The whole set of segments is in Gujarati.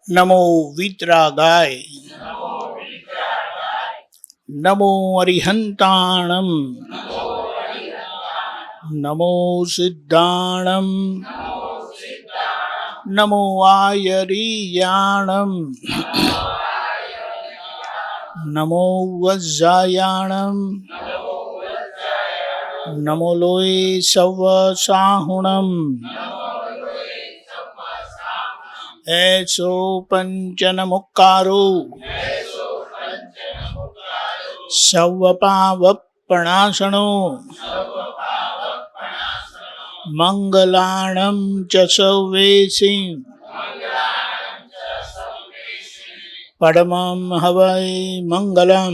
નમો વિતરાગાય, નમો અરિહંતાણમ, નમો સિદ્ધાણમ, નમો આયરીયાણમ, નમો વજ્જાયાણમ, નમો લોય સવ સાહુણમ, એસો પંચન મુક્કારો સવ પાવપણાસણો મંગલાણમ ચ સૌવેસી પરમં હવૈ મંગલમ.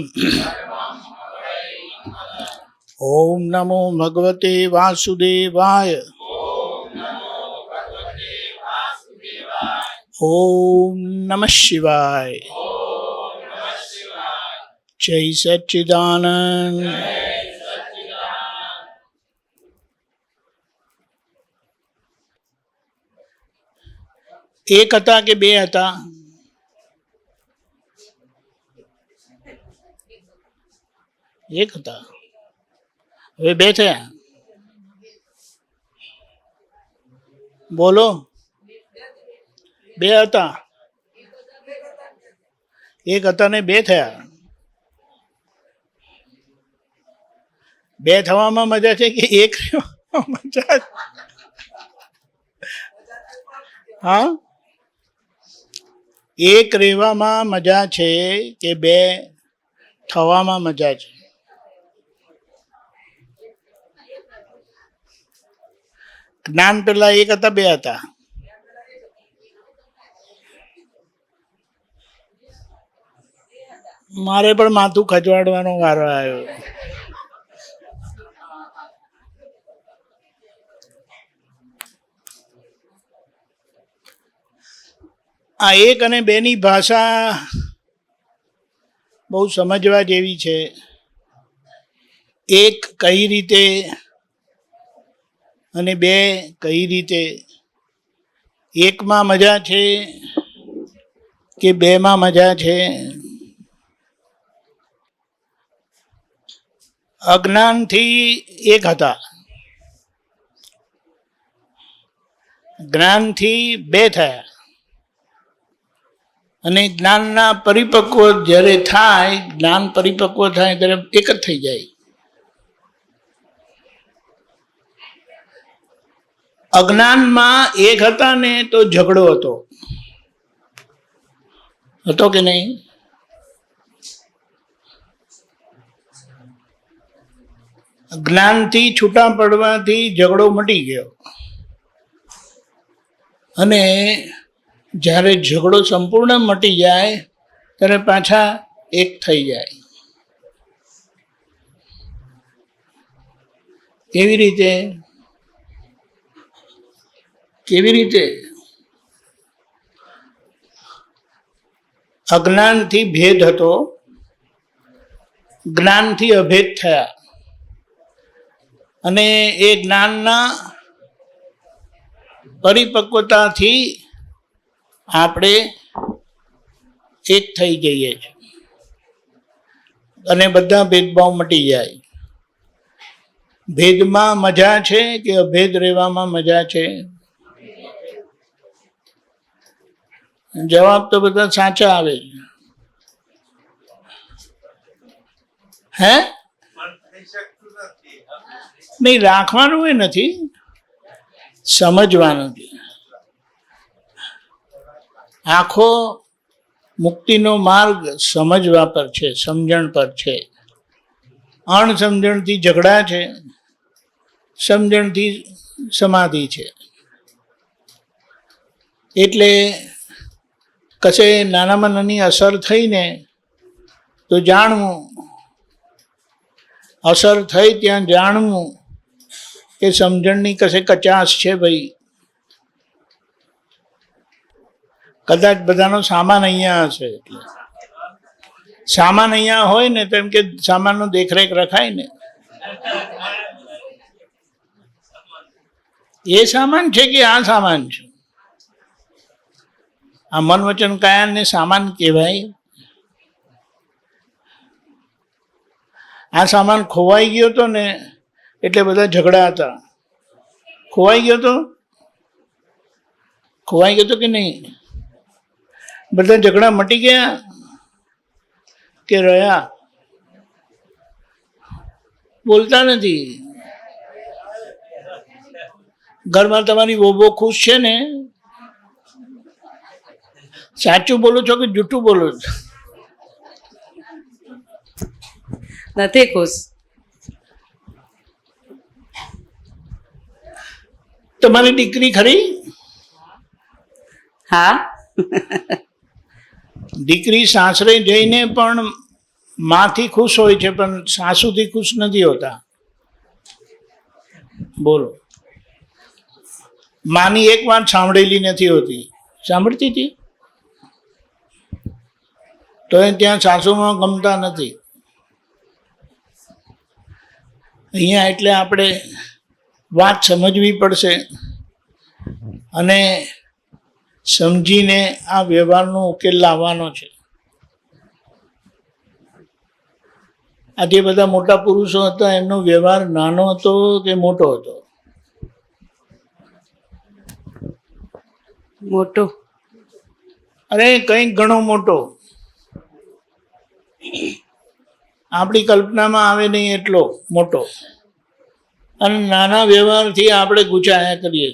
ઓમ નમો ભગવતે વાસુદેવાય. ઓમ નમઃ શિવાય. જય સચ્ચિદાનંદ. એક હતા કે બે હતા? એક હતા, હવે બે થયા. બોલો, બે હતા, એક હતા ને બે થયા. બે થવામાં મજા છે કે એક મજા? હા, એક રહેવામાં મજા છે કે બે થવામાં મજા છે? જ્ઞાન પેલા એક હતા બે હતા? મારે પણ માથું ખજવાડવાનો વારો આવ્યો. આ એક અને બે ની ભાષા બહુ સમજવા જેવી છે. એક કઈ રીતે અને બે કઈ રીતે? એકમાં મજા છે કે બે માં મજા છે? અજ્ઞાનથી એક હતા, જ્ઞાનથી બે થયા, અને જ્ઞાનના પરિપક્વ જ્યારે થાય, જ્ઞાન પરિપક્વ થાય ત્યારે એક જ થઈ જાય. અજ્ઞાનમાં એક હતા ને તો ઝઘડો હતો, હતો કે નહીં? જ્ઞાનથી છૂટા પડવાથી ઝઘડો મટી ગયો, અને જ્યારે ઝઘડો સંપૂર્ણ મટી જાય ત્યારે પાછા એક થઈ જાય. કેવી રીતે? કેવી રીતે? અજ્ઞાનથી ભેદ હતો, જ્ઞાનથી અભેદ થયા, અને એ જ્ઞાનના પરિપક્વતાથી આપણે એક થઈ જઈએ છીએ, અને બધા ભેદભાવ મટી જાય. ભેદમાં મજા છે કે અભેદ રહેવામાં મજા છે? જવાબ તો બધા સાચા આવે છે. હે? નહીં, રાખવાનું એ નથી, સમજવાનું છે. આખો મુક્તિનો માર્ગ સમજવા પર છે, સમજણ પર છે. અણસમજણથી ઝઘડા છે, સમજણથી સમાધિ છે. એટલે કશે નાનામાં નાની અસર થઈને તો જાણવું, અસર થઈ ત્યાં જાણવું કે સમજણની કશે કચાશ છે ભાઈ. કદાચ બધાનો સામાન અહીંયા હશે, એટલે સામાન અહીંયા હોય ને તો એમ કે સામાનનો દેખરેખ રખાય ને. એ સામાન છે કે આ સામાન છે? આ મન વચન કાયાને સામાન કહેવાય. આ સામાન ખોવાઈ ગયો હતો ને એટલે બધા ઝઘડા હતા. ખોવાઈ ગયો તો કે નહીં? બધા ઝઘડા મટી ગયા કે રહ્યા? બોલતા નથી. ઘરમાં તમારી બહુ ખુશ છે ને? સાચું બોલો છો કે જૂઠું બોલો છો? નથી ખુશ. તમારી દીકરી ખરી? હા. દીકરી સાસરે જઈને પણ માથી ખુશ હોય છે, પણ સાસુથી ખુશ નથી હોતા. બોલો. માની એક વાત સાંભળેલી નથી હોતી. સાંભળતી હતી તો એ ત્યાં સાસુમાં ગમતા નથી. અહીંયા એટલે આપણે વાત સમજવી પડશે અને સમજીને આ વ્યવહારનો ઉકેલ લાવવાનો છે. આ જે બધા મોટા પુરુષો હતા એમનો વ્યવહાર નાનો હતો કે મોટો હતો? મોટો. અરે કંઈક ઘણો મોટો. આપણી કલ્પનામાં આવે નહીં એટલો મોટો. અને નાના વ્યવહારથી આપણે ગુચાયા કરીએ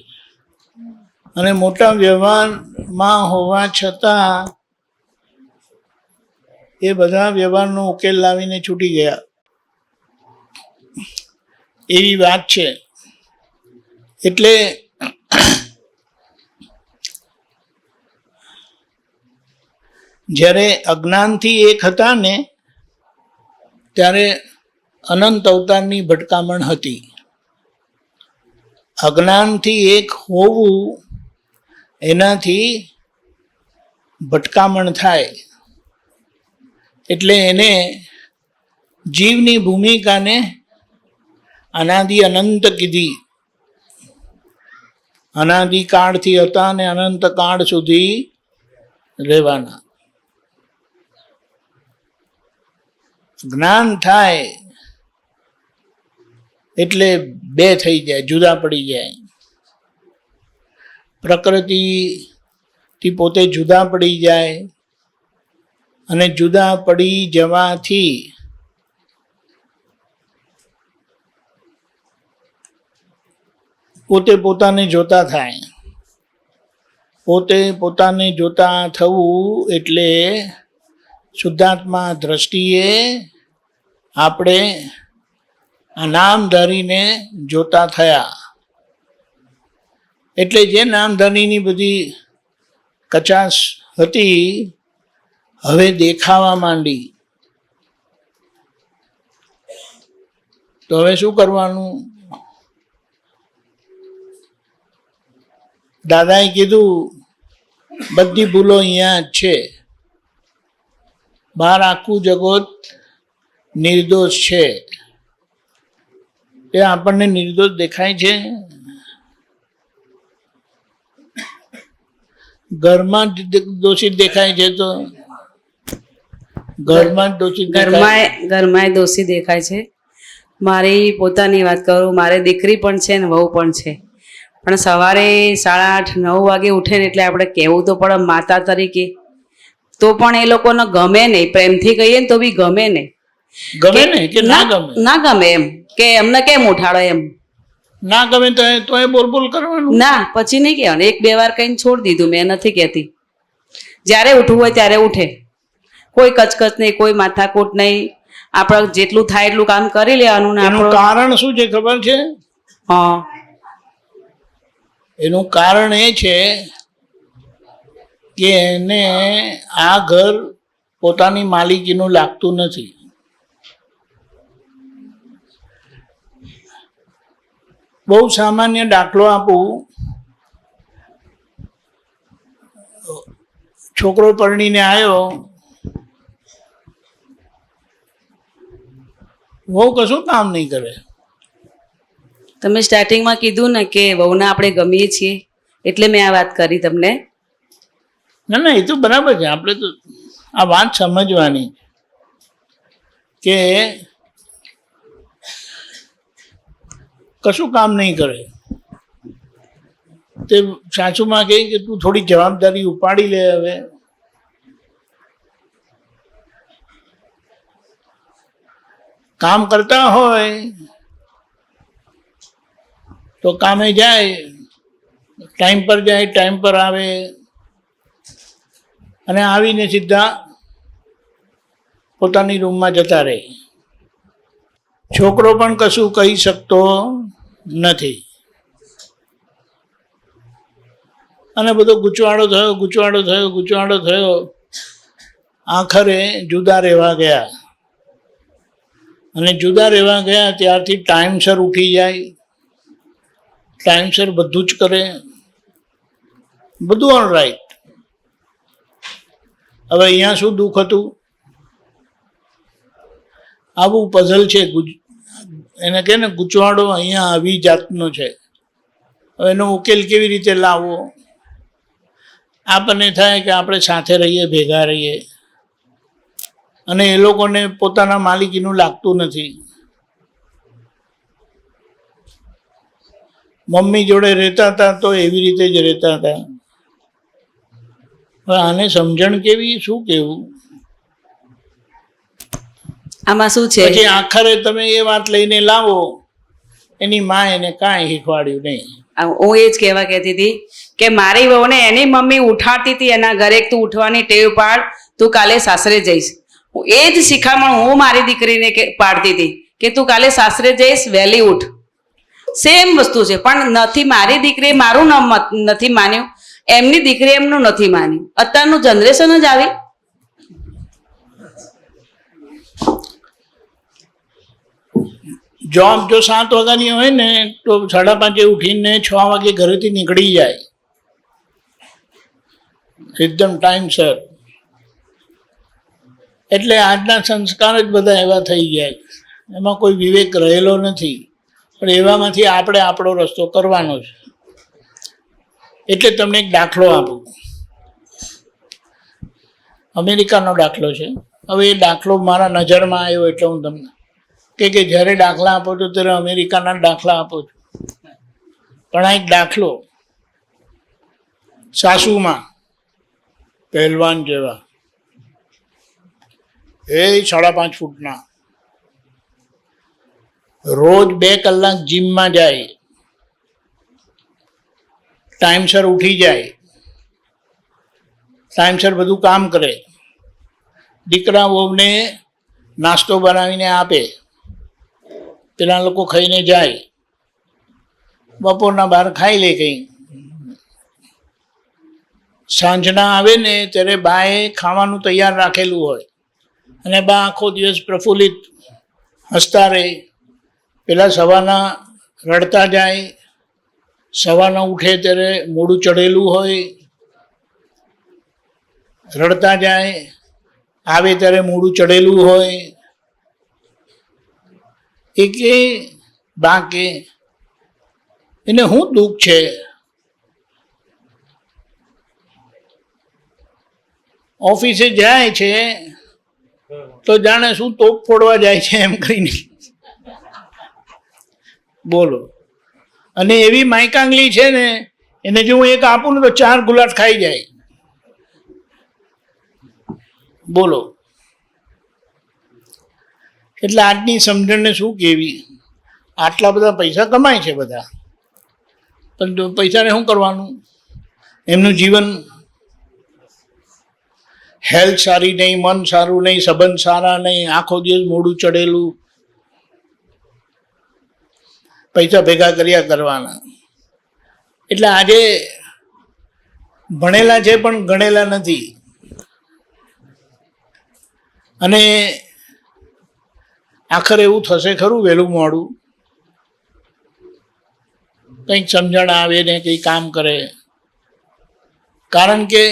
અને મોટા વ્યવહારમાં હોવા છતાં એ બધા વ્યવહારનો ઉકેલ લાવીને છૂટી ગયા એવી વાત છે. એટલે જ્યારે અજ્ઞાનથી એક હતા ને ત્યારે અનંત અવતારની ભટકામણ હતી. અજ્ઞાનથી એક હોવું એનાથી ભટકામણ થાય. એટલે એને જીવની ભૂમિકાને અનાદિ અનંત કીધી. અનાદિ કાળથી હતા ને અનંત કાળ સુધી રહેવાના. જ્ઞાન થાય એટલે બે થઈ જાય, જુદા પડી જાય. પ્રકૃતિથી પોતે જુદા પડી જાય અને જુદા પડી જવાથી પોતે પોતાને જોતા થાય. પોતે પોતાને જોતા થવું એટલે શુદ્ધાત્મા દ્રષ્ટિએ આપણે આ નામ ધરીને જોતા થયા. એટલે જે નામધરીની બધી કચાશ હતી હવે દેખાવા માંડી. તો હવે શું કરવાનું? દાદાએ કીધું બધી ભૂલો અહીંયા જ છે, બહાર આખું જગત નિર્દોષ છે. એ આપણને નિર્દોષ દેખાય છે? ઘરમાં દોષિત દેખાય છે તો ઘરમાં દોષિત ઘરમાં દોષી દેખાય છે. મારી પોતાની વાત કરું, મારે દીકરી પણ છે ને વહુ પણ છે. પણ સવારે 8:30 9 વાગે ઉઠે ને એટલે આપણે કહેવું તો પડે માતા તરીકે, તો પણ એ લોકોને ગમે નહીં. પ્રેમથી કહીએ ને તો બી ગમે નહીં. ગમે ને કે ના ગમે? ના ગમે એમ કે એમને કેમ ઉઠાડો એમ. ના ગમે તો એ બોલ કરવાનું ના, પછી નહીં કહેવાનું. 1-2 વાર કહીને છોડી દીધું. મેં નથી કહેતી. જ્યારે ઉઠવું હોય ત્યારે ઉઠે. કોઈ કચકચ નહીં, કોઈ માથાકૂટ નહીં. આપણે જેટલું થાય એટલું કામ કરી લેવાનું. ને એનું કારણ શું છે ખબર છે? હા, એનું કારણ એ છે કે એને આ ઘર પોતાની માલિકીનું લાગતું નથી. બહુ સામાન્ય દાખલો આપું. છોકરો પરણીને આવ્યો, વહુ કશું કામ નહીં કરે. તમે સ્ટાર્ટિંગમાં કીધું ને કે વહુને આપણે ગમીએ છીએ, એટલે મેં આ વાત કરી તમને. ના ના, એ તો બરાબર છે. આપણે તો આ વાત સમજવાની કે કશું કામ નહીં કરે તે સાસુમાં કહે કે તું થોડી જવાબદારી ઉપાડી લે. હવે કામ કરતા હોય તો કામે જાય, ટાઈમ પર જાય, ટાઈમ પર આવે, અને આવીને સીધા પોતાની રૂમમાં જતા રહે. છોકરો પણ કશું કહી શકતો નથી. અને બધો ગૂંચવાડો થયો. આખરે જુદા રહેવા ગયા. અને જુદા રહેવા ગયા ત્યારથી ટાઈમસર ઉઠી જાય, ટાઈમસર બધું જ કરે, બધું ઓલરાઈટ. હવે અહીંયા શું દુઃખ હતું? આવું પઝલ છે, એને કહે ને ગૂંચવાડો અહીંયા આવી જાતનો છે. હવે એનો ઉકેલ કેવી રીતે લાવવો? આપણને થાય કે આપણે સાથે રહીએ, ભેગા રહીએ, અને એ લોકોને પોતાના માલિકીનું લાગતું નથી. મમ્મી જોડે રહેતા હતા તો એવી રીતે જ રહેતા હતા. હવે આને સમજણ કેવી, શું કેવું? આમાં શું છે, પછી આખરે તમે એ વાત લઈને લાવો, એની માં એને કાંઈ શીખવાડ્યું નહીં. હું એ જ કહેવા કહેતી હતી કે મારી વહુને એની મમ્મી ઉઠાડતી હતી એના ઘરે, તું ઉઠવાની ટેવ પાડ, તું કાલે સાસરે જઈશ. એ જ શિખામણ હું મારી દીકરીને પાડતી હતી કે તું કાલે સાસરે જઈશ, વહેલી ઉઠ. સેમ વસ્તુ છે, પણ નથી, મારી દીકરીએ મારું નામ નથી માન્યું, એમની દીકરી એમનું નથી માન્યું. અત્યારનું જનરેશન જ આવી. જોબ જો 7 વાગ્યાની હોય ને તો 5:30 ઉઠીને 6 વાગે ઘરેથી નીકળી જાય, એકદમ ટાઈમસર. એટલે આજના સંસ્કાર જ બધા એવા થઈ ગયા, એમાં કોઈ વિવેક રહેલો નથી. પણ એવામાંથી આપણે આપણો રસ્તો કરવાનો છે. એટલે તમને એક દાખલો આપું, અમેરિકાનો દાખલો છે. હવે એ દાખલો મારા નજરમાં આવ્યો એટલે હું તમને કે જ્યારે દાખલા આપો છો ત્યારે અમેરિકાના દાખલા આપો છો. પણ આ એક દાખલો, સાસુમાં પહેલવાન જેવા, 5.5 ફૂટના, રોજ 2 કલાક જીમમાં જાય, ટાઈમસર ઉઠી જાય, ટાઈમસર બધું કામ કરે, દીકરા વહુને નાસ્તો બનાવીને આપે, પેલા લોકો ખાઈને જાય, બપોરના 12 ખાઈ લે કંઈ, સાંજના આવે ને ત્યારે બાએ ખાવાનું તૈયાર રાખેલું હોય, અને બા આખો દિવસ પ્રફુલ્લિત હસતા રહે. પેલા સવારના રડતા જાય, સવારના ઉઠે ત્યારે મોઢું ચડેલું હોય, રડતા જાય, આવે ત્યારે મોઢું ચડેલું હોય. એ કે બા કે એને શું દુઃખ છે? ઓફિસે જાય છે તો જાણે શું તોપ ફોડવા જાય છે એમ કરીને. બોલો. અને એવી માયકાંગલી છે ને, એને જો હું એક આપું ને તો 4 ગુલાટ ખાઈ જાય. બોલો. એટલે આજની સમજણને શું કહેવી? આટલા બધા પૈસા કમાય છે બધા, પણ પૈસાને શું કરવાનું? એમનું જીવન, હેલ્થ સારી નહીં, મન સારું નહીં, સંબંધ સારા નહીં, આખો દિવસ મોઢું ચડેલું, પૈસા ભેગા કર્યા કરવાના. એટલે આજે ભણેલા છે પણ ગણેલા નથી. અને આખરે એવું થશે ખરું, વહેલું મોડું કંઈક સમજણ આવે ને કંઈ કામ કરે. કારણ કે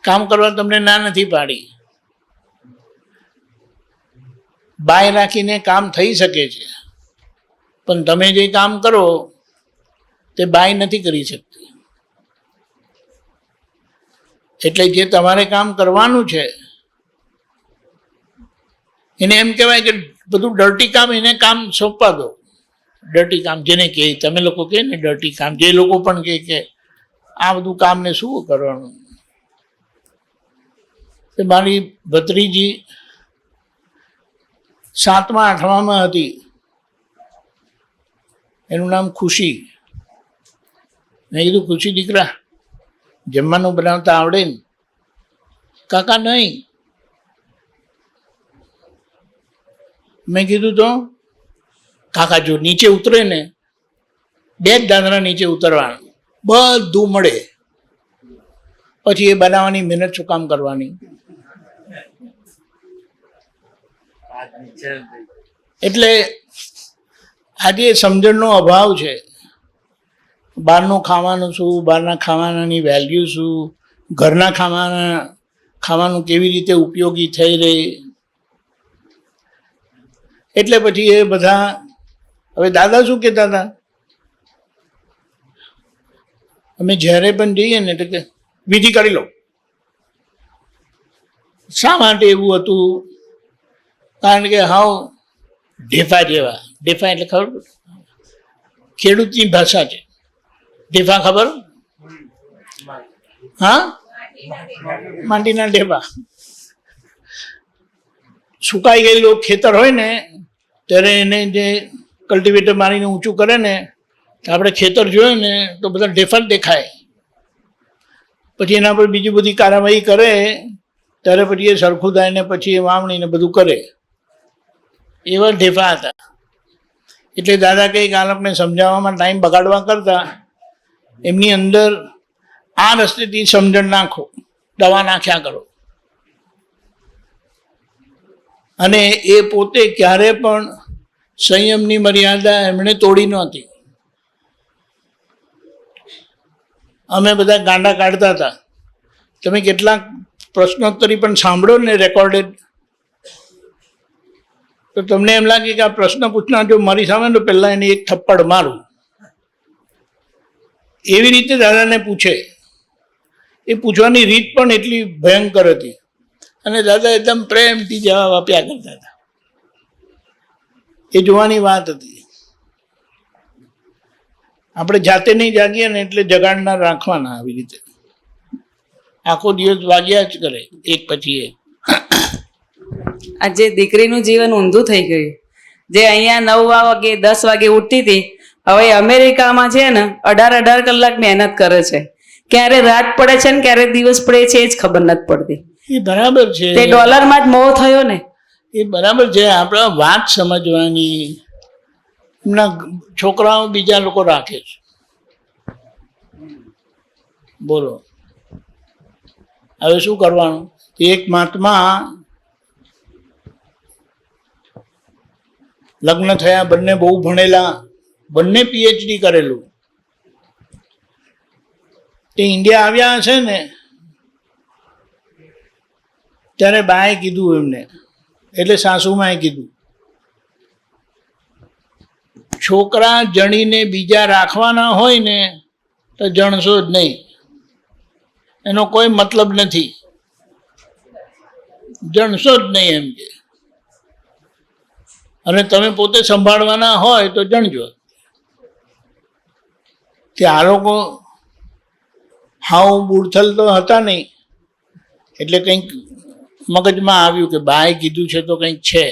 કામ કરવા તમને ના નથી પાડી, બાય રાખીને કામ થઈ શકે છે, પણ તમે જે કામ કરો તે બાય નથી કરી શકતી. એટલે જે તમારે કામ કરવાનું છે એને એમ કહેવાય કે બધું ડર્ટી કામ એને કામ સોંપવા દો. ડર્ટી કામ જેને કહે, તમે લોકો કહે ને ડર્ટી કામ, જે લોકો પણ કહે કે આ બધું કામને શું કરવાનું. મારી ભત્રીજી 7મા 8મામાં હતી, એનું નામ ખુશી. મેં કીધું ખુશી દીકરા જમવાનું બનાવતા આવડે ને? કાકા નહીં. મેં કીધું તો કાકા જો નીચે ઉતરે ને 2 જ દાદરા નીચે ઉતરવાનું, બધું મળે, પછી એ બનાવવાની મહેનત શું કામ કરવાની? એટલે આજે સમજણનો અભાવ છે. બહારનું ખાવાનું શું, બહારના ખાવાનાની વેલ્યુ શું, ઘરના ખાવાનું કેવી રીતે ઉપયોગી થઈ રહી. એટલે પછી એ બધા, હવે દાદા શું કહેતા હતા, અમે જ્યારે પણ જઈએ ને એટલે કે વિધિ કરી લો. શા માટે એવું હતું? કારણ કે હાવ ઢેફા જેવા. ઢેફા એટલે ખબર? ખેડૂતની ભાષા છે ઢેફા. ખબર? હા, માટીના ઢેફા. સુકાઈ ગયેલું ખેતર હોય ને ત્યારે એને જે કલ્ટિવેટર મારીને ઊંચું કરે ને, આપણે ખેતર જોઈએ ને તો બધા ઢેફા જ દેખાય. પછી એના પર બીજી બધી કાર્યવાહી કરે ત્યારે પછી એ સરખું થાય ને પછી એ વાવણીને બધું કરે. એવા ઢેફા હતા. એટલે દાદા કંઈક આ લોકોને સમજાવવામાં ટાઈમ બગાડવા કરતા એમની અંદર આ રસ્તેથી સમજણ નાખો, દવા નાખ્યા કરો. અને એ પોતે ક્યારે પણ સંયમની મર્યાદા એમણે તોડી નહોતી. અમે બધા ગાંડા કાઢતા હતા. તમે કેટલાક પ્રશ્નોત્તરી પણ સાંભળો ને રેકોર્ડેડ, તો તમને એમ લાગે કે આ પ્રશ્ન પૂછનાર જો મારી સામે તો પહેલાં એને એક થપ્પડ મારું. એવી રીતે દાદાને પૂછે. એ પૂછવાની રીત પણ એટલી ભયંકર હતી અને દાદા એકદમ પ્રેમથી જવાબ આપ્યા કરતા હતા. એ જોવાની વાત હતી. આપણે જાતે નહીં જાગીએ ને એટલે જગાડનાર રાખવાના. આવી રીતે આખો દિવસ વાગ્યા જ કરે એક પછી એક. આજે દીકરીનું જીવન ઊંધું થઈ ગયું. જે અહીંયા 9 વાગે 10 વાગે ઉઠતી હતી, હવે અમેરિકામાં છે ને 18 કલાક મહેનત કરે છે. ક્યારે રાત પડે છે ને ક્યારે દિવસ પડે છે એ જ ખબર નથી પડતી. એ બરાબર છે. તે ડોલરમાં જ મોહ થયો ને. એ બરાબર છે. આપણે વાત સમજવાની. એમના છોકરાઓ બીજા લોકો રાખે છે. બોલો હવે શું કરવાનું? એક મહાત્મા લગ્ન થયા, બંને બહુ ભણેલા, બંને પીએચડી કરેલું. તે ઇન્ડિયા આવ્યા હશે ને ત્યારે બાએ કીધું એમને, એટલે સાસુમાએ કીધું, છોકરા જણીને બીજા રાખવાના હોય ને તો જણશો જ નહીં, એનો કોઈ મતલબ નથી, જણશો જ નહીં એમ કે. અને તમે પોતે સંભાળવાના હોય તો જણજો. કે આ લોકો હાવ બુડથલ તો હતા નહીં, એટલે કંઈક મગજમાં આવ્યું કે બાએ કીધું છે તો કંઈક છે.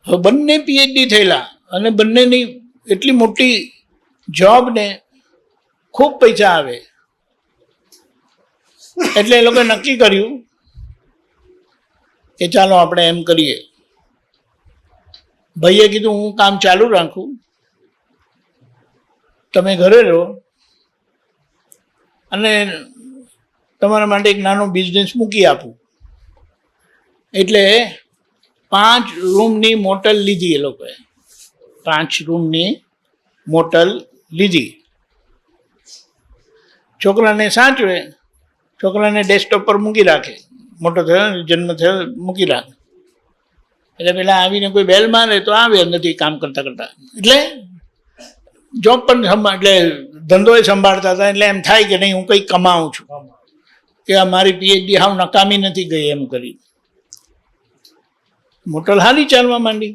હવે બંને પીએચડી થયેલા અને બંનેની એટલી મોટી જોબ ને ખૂબ પૈસા આવે. એટલે એ લોકોએ નક્કી કર્યું કે ચાલો આપણે એમ કરીએ. ભાઈએ કીધું હું કામ ચાલુ રાખું, તમે ઘરે રહો અને તમારા માટે એક નાનો બિઝનેસ મૂકી આપું. એટલે 5 રૂમની મોટલ લીધી. એ લોકોએ 5 રૂમની મોટલ લીધી. છોકરાને સાચવે, છોકરાને ડેસ્કટોપ પર મૂકી રાખે. મોટો થયો જન્મ થયો મૂકી રાખે. એટલે પેલા આવીને કોઈ બેલ મારે તો આવે નથી કામ કરતા કરતા. એટલે જોબ પણ એટલે ધંધો એ સંભાળતા હતા. એટલે એમ થાય કે નહીં હું કંઈક કમાઉં છું. કે આ મારી પીએચડી હાવ નકામી નથી ગઈ એમ કરી. મોટર હાલી ચાલવા માંડી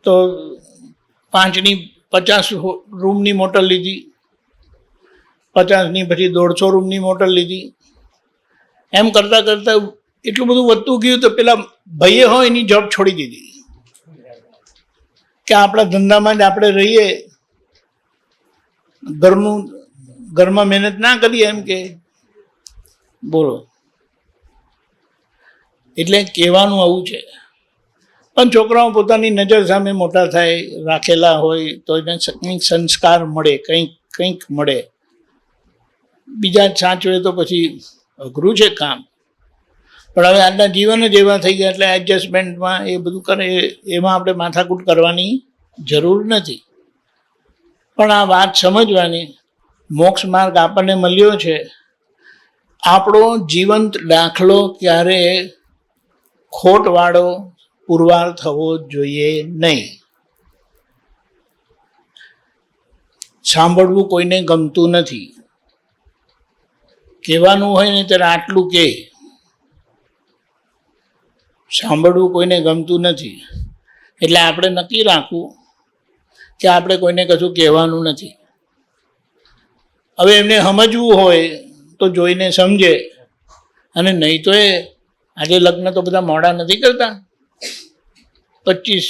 તો 5ની 50 રૂમની મોટર લીધી, 50ની પછી 150 રૂમની મોટર લીધી. એમ કરતાં કરતાં એટલું બધું વધતું ગયું તો પેલા ભાઈએ હોય એની જોબ છોડી દીધી કે આપણા ધંધામાં જ આપણે રહીએ, ઘરમાં મહેનત ના કરીએ એમ કે. બોલો, એટલે કહેવાનું આવું છે. પણ છોકરાઓ પોતાની નજર સામે મોટા થાય, રાખેલા હોય તો એને કંઈક સંસ્કાર મળે, કંઈક મળે. બીજા જ સાચવે તો પછી અઘરું છે કામ. પણ હવે આજના જીવન જ એવા થઈ ગયા એટલે એડજસ્ટમેન્ટમાં એ બધું કરે, એમાં આપણે માથાકૂટ કરવાની જરૂર નથી. પણ આ વાત સમજવાની, મોક્ષ માર્ગ આપણને મળ્યો છે. આપણો જીવંત દાખલો ક્યારે ખોટવાળો પુરવાર થવો જોઈએ નહીં. સાંભળવું કોઈને ગમતું નથી. કહેવાનું હોય ને ત્યારે આટલું કહે. સાંભળવું કોઈને ગમતું નથી. એટલે આપણે નક્કી રાખવું કે આપણે કોઈને કશું કહેવાનું નથી. હવે એમને સમજવું હોય તો જોઈને સમજે, અને નહીં તો એ આજે લગ્ન તો બધા મોડા નથી કરતા. 25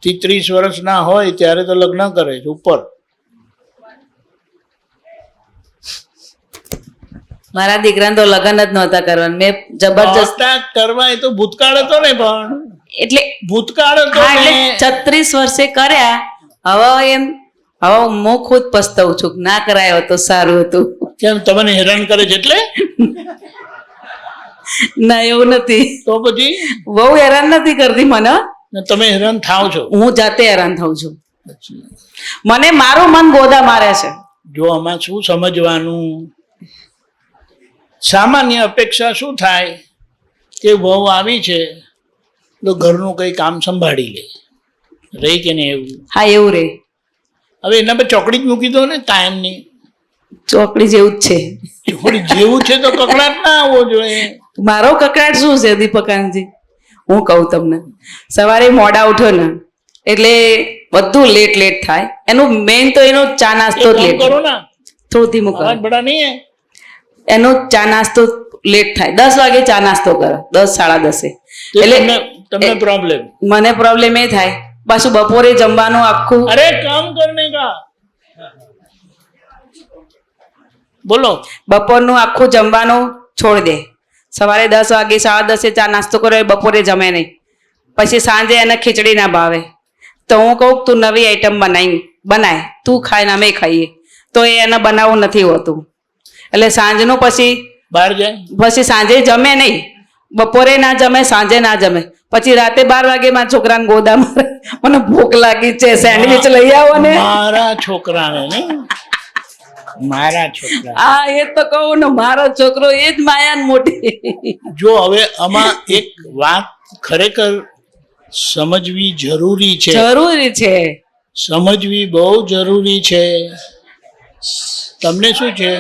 થી 30 વર્ષના હોય ત્યારે તો લગ્ન કરે છે ઉપર. મારા દીકરાને તો લગ્ન જ નહોતા કરવાનું. મેં જબરજસ્ત કરવા, એ તો ભૂતકાળ હતો ને. પણ એટલે ભૂતકાળ હતો હા, ને. એટલે 36 વર્ષે કર્યા. હવે હું ખુદ પસ્તાવું છું કે ના કરાયો તો સારું હતું. કેમ, તમને હેરાન કરે છે એટલે? ના, એવું નથી. તો પછી બહુ હેરાન નથી કરતી મને. તમે હેરાન થાવ છો? હું જાતે હેરાન થાઉં છું. મને મારું મન ગોદા મારે છે. જો આમાં શું સમજવાનું, સામાન્ય અપેક્ષા શું થાય કે વહુ આવી છે તો ઘરનું કંઈ કામ સંભાળી લે, રહી કે નહીં એવું? હા, એવું રે. હવે એના પર ચોકડી જ મૂકી દો ને કાયમની. ચોકડી જેવું જ છે. ચોકડી જેવું છે તો કકડાટ ના આવવો જોઈએ. મારો કકડાટ શું છે દીપકાનજી, હું કહું તમને. સવારે મોડા ઉઠો ને એટલે બધું લેટ થાય. એનું મેઇન તો એનો ચા નાસ્તો જ લેટ. કરો ને થોડું ધીમું કરો. અવાજ બડા નહીં હે. એનો ચા નાસ્તો લેટ થાય. 10 વાગે ચા નાસ્તો કરે, 10 સાડા 10. એટલે તમને પ્રોબ્લેમ? મને પ્રોબ્લેમ એ થાય. પાછું બપોરે જમવાનું આખું. અરે કામ કરને કા બોલો. બપોરનું આખું જમવાનું છોડી દે. સવારે 10 વાગે સાડા 10 ચા નાસ્તો કરે, બપોરે જમે નહીં. પછી સાંજે એને ખીચડી ના ભાવે તો હું કહું તું નવી આઈટમ બનાય, તું ખાય ને અમે ખાઈએ. તો એ એને બનાવવું નથી હોતું. એટલે સાંજનું પછી બહાર જાય. પછી સાંજે જમે નહીં, બપોરે ના જમે, સાંજે ના જમે. પછી રાતે 12 વાગે મારા છોકરાને ગોદા મારે, મને ભૂખ લાગી છે, સેન્ડવિચ લઈ આવો ને. મારા છોકરાને નહીં, મારા છોકરા. હા, એ તો કહું ને, મારો છોકરો એ જ માયાન મોટી. જો હવે આમાં એક વાત ખરેખર સમજવી જરૂરી છે. જરૂરી છે, સમજવી બહુ જરૂરી છે. તમને શું છે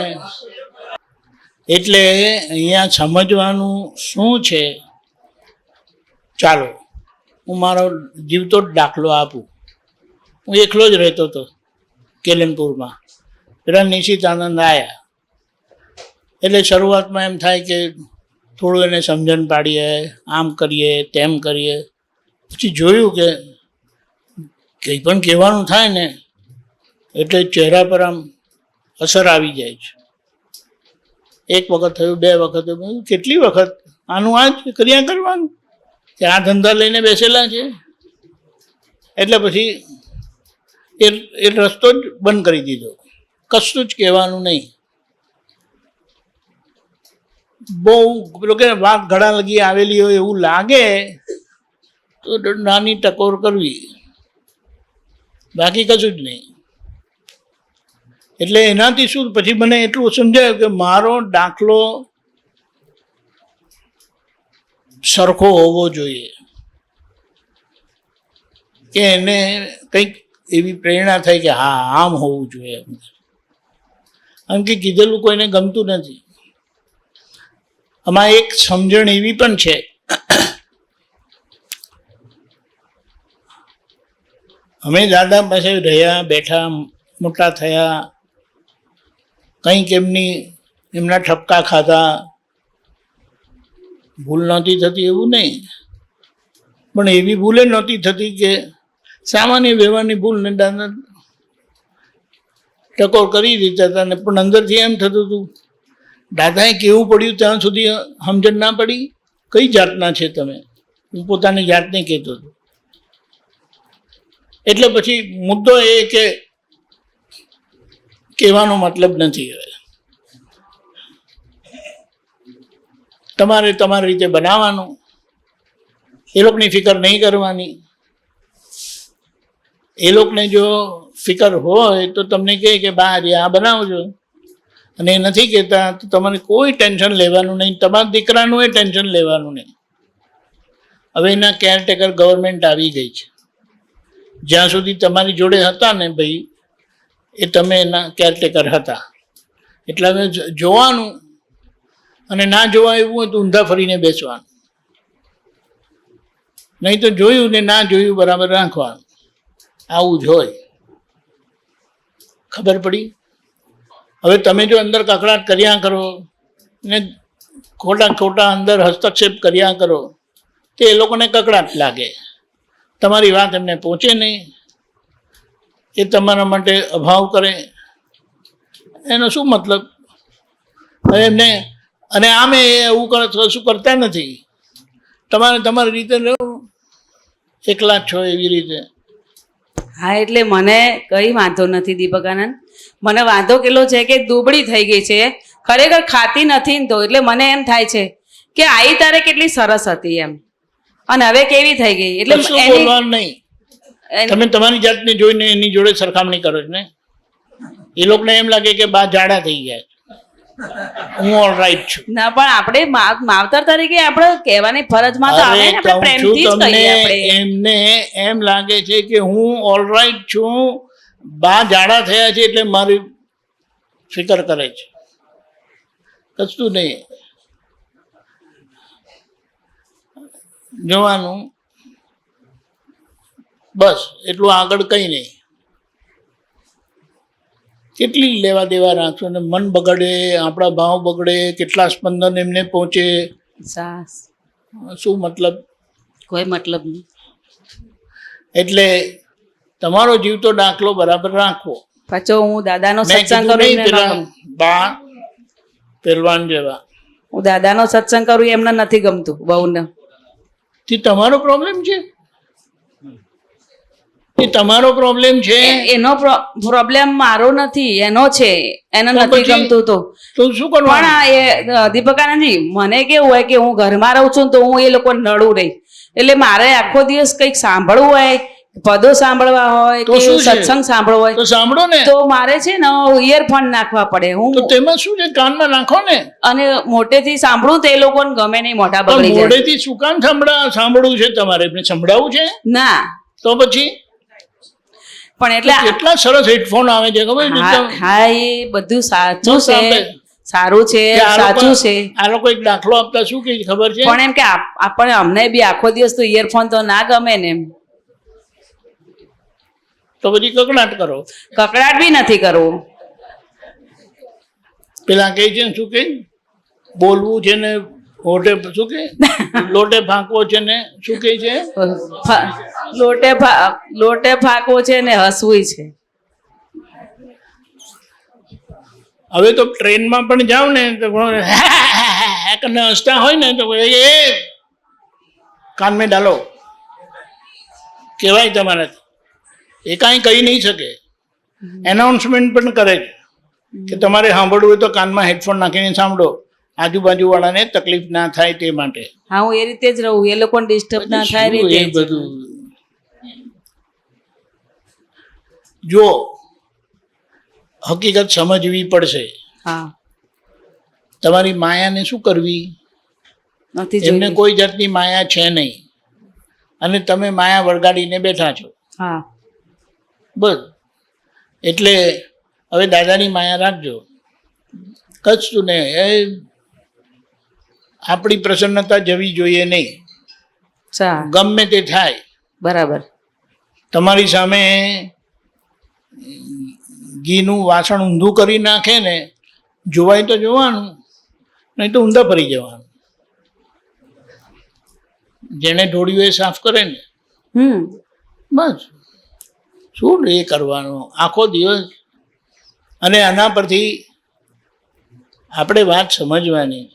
એટલે અહીંયા સમજવાનું શું છે. ચાલો હું મારો જીવતો જ દાખલો આપું. હું એકલો જ રહેતો હતો કેલનપુરમાં. પેલા નિશિત આનંદ આવ્યા એટલે શરૂઆતમાં એમ થાય કે થોડું એને સમજણ પાડીએ, આમ કરીએ, તેમ કરીએ. પછી જોયું કે કંઈ પણ કહેવાનું થાય ને એટલે ચહેરા પર આમ અસર આવી જાય છે. એક વખત થયું, 2 વખત થયું, કેટલી વખત આનું આ જ કર્યા કરવાનું કે આ ધંધા લઈને બેસેલા છે. એટલે પછી એ રસ્તો જ બંધ કરી દીધો. કશું જ કહેવાનું નહીં. બહુ પેલો કે વાત ઘડા લગી આવેલી હોય એવું લાગે તો નાની ટકોર કરવી, બાકી કશું જ નહીં. એટલે એનાથી શું, પછી મને એટલું સમજાયું કે મારો દાખલો સરખો હોવો જોઈએ કે એને કંઈક એવી પ્રેરણા થાય કે હા આમ હોવું જોઈએ. આમ કે કીધેલું કોઈને ગમતું નથી. આમાં એક સમજણ એવી પણ છે, અમે દાદા પાસે રહ્યા, બેઠા, મોટા થયા, કંઈક એમના ઠપકા ખાધા, ભૂલ નહોતી થતી એવું નહીં, પણ એવી ભૂલે નહોતી થતી કે સામાન્ય વ્યવહારની ભૂલ ને દાદા ટકોર કરી દીધા હતા ને, પણ અંદરથી એમ થતું હતું દાદાએ કેવું પડ્યું ત્યાં સુધી સમજણ ના પડી, કઈ જાતના છે તમે, હું પોતાની જાતને કહેતો હતો. એટલે પછી મુદ્દો એ કે કહેવાનો મતલબ નથી, હવે તમારે તમારી રીતે બનાવવાનું, એ લોકોની ફિકર નહીં કરવાની. એ લોકોને જો ફિકર હોય તો તમને કહે કે બા આજે આ બનાવજો, અને એ નથી કહેતા તો તમારે કોઈ ટેન્શન લેવાનું નહીં, તમારા દીકરાનું એ ટેન્શન લેવાનું નહીં. હવે એના કેરટેકર ગવર્મેન્ટ આવી ગઈ છે. જ્યાં સુધી તમારી જોડે હતા ને ભાઈ, એ તમે એના કેરટેકર હતા. એટલે હવે જોવાનું, અને ના જોવા એવું હોય તો ઊંધા ફરીને બેસવાનું, નહીં તો જોયું ને ના જોયું બરાબર રાખવાનું. આવું જ હોય. ખબર પડી? હવે તમે જો અંદર કકડાટ કર્યા કરો ને ખોટા અંદર હસ્તક્ષેપ કર્યા કરો તો એ લોકોને કકડાટ લાગે, તમારી વાત એમને પહોંચે નહીં, એ તમારા માટે અભાવ કરે, એનો શું મતલબ? હવે એમને, અને આમે એવું કશું કરતા નથી. તમારે તમારી રીતે રહો, એકલા જ છો એવી રીતે. હા, એટલે મને કઈ વાંધો નથી દીપકાનંદ. મને વાંધો કેટલો છે કે દુબળી થઈ ગઈ છે, ખરેખર ખાતી નથી ને, તો એટલે મને એમ થાય છે કે આઈ તારે કેટલી સરસ હતી એમ, અને હવે કેવી થઈ ગઈ. એટલે કશું બોલવાનું નહીં. તમે તમારી જાતને જોઈને એની જોડે સરખામણી કરો છો ને, એ લોકોને એમ લાગે કે બા જાડા થઈ ગયા, હું ઓલરાઈટ છું. ના, પણ આપણે માવતર તરીકે આપણે કહેવાની ફરજમાં તો આવે ને, આપણે પ્રેમથી જ કહીએ. આપણે એમને એમ લાગે છે કે હું ઓલરાઈટ છું, બા જાડા થયા છે એટલે મારી ફિકર કરે છે. કશું નહીં, જોવાનું બસ, એટલું. આગળ કંઈ નહીં. કેટલી લેવા દેવા રાખશો ને, મન બગડે, આપણા ભાવ બગડે, કેટલા સ્પંદન એમને પહોંચે, શું મતલબ? કોઈ મતલબ નહીં. એટલે તમારો જીવતો દાખલો બરાબર રાખવો. પાછો હું દાદાનો સત્સંગ કરું, બા પહેલવાન જેવા હું દાદાનો સત્સંગ કરું એમને નથી ગમતું બહુને. તે તમારો પ્રોબ્લેમ છે, એ તમારો પ્રોબ્લેમ છે. એનો પ્રોબ્લેમ મારો નથી, એનો છે, એને નથી ગમતું તો શું કરવાનું? પણ એ દીપકાનંદજી, મને કેવું હોય કે હું ઘરમાં રહું છું તો હું એ લોકો નડું રહી, એટલે મારે આખો દિવસ કંઈક સાંભળવું હોય, પદો સાંભળવા હોય કે સત્સંગ સાંભળવો હોય તો સાંભળો ને, તો મારે છે ને ઇયરફોન નાખવા પડે. હું તો તેમાં શું છે, કાનમાં નાખો ને. અને મોટેથી સાંભળું તો એ લોકોને ગમે નહીં, મોઢા બગડી જાય. મોટેથી શું કામ સાંભળવું છે તમારે? સંભળાવવું છે ના, તો પછી પણ એટલે કેટલા સરસ હેડફોન આવે છે ખબર છે? હા, એ બધું સાચું છે, સારું છે, સાચું છે. આ લોકો એક દાખલો આપતા શું કે ખબર છે? પણ એમ કે આપણે અમને બી આખો દિવસ તો ઇયરફોન તો ના ગમે ને એમ, તો પછી કકડાટ કરો. કકડાટ બી નથી કરવું. પેલા કહે છે શું કે બોલવું છે ને હોઠે, શું કે લોટે ફાંકવો છે ને, શું કહે છે? લોટે ફાંકવો છે ને હસવું છે. હવે તો ટ્રેનમાં પણ જાવ ને તો હસતા હોય ને તો એ કાન મેં ડાલો કહેવાય તમારાથી. એ કાંઈ કહી નહીં શકે. એનાઉન્સમેન્ટ પણ કરે છે કે તમારે સાંભળવું હોય તો કાનમાં હેડફોન નાખીને સાંભળો, આજુબાજુવાળાને તકલીફ ના થાય તે માટે. હા, હું એ રીતે જ રહું, એ લોકોને ડિસ્ટર્બ ના થાય રીતે. એ બધું જો હકીકત સમજવી પડશે. હા, તમારી માયાને શું કરવી? નથી એમને જોયું. કોઈ જાતની માયા છે નહીં, અને તમે માયા વળગાડીને બેઠા છો. હા, બસ. એટલે હવે દાદાની માયા રાખજો, કશું ને. એ આપણી પ્રસન્નતા જવી જોઈએ નહીં, ચા ગમે તે થાય. બરાબર. તમારી સામે ઘીનું વાસણ ઊંધું કરી નાખે ને, જોવાય તો જોવાનું, નહીં તો ઊંધા ફરી જવાનું. જેને ઢોળ્યું એ સાફ કરે ને, બસ શું એ કરવાનું આખો દિવસ. અને આના પરથી આપણે વાત સમજવાની,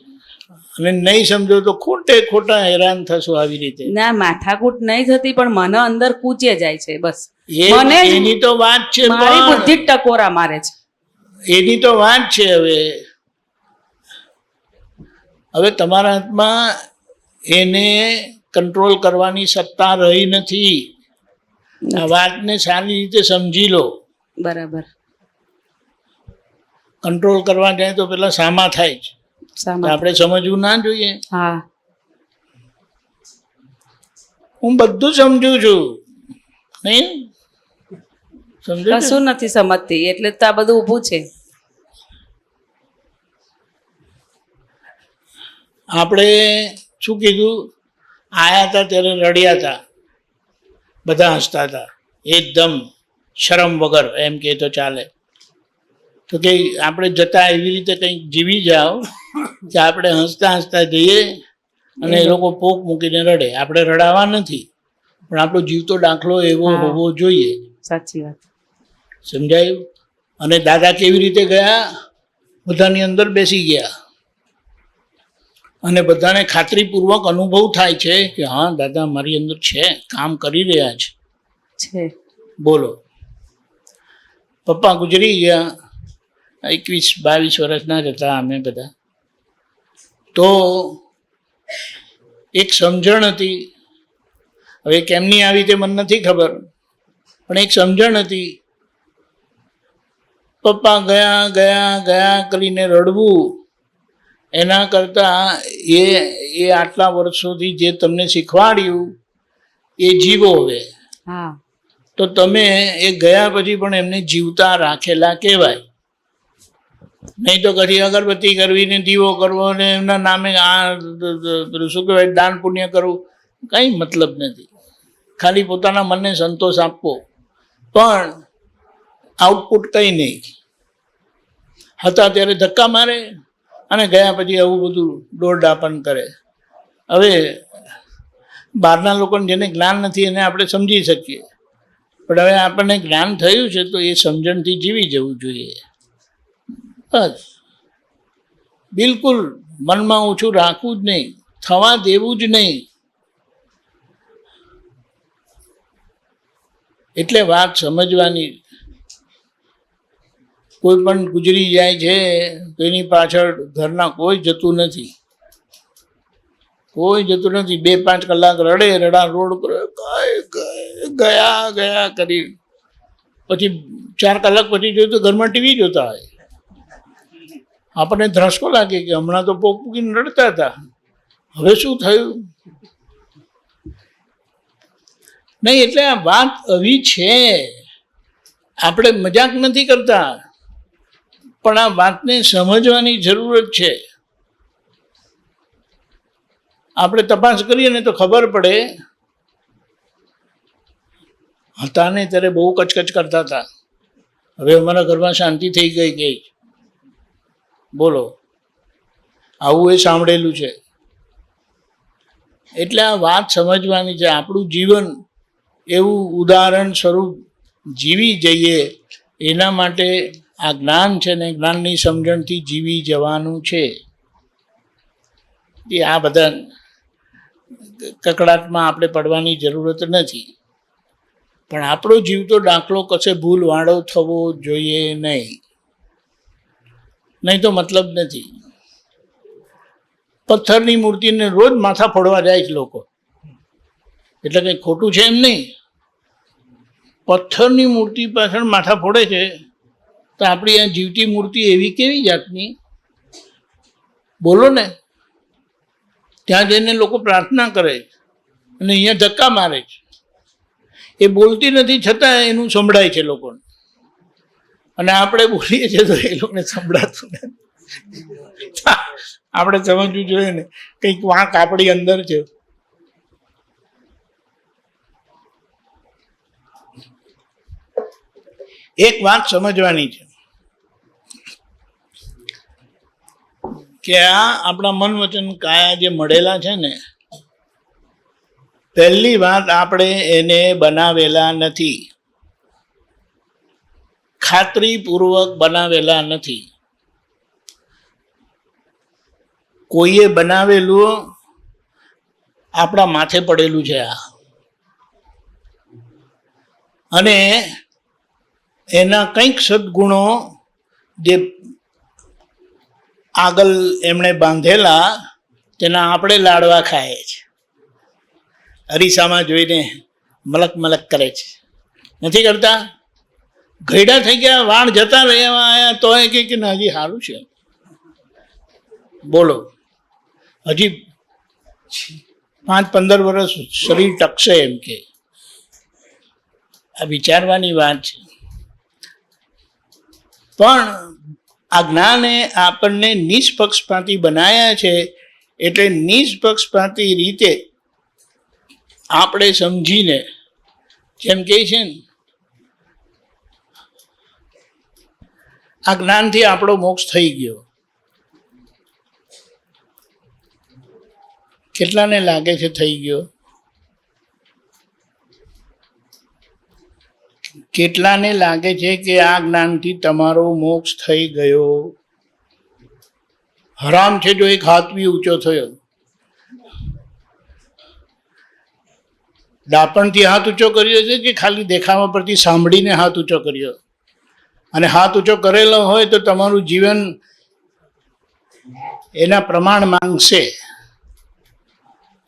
અને નહીં સમજો તો ખોટા હેરાન થશું આવી રીતે. ના, માથાકૂટ નહીં થતી, પણ મને અંદર કૂચે જાય છે બસ. એની તો વાત છે, મારી બુદ્ધિ જ ટકોરા મારે છે. એની તો વાત છે. હવે તમારા હાથમાં એને કંટ્રોલ કરવાની સત્તા રહી નથી. આ વાતને સારી રીતે સમજી લો. બરાબર. કંટ્રોલ કરવા જાય તો પેલા સામા થાય છે, આપણે સમજવું ના જોઈએ. હા, હું બધું સમજુ છું, નહીં સમજુ છું? કશું નથી સમજતી, એટલે તો આ બધું ઊભું છે. આપણે શું કીધું, આયા હતા ત્યારે રડ્યા હતા, બધા હસતા હતા, એકદમ શરમ વગર, એમ કે તો ચાલે. તો કે આપણે જતા એવી રીતે કંઈક જીવી જાઓ કે આપણે હસતા હસતા જઈએ અને એ લોકો પોક મૂકીને રડે. આપણે રડાવા નથી, પણ આપણો જીવતો દાખલો એવો હોવો જોઈએ. સાચી વાત. સમજાયું? અને દાદા કેવી રીતે ગયા, બધાની અંદર બેસી ગયા, અને બધાને ખાતરીપૂર્વક અનુભવ થાય છે કે હા દાદા મારી અંદર છે, કામ કરી રહ્યા છે. બોલો. પપ્પા ગુજરી ગયા, 21-22 વર્ષના જ હતા અમે બધા. તો એક સમજણ હતી, હવે કેમની આવી તે મને નથી ખબર, પણ એક સમજણ હતી. પપ્પા ગયા ગયા ગયા કરીને રડવું, એના કરતાં એ આટલા વર્ષોથી જે તમને શીખવાડ્યું એ જીવો. હવે તો તમે એ ગયા પછી પણ એમને જીવતા રાખેલા કહેવાય. નહીં તો કદી અગરબત્તી કરવી ને દીવો કરવો ને એમના નામે શું કહેવાય દાન પુણ્ય કરવું, કંઈ મતલબ નથી. ખાલી પોતાના મનને સંતોષ આપવો, પણ આઉટપુટ કંઈ નહીં. હતા ત્યારે ધક્કા મારે અને ગયા પછી આવું બધું દોડડાપણ કરે. હવે બહારના લોકોને જેને જ્ઞાન નથી એને આપણે સમજી શકીએ, પણ હવે આપણને જ્ઞાન થયું છે તો એ સમજણથી જીવી જવું જોઈએ. બસ, બિલકુલ મનમાં ઓછું રાખવું જ નહીં, થવા દેવું જ નહીં. એટલે વાત સમજવાની. કોઈ પણ ગુજરી જાય છે તો એની પાછળ ઘરના કોઈ જતું નથી, કોઈ જતું નથી. 2-5 કલાક રડે, રડા રોડ કરે, ગયા ગયા કરી, પછી 4 કલાક પછી જોયું તો ઘરમાં ટીવી જોતા હોય. આપણને ધ્રસકો લાગે કે હમણાં તો પોક પૂકીને રડતા હતા, હવે શું થયું? નહીં, એટલે આ વાત આવી છે, આપણે મજાક નથી કરતા, પણ આ વાતને સમજવાની જરૂરત છે. આપણે તપાસ કરીએ ને તો ખબર પડે. હતા ને ત્યારે બહુ કચકચ કરતા હતા, હવે અમારા ઘરમાં શાંતિ થઈ ગઈ. બોલો, આવું એ સાંભળેલું છે. એટલે આ વાત સમજવાની છે. આપણું જીવન એવું ઉદાહરણ સ્વરૂપ જીવી જઈએ, એના માટે આ જ્ઞાન છે ને જ્ઞાનની સમજણથી જીવી જવાનું છે. એ આ બધા કકડાટમાં આપણે પડવાની જરૂરત નથી, પણ આપણો જીવતો દાખલો કશે ભૂલવાળો થવો જોઈએ નહીં, નહીં તો મતલબ નથી. પથ્થરની મૂર્તિને રોજ માથા ફોડવા જાય છે લોકો, એટલે કંઈ ખોટું છે એમ નહીં. પથ્થરની મૂર્તિ પાછળ માથા ફોડે છે, તો આપણી આ જીવતી મૂર્તિ એવી કેવી જાતની? બોલો ને. ત્યાં જઈને લોકો પ્રાર્થના કરે અને અહીંયા ધક્કા મારે છે. એ બોલતી નથી છતાં એનું સંભળાય છે લોકોને, અને આપણે બોલીએ છીએ તો એ લોકોને સંભળાતું નથી. આપણે સમજવું જોઈએ ને, કંઈક વાંક આપણી અંદર છે. એક વાત સમજવાની છે કે આ આપણા મન વચન કાયા જે મળેલા છે ને, પહેલી વાત, આપણે એને બનાવેલા નથી, ખાતરીપૂર્વક બનાવેલા નથી. કોઈએ બનાવેલું આપણા માથે પડેલું છે આ, અને એના કંઈક સદગુણો જે આગળ એમણે બાંધેલા તેના આપણે લાડવા ખાઈએ છે, અરીસામાં જોઈને મલક મલક કરે છે, નથી કરતા? ઘરડા થઈ ગયા, વાળ જતા રહેવા આવ્યા તો એ કે હજી સારું છે, બોલો, હજી 5-15 વર્ષ શરીર ટકશે એમ કે. આ વિચારવાની વાત છે. પણ આ જ્ઞાને આપણને નિષ્પક્ષપાતી બનાયા છે, એટલે નિષ્પક્ષપાતી રીતે આપણે સમજીને, જેમ કહે છે ને, આ જ્ઞાનથી આપણો મોક્ષ થઈ ગયો. કેટલાને લાગે છે થઈ ગયો? કેટલાને લાગે છે કે આ જ્ઞાનથી તમારો મોક્ષ થઈ ગયો? હરામ છે જો એક હાથ બી ઊંચો થયો. ડાપણથી હાથ ઊંચો કર્યો છે કે ખાલી દેખાવા પરથી સાંભળીને હાથ ઊંચો કર્યો? અને હાથ ઊંચો કરેલો હોય તો તમારું જીવન એના પ્રમાણ માંગશે,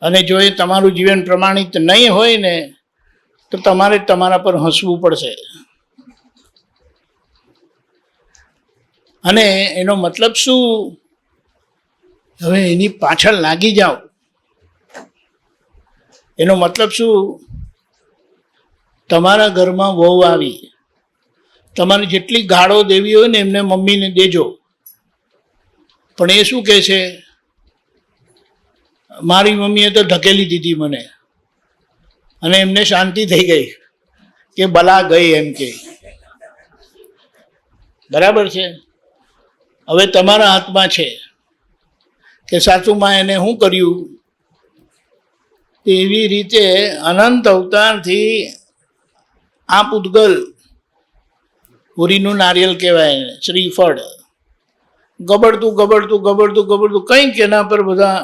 અને જો એ તમારું જીવન પ્રમાણિત નહીં હોય ને તો તમારે તમારા પર હસવું પડશે. અને એનો મતલબ શું? હવે એની પાછળ લાગી જાઓ. એનો મતલબ શું? તમારા ઘરમાં વહુ આવી, તમારે જેટલી ગાળો દેવી હોય ને એમને મમ્મીને દેજો, પણ એ શું કહે છે? મારી મમ્મીએ તો ઢકેલી દીધી મને, અને એમને શાંતિ થઈ ગઈ કે બલા ગઈ એમ કે. બરાબર છે? હવે તમારા હાથમાં છે કે સાસુમાં એને શું કર્યું. એવી રીતે અનંત અવતારથી આ પૂતગલ, પૂરીનું નારિયેલ કહેવાય, શ્રીફળ, ગબડતું ગબડતું ગબડતું ગબડતું કંઈક એના પર બધા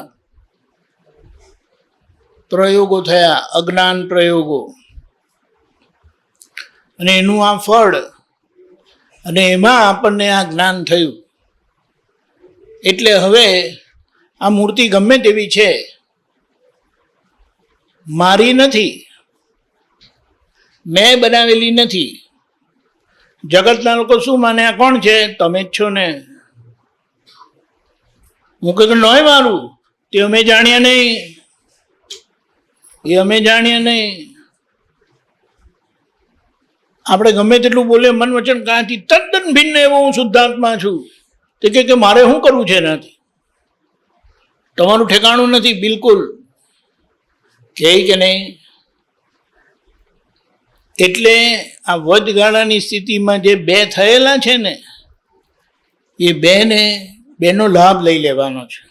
પ્રયોગો થયા, અજ્ઞાન પ્રયોગો, અને એનું આ ફળ, અને એમાં આપણને આ જ્ઞાન થયું. એટલે હવે આ મૂર્તિ ગમે તેવી છે, મારી નથી, મેં બનાવેલી નથી. જગતના લોકો શું માને? આ કોણ છે? તમે જ છો ને. હું કહું નોય મારું, તે અમે જાણ્યા નહીં, એ અમે જાણ્યા નહીં. આપણે ગમે તેટલું બોલે મન વચન કાંથી તદ્દન ભિન્ન એવો હું શુદ્ધાત્મા છું. તે કે મારે શું કરવું છે એનાથી? તમારું ઠેકાણું નથી બિલકુલ, કે નહીં? એટલે આ વચગાળાની સ્થિતિમાં જે બે થયેલા છે ને, એ બેનો લાભ લઈ લેવાનો છે.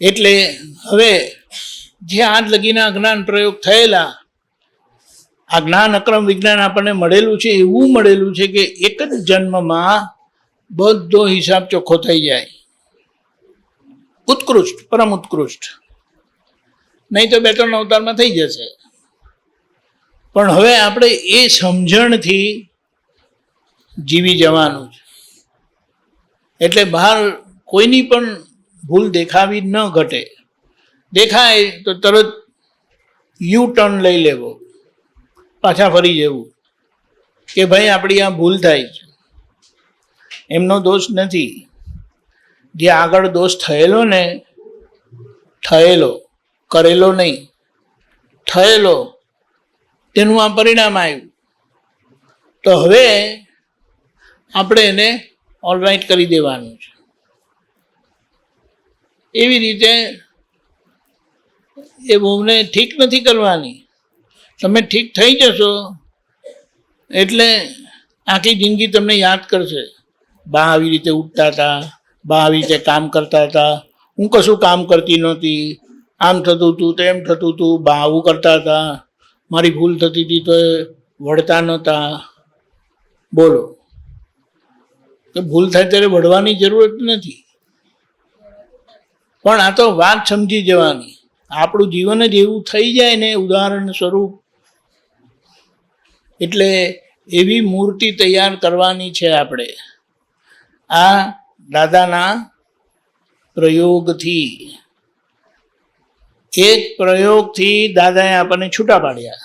એટલે હવે જે આજ લગીના જ્ઞાન પ્રયોગ થયેલા, આ જ્ઞાન અક્રમ વિજ્ઞાન આપણને મળેલું છે, એવું મળેલું છે કે એક જ જન્મમાં બધો હિસાબ ચોખ્ખો થઈ જાય. ઉત્કૃષ્ટ, પરમ ઉત્કૃષ્ટ. નહીં તો 2-3 અવતારમાં થઈ જશે. પણ હવે આપણે એ સમજણથી જીવી જવાનું છે. એટલે બહાર કોઈની પણ ભૂલ દેખાવી ન ઘટે. દેખાય તો તરત યુ ટર્ન લઈ લેવો, પાછા ફરી જવું કે ભાઈ આપણી આ ભૂલ થાય છે, એમનો દોષ નથી. જે આગળ દોષ થયેલો ને, થયેલો, કરેલો નહીં, થયેલો, તેનું આ પરિણામ આવ્યું. તો હવે આપણે એને ઓલરાઈટ કરી દેવાનું છે. એવી રીતે એ બહુને ઠીક નથી કરવાની. તમે ઠીક થઈ જશો એટલે આખી જિંદગી તમને યાદ કરશે. બા આવી રીતે ઉઠતા હતા, બા આવી રીતે કામ કરતા હતા, હું કશું કામ કરતી નહોતી, આમ થતું હતું તેમ થતું હતું, બા આવું કરતા હતા, મારી ભૂલ થતી હતી તો એ વળતા નહોતા. બોલો, તો ભૂલ થાય ત્યારે વળવાની જરૂરત નથી. પણ આ તો વાત સમજી જવાની. આપણું જીવન જ એવું થઈ જાય ને ઉદાહરણ સ્વરૂપ, એટલે એવી મૂર્તિ તૈયાર કરવાની છે આપણે આ દાદાના પ્રયોગથી. એક પ્રયોગથી દાદાએ આપણને છૂટા પાડ્યા.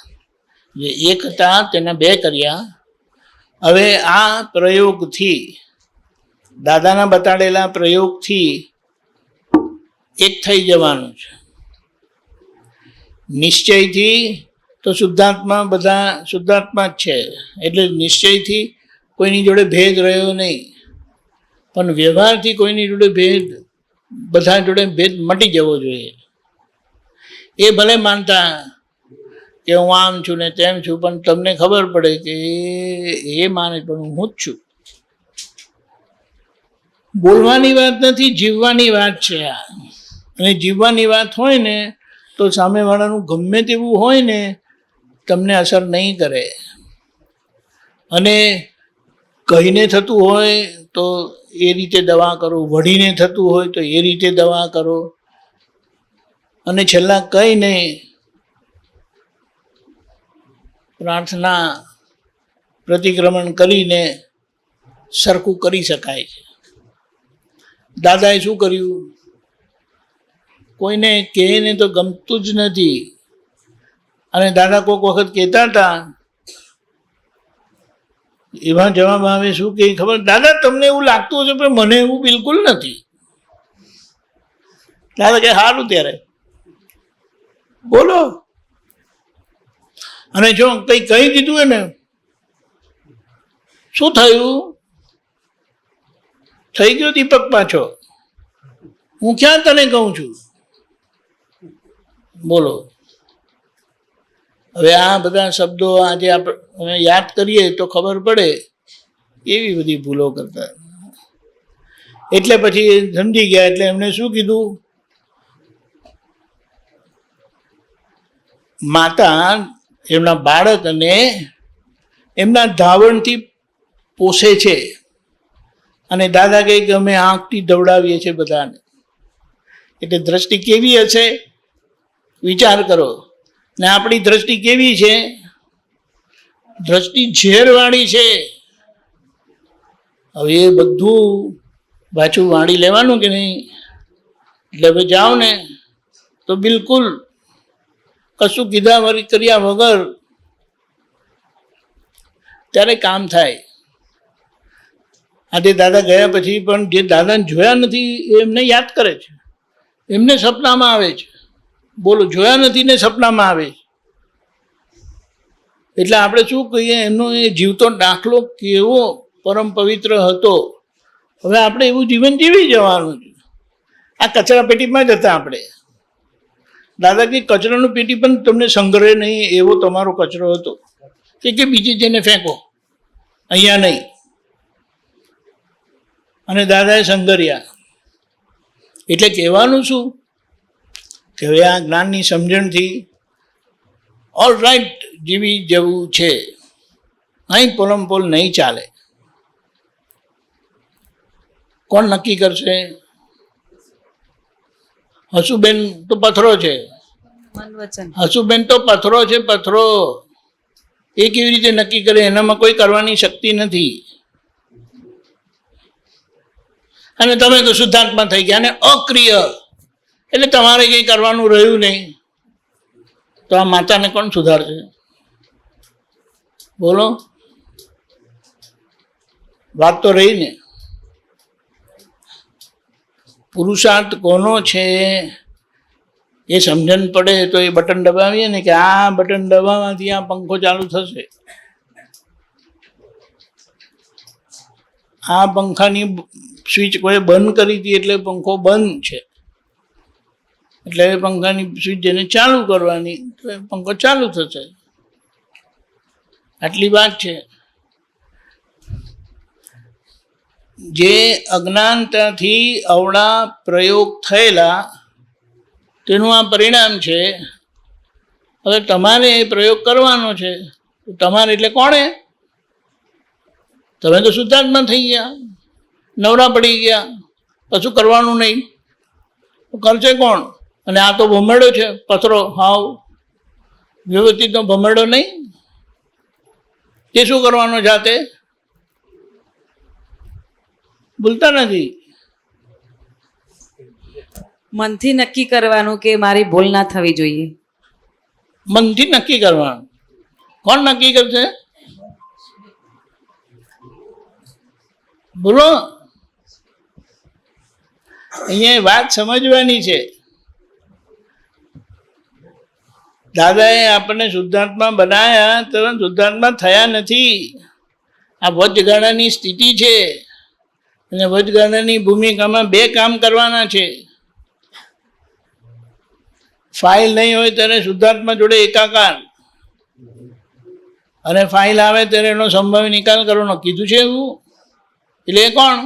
જે એક હતા તેના બે કર્યા. હવે આ પ્રયોગથી, દાદાના બતાડેલા પ્રયોગથી એક થઈ જવાનું છે. નિશ્ચયથી તો શુદ્ધાત્મા બધા શુદ્ધાત્મા જ છે, એટલે નિશ્ચયથી કોઈની જોડે ભેદ રહ્યો નહીં. પણ વ્યવહારથી કોઈની જોડે ભેદ, બધા જોડે ભેદ મટી જવો જોઈએ. એ ભલે માનતા કે હું આમ છું ને તેમ છું, પણ તમને ખબર પડે કે એ માને પણ હું જ છું. બોલવાની વાત નથી, જીવવાની વાત છે આ. અને જીવવાની વાત હોય ને તો સામેવાળાનું ગમે તેવું હોય ને તમને અસર નહીં કરે. અને કહીને થતું હોય તો એ રીતે દવા કરો, વઢીને થતું હોય તો એ રીતે દવા કરો. અને છેલ્લા કંઈ નહીં, પ્રાર્થના પ્રતિક્રમણ કરીને સરખું કરી શકાય છે. દાદાએ શું કર્યું? કોઈને કહેને તો ગમતું જ નથી. અને દાદા કોઈક વખત કહેતા હતા, એવા જવાબ આવે શું કે ખબર, દાદા તમને એવું લાગતું હશે પણ મને એવું બિલકુલ નથી. દાદા કે સારું ત્યારે બોલો. અને જો કંઈ કહી દીધું હોય ને, શું થયું? થઈ ગયો દીપક પાછો, હું ક્યાં તને કહું છું? બોલો. હવે આ બધા શબ્દો આજે આપણે યાદ કરીએ તો ખબર પડે એવી બધી ભૂલો કરતા. એટલે પછી સમજી ગયા. એટલે એમણે શું કીધું? માતા એમના બાળકને એમના ધાવણથી પોષે છે. અને દાદા કહે કે અમે આંખથી દવડાવીએ છીએ બધાને. એટલે દ્રષ્ટિ કેવી હશે વિચાર કરો. ને આપણી દ્રષ્ટિ કેવી છે? દ્રષ્ટિ ઝેરવાળી છે. હવે એ બધું પાછું વાળી લેવાનું કે નહીં? એટલે હવે જાઓ ને તો બિલકુલ કશું કીધા કર્યા વગર ત્યારે કામ થાય. આજે દાદા ગયા પછી પણ જે દાદાને જોયા નથી એ એમને યાદ કરે છે, એમને સપનામાં આવે છે. બોલો, જોયા નથી ને સપનામાં આવે. એટલે આપણે શું કહીએ, એનો એ જીવતો દાખલો કેવો પરમ પવિત્ર હતો. હવે આપણે એવું જીવન જીવી જવાનું છે. આ કચરા પેટીમાં જ હતા આપણે. દાદા કે કચરાનું પેટી પણ તમને સંગ્રહે નહીં એવો તમારો કચરો હતો, કે બીજે જઈને ફેંકો, અહીંયા નહીં. અને દાદાએ સંગર્યા. એટલે કહેવાનું શું કે હવે આ જ્ઞાનની સમજણથી ઓલ રાઈટ જીવી જવું છે. અહીં પોલમપોલ નહીં ચાલે. કોણ નક્કી કરશે? હસુબેન તો પથરો છે. હસુબેન તો પથરો છે, પથરો. એ કેવી રીતે નક્કી કરે? એનામાં કોઈ કરવાની શક્તિ નથી. અને તમે તો શુદ્ધાત્મા થઈ ગયા અને અક્રિય, એટલે તમારે કંઈ કરવાનું રહ્યું નહીં. તો આ માતાને કોણ સુધારશે? બોલો, વાત તો રહી ને. પુરુષાર્થ કોનો છે એ સમજણ પડે તો એ બટન દબાવીએ ને કે આ બટન દબાવવાથી આ પંખો ચાલુ થશે. આ પંખાની સ્વિચ કોઈ બંધ કરી હતી એટલે પંખો બંધ છે. એટલે પંખાની સ્વિચ જેને ચાલુ કરવાની તો એ પંખો ચાલુ થશે. આટલી વાત છે. જે અજ્ઞાનતાથી અવળા પ્રયોગ થયેલા તેનું આ પરિણામ છે. હવે તમારે એ પ્રયોગ કરવાનો છે. તમારે એટલે કોણે? તમે તો શુદ્ધાત્મા થઈ ગયા, નવરા પડી ગયા, કશું કરવાનું નહીં. કરશે કોણ? અને આ તો ભમેડો છે, પથરો, હાવ વ્યવસ્થિતનો ભમેડો નહીં. તે શું કરવાનો જાતે? ભૂલતા નથી. મનથી નક્કી કરવાનું કે મારી ભૂલ ના થવી જોઈએ. મનથી નક્કી કરવાનું. કોણ નક્કી કરશે? બોલો. અહીંયા વાત સમજવાની છે. દાદાએ આપણને શુદ્ધાત્મા બનાવ્યા તો શુદ્ધાત્મા થયા નથી. આ વચગાળાની સ્થિતિ છે. અને વચગાળાની ભૂમિકામાં બે કામ કરવાના છે. ફાઇલ નહીં હોય ત્યારે શુદ્ધાત્મા જોડે એકાકાર, અને ફાઇલ આવે ત્યારે એનો સંભાવી નિકાલ કરવાનો. કીધું છે એવું. એટલે એ કોણ?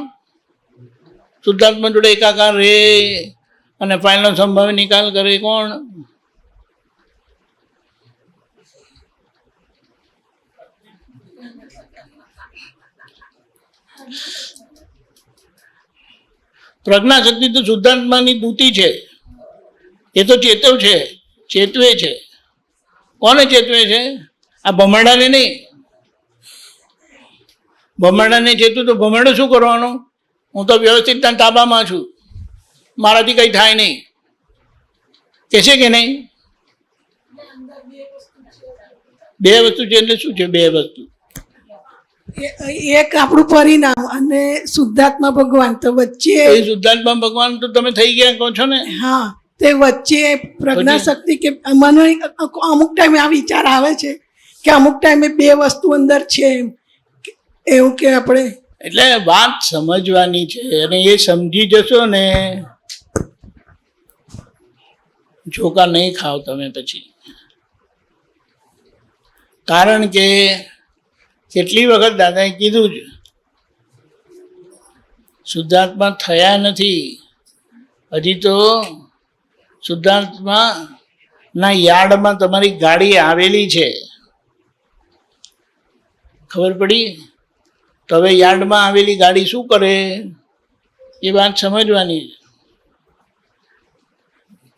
શુદ્ધાત્મા જોડે એકાકાર રહે અને ફાઇલનો સંભાવી નિકાલ કરે. કોણ? પ્રજ્ઞાશક્તિ તો શુદ્ધાત્માની દૂતી છે. એ તો ચેતવ છે, ચેતવે છે. કોને ચેતવે છે? આ ભમરડાને નહીં. ભમરડાને ચેતવું તો ભમરડો શું કરવાનો? હું તો વ્યવસ્થિતના તાબામાં છું, મારાથી કંઈ થાય નહીં કે છે કે નહીં? બે વસ્તુ છે. એટલે શું છે બે વસ્તુ? એક આપણું પરિણામ અને શુદ્ધાત્મા ભગવાન. તો વચ્ચે એ શુદ્ધાત્મા ભગવાન તો તમે થઈ ગયા કહો છો ને. હા, તે વચ્ચે પ્રજ્ઞા શક્તિ કે મને અમુક ટાઈમે આ વિચાર આવે છે કે અમુક ટાઈમે બે વસ્તુ અંદર છે એવું કે આપણે. એટલે વાત સમજવાની છે. અને એ સમજી જશો ને, ઝોકા નહીં ખાવ તમે પછી. કારણ કે કેટલી વખત દાદાએ કીધું છે, શુદ્ધાત્મા થયા નથી. હજી તો શુદ્ધાત્મા ના યાર્ડમાં તમારી ગાડી આવેલી છે. ખબર પડી? તો હવે યાર્ડમાં આવેલી ગાડી શું કરે એ વાત સમજવાની છે.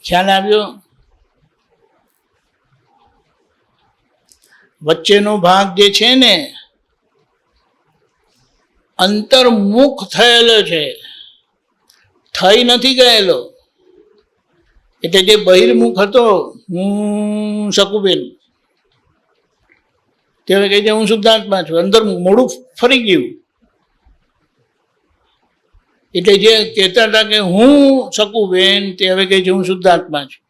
ખ્યાલ આવ્યો? વચ્ચેનો ભાગ જે છે ને, અંતર્મુખ થયેલો છે, થઈ નથી ગયેલો. એટલે જે બહિર્મુખ હતો, હું શકુબેન, તે કહે છે હું શુદ્ધાત્મા છું. અંદર મોડું ફરી ગયું. એટલે જે કહેતા હતા કે હું શકુબેન, તે હવે કહે છે હું શુદ્ધાત્મા છું.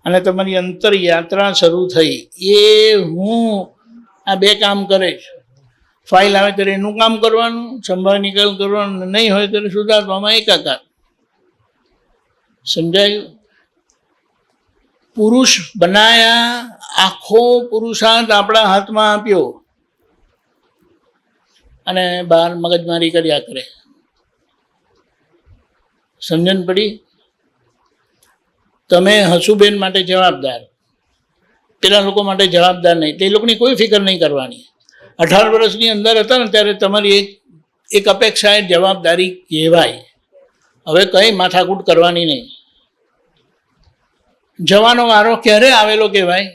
અને તમારી અંતર યાત્રા શરૂ થઈ. એ હું આ બે કામ કરે છે. ફાઇલ આવે ત્યારે એનું કામ કરવાનું, સંભાવ નિકાલ કરવાનું, નહીં હોય ત્યારે શુદ્ધાત્મામાં એકાકાર. સમજાયું? પુરુષ બનાયા, આખો પુરુષાર્થ આપણા હાથમાં આપ્યો અને બહાર મગજમારી કર્યા કરે. સમજણ પડી? તમે હસુબેન માટે જવાબદાર, પેલા લોકો માટે જવાબદાર નહીં. તે લોકોની કોઈ ફિકર નહીં કરવાની. 18 વર્ષની અંદર હતા ને ત્યારે તમારી એક અપેક્ષા એ જવાબદારી કહેવાય. હવે કંઈ માથાકૂટ કરવાની નહીં. જવાનો વારો ક્યારે આવેલો કહેવાય?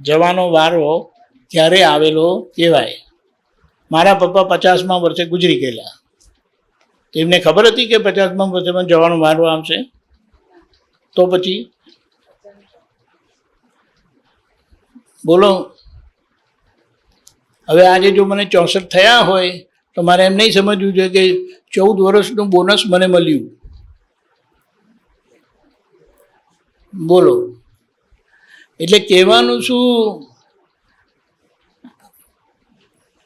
જવાનો વારો ક્યારે આવેલો કહેવાય? મારા પપ્પા 50મા વર્ષે ગુજરી ગયેલા. એમને ખબર હતી કે 50મા વર્ષે જવાનો વારો આવશે? તો પછી બોલો. હવે આજે જો મને 64 થયા હોય તો મારે એમ નહીં સમજવું જોઈએ કે 14 વર્ષનું બોનસ મને મળ્યું. બોલો. એટલે કહેવાનું શું,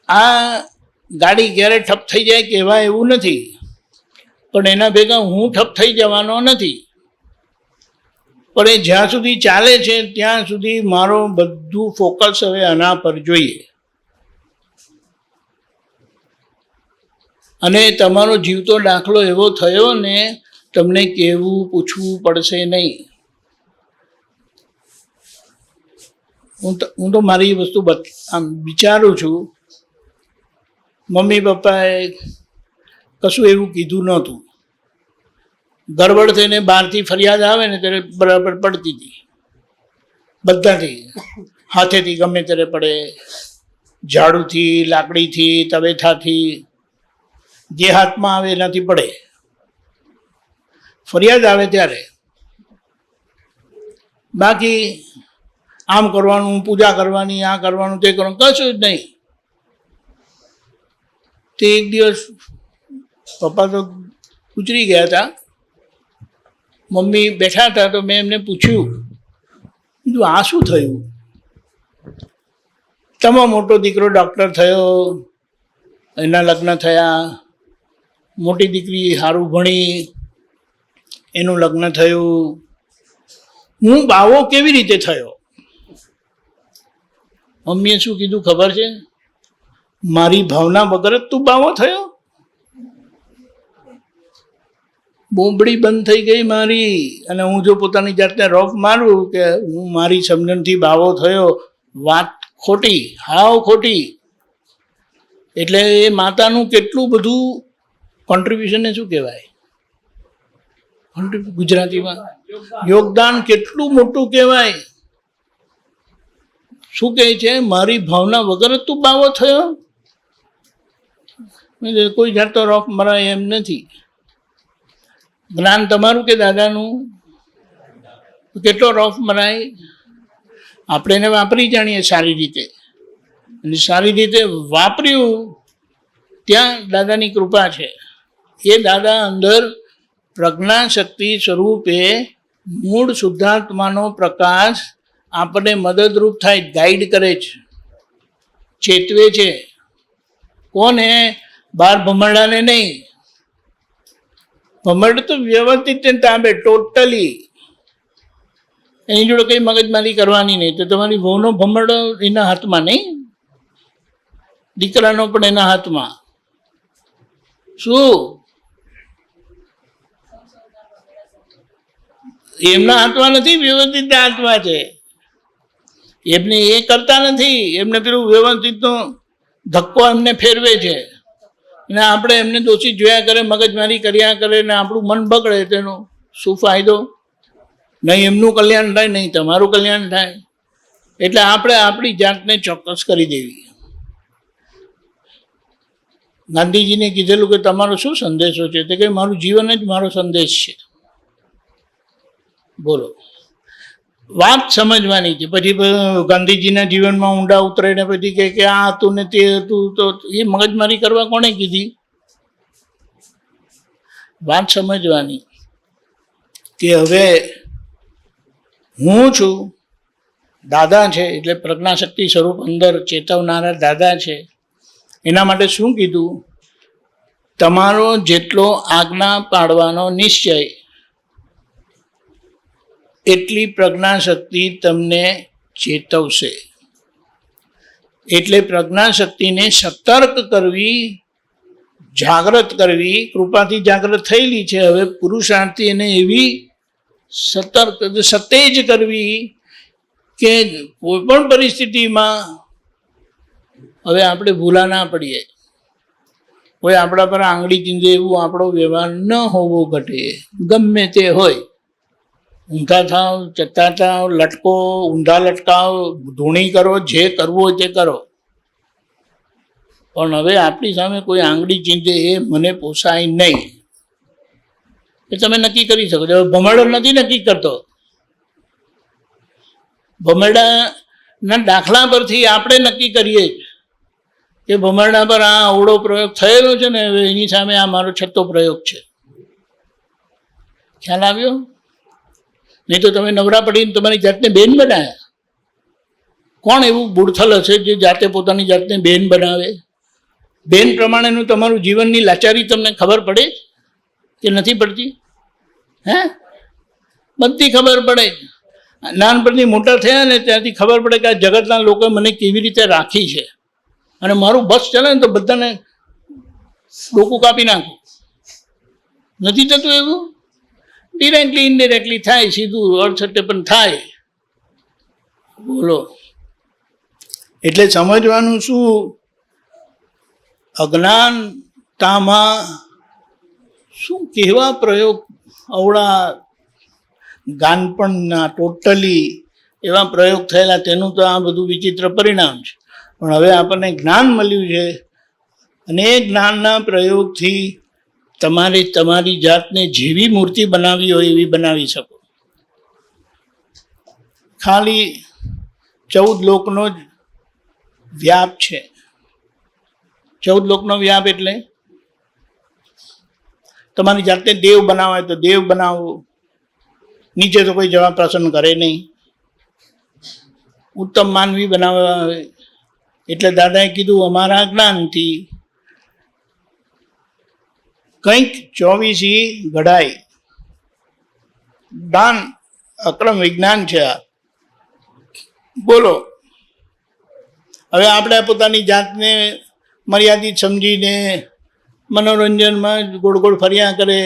આ ગાડી ક્યારે ઠપ થઈ જાય કહેવાય એવું નથી. પણ એના ભેગા હું ઠપ થઈ જવાનો નથી. પણ એ જ્યાં સુધી ચાલે છે ત્યાં સુધી મારો બધું ફોકસ હવે આના પર જોઈએ. અને તમારો જીવતો દાખલો એવો થયો ને, તમને કહેવું પૂછવું પડશે નહીં. હું તો મારી વસ્તુ આમ વિચારું છું. મમ્મી પપ્પાએ કશું એવું કીધું નહોતું. ગરબડ થઈને બહારથી ફરિયાદ આવે ને ત્યારે બરાબર પડતી હતી બધાથી. હાથેથી ગમે ત્યારે પડે, ઝાડુથી, લાકડીથી, તવેથાથી, જે હાથમાં આવે એનાથી પડે. ફરિયાદ આવે ત્યારે. બાકી આમ કરવાનું, પૂજા કરવાની, આ કરવાનું, તે કરવાનું, કશું જ નહીં. તે એક દિવસ પપ્પા તો ગુજરી ગયા હતા, મમ્મી બેઠા હતા, તો મેં એમને પૂછ્યું, કીધું આ શું થયું? તમારો મોટો દીકરો ડૉક્ટર થયો, એના લગ્ન થયા, મોટી દીકરી સારું ભણી, એનું લગ્ન થયું, હું બાવો કેવી રીતે થયો? મમ્મીએ શું કીધું ખબર છે? મારી ભાવના વગર જ તું બાવો થયો? બોંબડી બંધ થઈ ગઈ મારી. અને હું જો પોતાની જાતને રોફ મારું કે હું મારી સમજણથી બાવો થયો, વાત ખોટી, હાવ ખોટી. એટલે એ માતાનું કેટલું બધું કોન્ટ્રીબ્યુશનને શું કહેવાય ગુજરાતીમાં? યોગદાન કેટલું મોટું કહેવાય. શું કહે છે? મારી ભાવના વગર જ તું બાવો થયો? કોઈ જાતનો રોફ મરાય એમ નથી. જ્ઞાન તમારું કે દાદાનું? કેટલો રોફ મરાય? આપણે એને વાપરી જાણીએ સારી રીતે, અને સારી રીતે વાપર્યું ત્યાં દાદાની કૃપા છે. એ દાદા અંદર પ્રજ્ઞાશક્તિ સ્વરૂપે મૂળ શુદ્ધાત્માનો પ્રકાશ આપણને મદદરૂપ થાય, ગાઈડ કરે છે, ચેતવે છે. કોને? બાર ભમરડાને નહીં. ભમરડ તો વ્યવસ્થિત તાંબે, ટોટલી. એની જોડે કંઈ મગજમારી કરવાની નહીં. તો તમારી વહુનો ભમરડો એના હાથમાં નહીં, દીકરાનો પણ એના હાથમાં. શું એમના હાથમાં નથી? વ્યવસ્થિત હાથમાં છે. એમને એ કરતા નથી, એમને પેલું વ્યવસ્થિતનો ધક્કો એમને ફેરવે છે. અને આપણે એમને દોષિત જોયા કરે, મગજમારી કર્યા કરે, ને આપણું મન બગડે. તેનો શું ફાયદો? નહીં એમનું કલ્યાણ થાય, નહીં તમારું કલ્યાણ થાય. એટલે આપણે આપણી જાતને ચોક્કસ કરી દેવી. ગાંધીજીને કીધેલું કે તમારો શું સંદેશો છે? તો કે મારું જીવન જ મારો સંદેશ છે. બોલો, વાત સમજવાની છે. પછી ગાંધીજીના જીવનમાં ઊંડા ઉતરે ને પછી કે આ હતું ને તે હતું, તો એ મગજમારી કરવા કોણે કીધી? વાત સમજવાની કે હવે હું છું, દાદા છે, એટલે પ્રજ્ઞાશક્તિ સ્વરૂપ અંદર ચેતવનારા દાદા છે. એના માટે શું કીધું? તમારો જેટલો આજ્ઞા પાડવાનો નિશ્ચય, એટલી પ્રજ્ઞાશક્તિ તમને ચેતવશે. એટલે પ્રજ્ઞાશક્તિને સતર્ક કરવી, જાગૃત કરવી. કૃપાથી જાગૃત થયેલી છે, હવે પુરુષાર્થી એને એવી સતર્ક સતેજ કરવી કે કોઈ પણ પરિસ્થિતિમાં હવે આપણે ભૂલા ના પડીએ. કોઈ આપણા પર આંગળી ચીંધે એવું આપણો વ્યવહાર ન હોવો ઘટે, ગમે તે હોય. ઊંધા થાવ, ચત્તા થાવ, લટકો, ઊંધા લટકાવ, ધૂણી કરો, જે કરવું હોય તે કરો. પણ હવે આપણી સામે કોઈ આંગળી ચીંધે એ મને પોસાય નહીં. એ તમે નક્કી કરી શકો છો. ભમરડો નથી નક્કી કરતો. ભમરડાના દાખલા પરથી આપણે નક્કી કરીએ કે ભમરડા પર આ અવળો પ્રયોગ થયેલો છે ને, હવે એની સામે આ મારો છઠ્ઠો પ્રયોગ છે. ખ્યાલ આવ્યો? નહીં તો તમે નવરા પડીને તમારી જાતને બેન બનાવ્યા. કોણ એવું બુડથલ હશે જે જાતે પોતાની જાતને બેન બનાવે? બેન પ્રમાણેનું તમારું જીવનની લાચારી તમને ખબર પડે? કે નથી પડતી? હે, બધી ખબર પડે. નાનપણથી મોટા થયા ને ત્યાંથી ખબર પડે કે આ જગતના લોકોએ મને કેવી રીતે રાખી છે, અને મારું બસ ચાલે ને તો બધાને ડોકું કાપી નાખું. નથી થતું એવું? ડિરેક્ટલી ઇનડિરેક્ટલી થાય, સીધું અડસઠે પણ થાય. બોલો. એટલે સમજવાનું શું, અજ્ઞાનતામાં શું કેવા પ્રયોગ અવળા ગાનપણના ટોટલી એવા પ્રયોગ થયેલા, તેનું તો આ બધું વિચિત્ર પરિણામ છે. પણ હવે આપણને જ્ઞાન મળ્યું છે, અને એ જ્ઞાનના પ્રયોગથી તમારે તમારી જાતને જેવી મૂર્તિ બનાવી હોય એવી બનાવી શકો. ખાલી 14 લોકનો જ વ્યાપ છે. 14 લોકનો વ્યાપ એટલે તમારી જાતને દેવ બનાવે તો દેવ બનાવો, નીચે તો કોઈ જવા પ્રસન્ન કરે નહીં. ઉત્તમ માનવી બનાવવા આવે એટલે દાદાએ કીધું અમારા જ્ઞાનથી કંઈક 24 ઘડાય. દાન અક્રમ વિજ્ઞાન છે આ. બોલો. હવે આપણે પોતાની જાતને મર્યાદિત સમજીને મનોરંજનમાં ગોળ ગોળ ફર્યા કરે,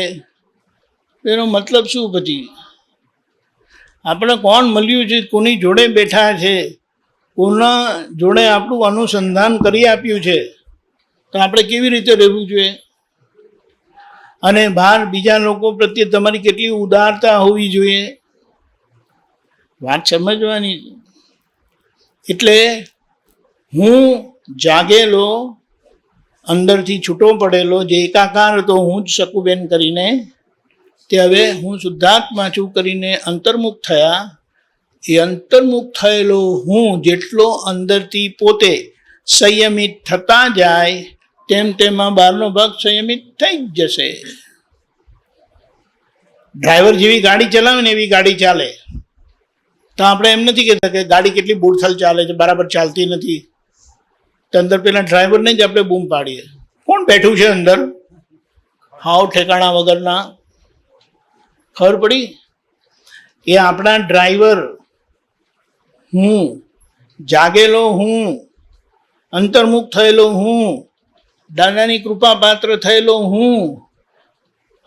એનો મતલબ શું? પછી આપણે કોણ મળ્યું છે, કોની જોડે બેઠા છે, કોના જોડે આપણું અનુસંધાન કરી આપ્યું છે, તો આપણે કેવી રીતે રહેવું જોઈએ? અને બહાર બીજા લોકો પ્રત્યે તમારી કેટલી ઉદારતા હોવી જોઈએ, વાત સમજવાની. એટલે હું જાગેલો, અંદરથી છૂટો પડેલો જે એકાકાર હતો હું જ શકુબેન કરીને, તે હવે હું શુદ્ધાત્મા છું કરીને અંતર્મુખ થયા. એ અંતર્મુખ થયેલો હું જેટલો અંદરથી પોતે સંયમિત થતા જાય તેમ તેમાં બહારનો ભાગ સંયમિત થઈ જ જશે. ડ્રાઈવર જેવી ગાડી ચલાવે ને એવી ગાડી ચાલે. તો આપણે એમ નથી કહેતા કે ગાડી કેટલી બૂડથલ ચાલે છે, બરાબર ચાલતી નથી, તો અંદર પેલા ડ્રાઈવરને જ આપણે બૂમ પાડીએ. કોણ બેઠું છે અંદર? હાવ ઠેકાણા વગરના. ખબર પડી? એ આપણા ડ્રાઈવર હું, જાગેલો હું, અંતર્મુખ થયેલો હું, દાદાની કૃપા પાત્ર થયેલો હું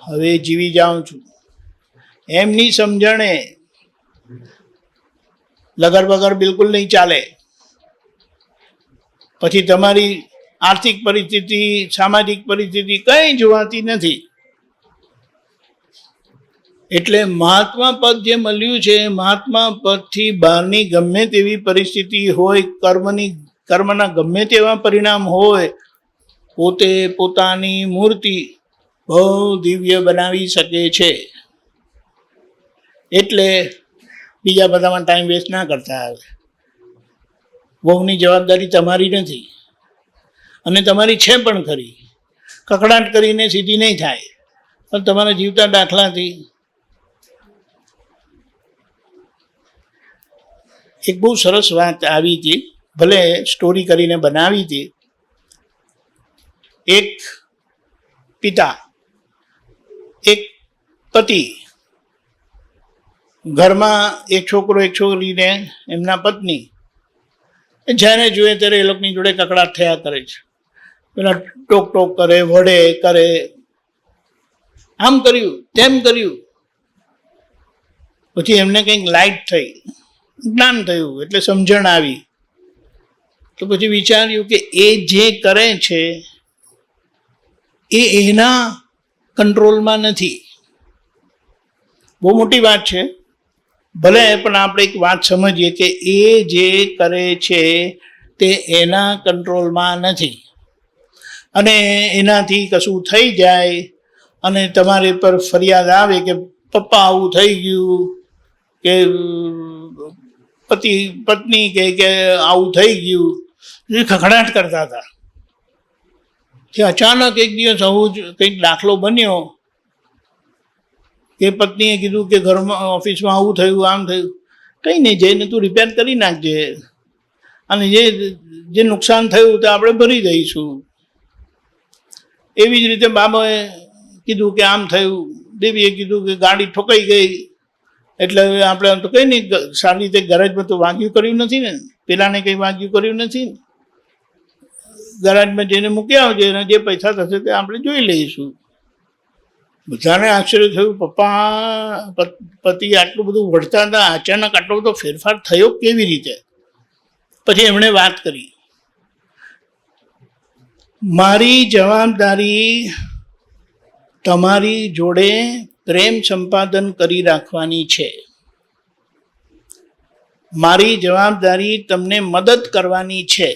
હવે જીવી જાઉં છું. એમની સમજણે લગર બગર બિલકુલ નહીં ચાલે. પછી તમારી આર્થિક પરિસ્થિતિ, સામાજિક પરિસ્થિતિ કંઈ જોવાતી નથી. એટલે મહાત્મા પદ જે મળ્યું છે, મહાત્મા પદથી બહારની ગમે તેવી પરિસ્થિતિ હોય, કર્મના ગમે તેવા પરિણામ હોય, પોતે પોતાની મૂર્તિ બહુ દિવ્ય બનાવી શકે છે. એટલે બીજા બધામાં ટાઈમ વેસ્ટ ના કરતા આવે. વહુની જવાબદારી તમારી નથી, અને તમારી છે પણ ખરી. કકડાટ કરીને સીધી નહીં થાય, પણ તમારા જીવતા દાખલાથી. એક બહુ સરસ વાત આવી હતી, ભલે સ્ટોરી કરીને બનાવી હતી. એક પિતા, એક પતિ, ઘરમાં એક છોકરો એક છોકરીને એમના પત્ની જ્યારે જોઈએ ત્યારે એ લોકોની જોડે કકડાટ થયા કરે છે. પેલા ટોક ટોક કરે, વઢે કરે, આમ કર્યું તેમ કર્યું. પછી એમને કંઈક લાઇટ થઈ, જ્ઞાન થયું, એટલે સમજણ આવી. તો પછી વિચાર્યું કે એ જે કરે છે એ એના કંટ્રોલમાં નથી. બહુ મોટી વાત છે. ભલે પણ આપણે એક વાત સમજીએ કે એ જે કરે છે તે એના કંટ્રોલમાં નથી, અને એનાથી કશું થઈ જાય અને તમારે પર ફરિયાદ આવે કે પપ્પા આવું થઈ ગયું, કે પત્ની કે આવું થઈ ગયું, એ ખખડાટ કરતા હતા. કે અચાનક એક દિવસ આવું જ કંઈક દાખલો બન્યો કે પત્નીએ કીધું કે ઘરમાં ઓફિસમાં આવું થયું, આમ થયું. કંઈ નહીં, જઈને તું રિપેર કરી નાખજે, અને જે નુકસાન થયું તે આપણે ભરી દઈશું. એવી જ રીતે બાબાએ કીધું કે આમ થયું, દેવીએ કીધું કે ગાડી ઠોકાઈ ગઈ, એટલે હવે આપણે આમ તો કંઈ નહીં, સારી રીતે ગેરેજમાં તો વાગ્યું કર્યું નથી ને, પેલાને કંઈ વાગ્યું કર્યું નથી ને, ગેરેજમાં જઈને મૂકી આવજે અને જે પૈસા થશે તે આપણે જોઈ લઈશું. બધાને આશ્ચર્ય થયું, પપ્પા પતિ આટલું બધું વળતા હતા, અચાનક આટલો બધો ફેરફાર થયો કેવી રીતે? પછી એમણે વાત કરી, મારી જવાબદારી તમારી જોડે પ્રેમ સંપાદન કરી રાખવાની છે, મારી જવાબદારી તમને મદદ કરવાની છે.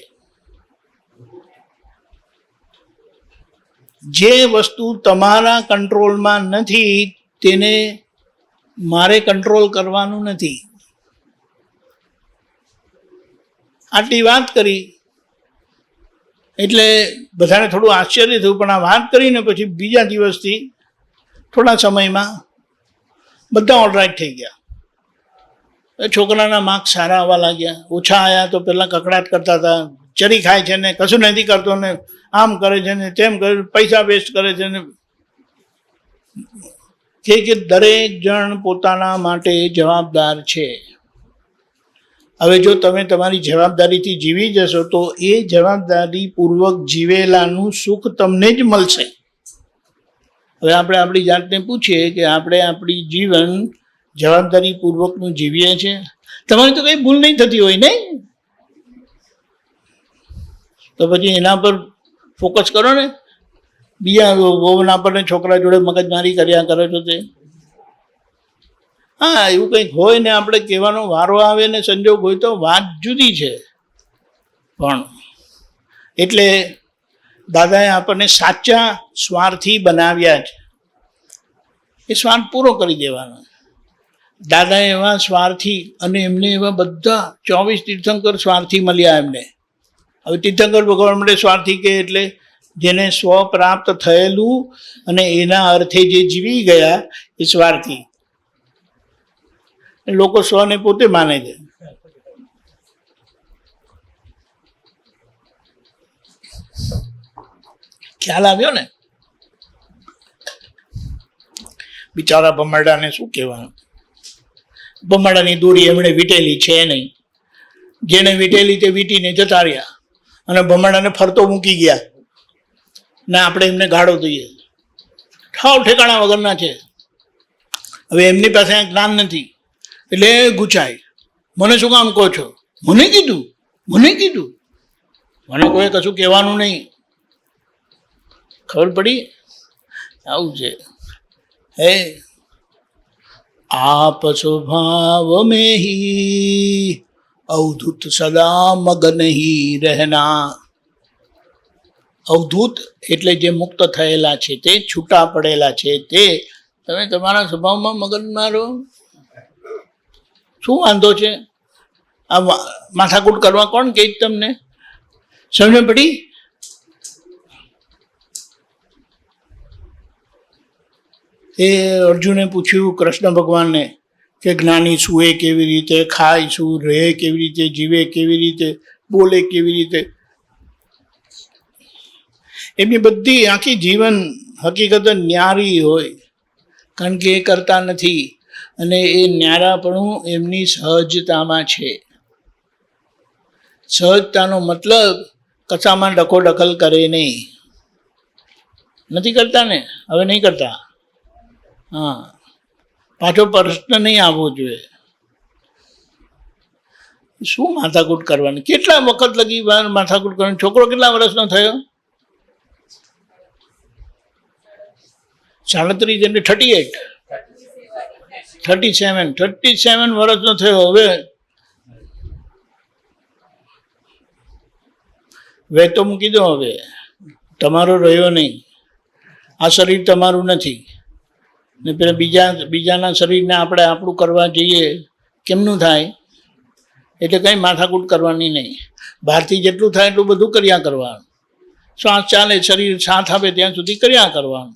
જે વસ્તુ તમારા કંટ્રોલમાં નથી તેને મારે કંટ્રોલ કરવાનું નથી. આટલી વાત કરી એટલે બધાને થોડું આશ્ચર્ય થયું, પણ આ વાત કરીને પછી બીજા દિવસથી થોડા સમયમાં બધા ઓલરાઈટ થઈ ગયા. છોકરાના માર્ક્સ સારા આવવા લાગ્યા, ઓછા આવ્યા તો પહેલાં કકડાટ કરતા હતા, ચરી ખાય છે ને કશું નથી કરતો ને આમ કરે છે ને તેમ કરે, પૈસા વેસ્ટ કરે છે ને. કે દરેક જણ પોતાના માટે જવાબદાર છે. હવે જો તમે તમારી જવાબદારીથી જીવી જશો તો એ જવાબદારીપૂર્વક જીવેલાનું સુખ તમને જ મળશે. હવે આપણે આપણી જાતને પૂછીએ કે આપણે આપણી જીવન જવાબદારીપૂર્વકનું જીવીએ છીએ? તમારી તો કંઈ ભૂલ નહીં થતી હોય નહીં, તો પછી એના પર ફોકસ કરો ને. બીજા વહુના પર છોકરા જોડે મગજમારી કર્યા કરો છો તે. હા, એવું કંઈક હોય ને આપણે કહેવાનો વારો આવે ને સંજોગ હોય તો વાત જુદી છે. પણ એટલે દાદાએ આપણને સાચા સ્વાર્થી બનાવ્યા છે, એ સ્વાર્થ પૂરો કરી દેવાનો. દાદાએ એવા સ્વાર્થી અને એમને એવા બધા 24 તીર્થંકર સ્વાર્થી મળ્યા એમને. હવે તીર્થંકર ભગવાન માટે સ્વાર્થી કે એટલે જેને સ્વ પ્રાપ્ત થયેલું અને એના અર્થે જે જીવી ગયા એ સ્વાર્થી. લોકો સ્વને પોતે માને છે. ખ્યાલ આવ્યો ને? બિચારા ભમરડાને શું કહેવાનું? ભમરડાની દોરી એમણે વીટેલી છે નહીં, જેને વીટેલી તે વીટીને જતા રહ્યા અને ભમરડાને ફરતો મૂકી ગયા ને આપણે એમને ગાળો દઈએ. ઠાવ ઠેકાણા વગરના છે. હવે એમની પાસે જ્ઞાન નથી એટલે ગુચાય, મને શું કામ કહો છો? મને કીધું મને કોઈ કશું કહેવાનું નહીં. ખબર પડી? આવું છે. હે આપ સ્વભાવ में ही अवधूत सदा मगन ही रहना. અવધૂત એટલે જે મુક્ત થયેલા છે, તે છૂટા પડેલા છે, તે તમે તમારા સ્વભાવમાં મગનમાં રહો. શું વાંધો છે? આ માથાકૂટ કરવા કોણ કહે તમને? સમજ પડી? એ અર્જુને પૂછ્યું કૃષ્ણ ભગવાનને કે જ્ઞાની સૂએ કેવી રીતે, ખાય શું, રહે કેવી રીતે, જીવે કેવી રીતે, બોલે કેવી રીતે. એમની બધી આખી જીવન હકીકત ન્યારી હોય, કારણ કે એ કરતા નથી અને એ ન્યારાપણું એમની સહજતામાં છે. સહજતાનો મતલબ કશામાં ડખોડખલ કરે નહીં. નથી કરતા ને? હવે નહીં કરતા. હા, પાછો પ્રશ્ન નહીં આવવો જોઈએ. શું માથાકૂટ કરવાની? કેટલા વખત લગી માથાકૂટ કરવાની? છોકરો કેટલા વર્ષનો થયો? 37 એટલે 37 વર્ષનો થયો. હવે તો મૂકી દો. હવે તમારો રહ્યો નહીં. આ શરીર તમારું નથી ને પેલા બીજાના શરીરને આપણે આપણું કરવા જઈએ, કેમનું થાય? એટલે કંઈ માથાકૂટ કરવાની નહીં. બહારથી જેટલું થાય એટલું બધું કર્યા કરવાનું. શ્વાસ ચાલે, શરીર સાથ આપે ત્યાં સુધી કર્યા કરવાનું.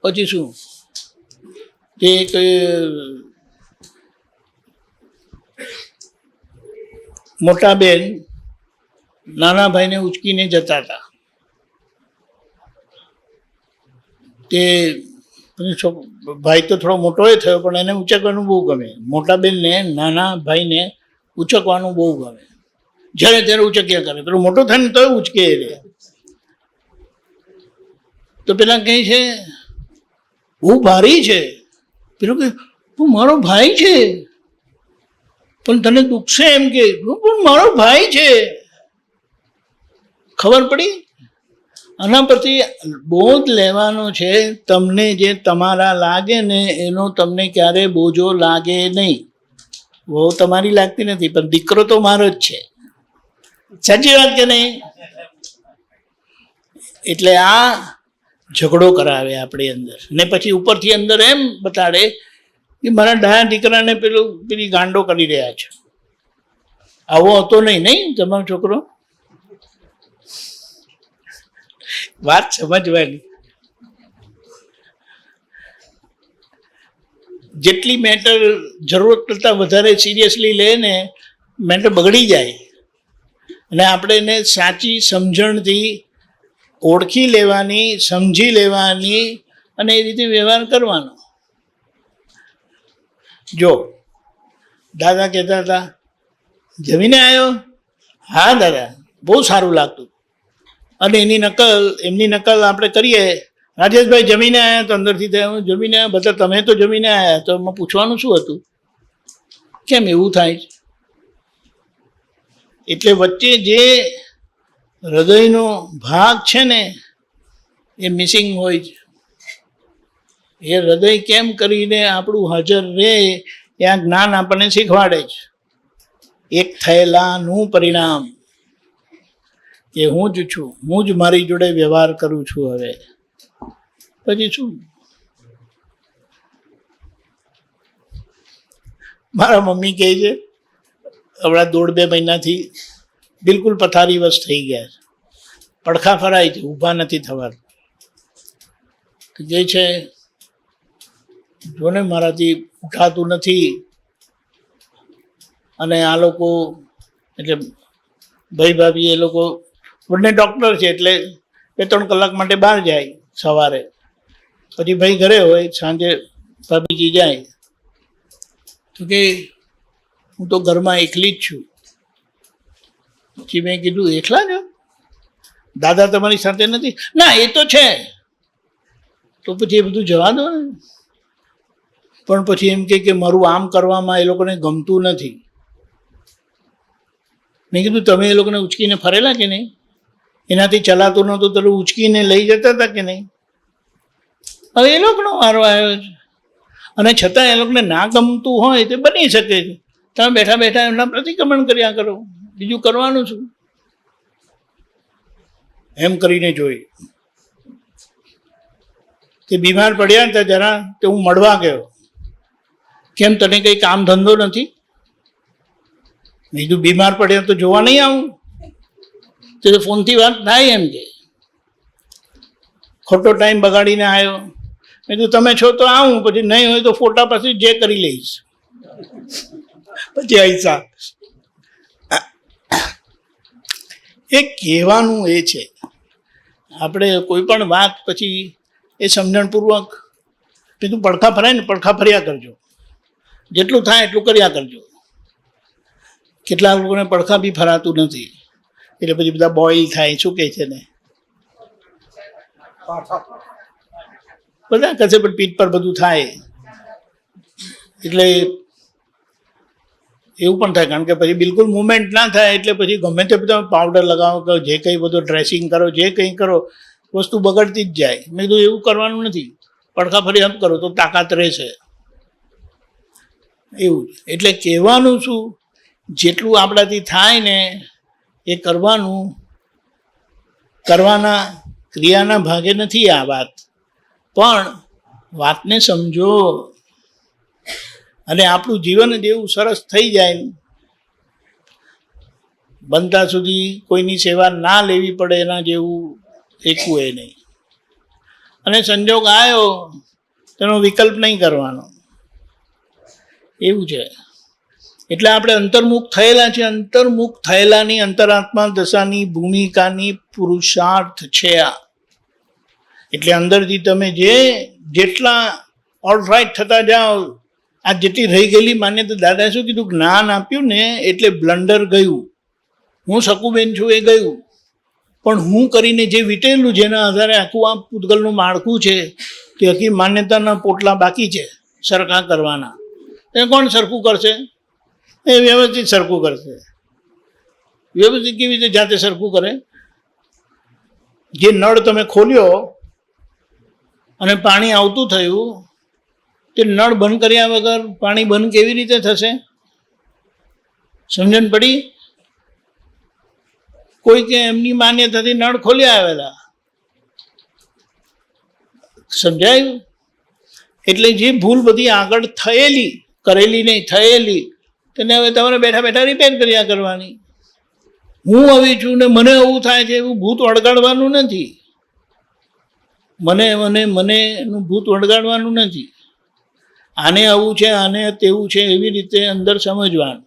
પછી શું? તે એક મોટા બેન નાના ભાઈને ઉચકીને જતા હતા. તે ભાઈ તો થોડો મોટો થયો પણ એને ઉચકવાનું બહુ ગમે. મોટા બેનને નાના ભાઈને ઉચકવાનું બહુ ગમે. જ્યારે ત્યારે ઉચક્યા કરે. પેલો મોટો થાય ને તો ઉચકે રે. તો પેલા કહે છે બહુ ભારી છે. પેલો કે તું મારો ભાઈ છે પણ તને દુખશે એમ કે પણ મારો ભાઈ છે. ખબર પડી? આના પરથી બોધ લેવાનો છે. તમને જે તમારા લાગે ને એનો તમને ક્યારે બોજો લાગે નહીં. બહુ તમારી લાગતી નથી પણ દીકરો તો મારો જ છે. સાચી વાત કે નહીં? એટલે આ ઝઘડો કરાવે આપણી અંદર ને પછી ઉપરથી અંદર એમ બતાડે કે મારા ડાયા દીકરાને પેલી ગાંડો કરી રહ્યા છે. આવો હતો નહીં તમારો છોકરો. વાત સમજવાની. જેટલી મેટર જરૂરત કરતાં વધારે સિરિયસલી લે ને મેટર બગડી જાય. અને આપણે એને સાચી સમજણથી ઓળખી લેવાની, સમજી લેવાની અને એ રીતે વ્યવહાર કરવાનો. જો દાદા કહેતા હતા જમીને આવ્યો? હા દાદા, બહુ સારું લાગતું. અને એમની નકલ આપણે કરીએ. રાજેશભાઈ જમીને આવ્યા? તો અંદરથી થયા જમીને આવ્યા. બધા તમે તો જમીને આવ્યા. તો એમાં પૂછવાનું શું હતું? કેમ એવું થાય છે? એટલે વચ્ચે જે હૃદયનો ભાગ છે ને એ મિસિંગ હોય છે. એ હૃદય કેમ કરીને આપણું હાજર રહે એ આ જ્ઞાન આપણને શીખવાડે છે. એક થયેલાનું પરિણામ કે હું જ છું, હું જ મારી જોડે વ્યવહાર કરું છું. હવે પછી શું? મારા મમ્મી કહે છે હમણાં 1.5-2 મહિનાથી બિલકુલ પથારીવશ થઈ ગયા છે. પડખા ફરાય છે, ઊભા નથી થવાતું. કહે છે જોને મારાથી ઉઠાતું નથી. અને આ લોકો એટલે ભાઈ ભાભી એ લોકો બંને ડૉક્ટર છે એટલે 2-3 કલાક માટે બહાર જાય સવારે. પછી ભાઈ ઘરે હોય, સાંજે ભાભીજી જાય. તો કે હું તો ઘરમાં એકલી જ છું. પછી મેં કીધું એકલા જ? દાદા તમારી સાથે નથી? ના, એ તો છે. તો પછી એ બધું જવા દો ને. પણ પછી એમ કે મારું આમ કરવામાં એ લોકોને ગમતું નથી. મેં કીધું તમે એ લોકોને ઉચકીને ફરેલા કે નહીં? એનાથી ચલાતું નહોતું તો ઉચકીને લઈ જતા હતા કે નહીં? હવે એ લોકોનો વારો આવ્યો છે. અને છતાં એ લોકોને ના ગમતું હોય તે બની શકે છે. તમે બેઠા બેઠા એમના પ્રતિક્રમણ કર્યા કરો. બીજું કરવાનું શું? એમ કરીને જોઈ. તે બીમાર પડ્યા હતા જરા, તે હું મળવા ગયો. કેમ, તને કંઈ કામ ધંધો નથી? બીજું બીમાર પડ્યા તો જોવા નહીં આવું? તો ફોનથી વાત થાય એમ કે ખોટો ટાઈમ બગાડીને આવ્યો. મેં કીધું તમે છો તો આવું, પછી નહીં હોય તો ફોટા પછી જે કરી લઈશ. પછી પૈસા એ કહેવાનું એ છે. આપણે કોઈ પણ વાત પછી એ સમજણપૂર્વક કીધું પડખા ફરાય ને પડખા ફર્યા કરજો. જેટલું થાય એટલું કર્યા કરજો. કેટલાક લોકોને પડખા બી ફરાતું નથી એટલે પછી બધા બોઇલ થાય. શું કહે છે ને બધા કશે પણ પીઠ પર બધું થાય. એટલે એવું પણ થાય કારણ કે પછી બિલકુલ મુવમેન્ટ ના થાય એટલે પછી ગમે તે બધા પાવડર લગાવો કે જે કંઈ બધું ડ્રેસિંગ કરો, જે કંઈ કરો, વસ્તુ બગડતી જ જાય. મેં કીધું એવું કરવાનું નથી. પડખા ફરી હમ કરો તો તાકાત રહેશે. એવું એટલે કહેવાનું શું, જેટલું આપણાથી થાય ને એ કરવાનું. કરવાના ક્રિયાના ભાગે નથી આ વાત, પણ વાતને સમજો અને આપણું જીવન જ એવું સરસ થઈ જાય. બનતા સુધી કોઈની સેવા ના લેવી પડે એના જેવું એકું એ નહીં. અને સંજોગ આવ્યો તેનો વિકલ્પ નહીં કરવાનો. એવું છે. એટલે આપણે અંતર્મુખ થયેલા છે. અંતર્મુખ થયેલાની અંતરાત્મા દશાની ભૂમિકાની પુરુષાર્થ છે આ. એટલે અંદરથી તમે જેટલા ઓલરાઇટ થતા જાઓ, આ જેટલી રહી ગયેલી માન્યતા, દાદાએ શું કીધું, જ્ઞાન આપ્યું ને એટલે બ્લન્ડર ગયું. હું શકુબેન છું એ ગયું, પણ હું કરીને જે વીટેલું, જેના આધારે આખું આ પૂતગલનું માળખું છે, તે આખી માન્યતાના પોટલા બાકી છે સરખા કરવાના. એ કોણ સરખું કરશે? એ વ્યવસ્થિત સરખું કરશે. વ્યવસ્થિત કેવી રીતે જાતે સરખું કરે? જે નળ તમે ખોલ્યો અને પાણી આવતું થયું, તે નળ બંધ કર્યા વગર પાણી બંધ કેવી રીતે થશે? સમજણ પડી? કોઈ કે એમની માન્યતાથી નળ ખોલ્યા આવેલા, સમજાયું? એટલે જે ભૂલ બધી આગળ થયેલી, કરેલી નહીં થયેલી, તેને હવે તમારે બેઠા બેઠા રિપેર કર્યા કરવાની. હું આવી છું ને મને એવું થાય છે એવું ભૂત વળગાડવાનું નથી. મને મને મને એનું ભૂત વળગાડવાનું નથી. આને આવું છે, આને તેવું છે, એવી રીતે અંદર સમજવાનું.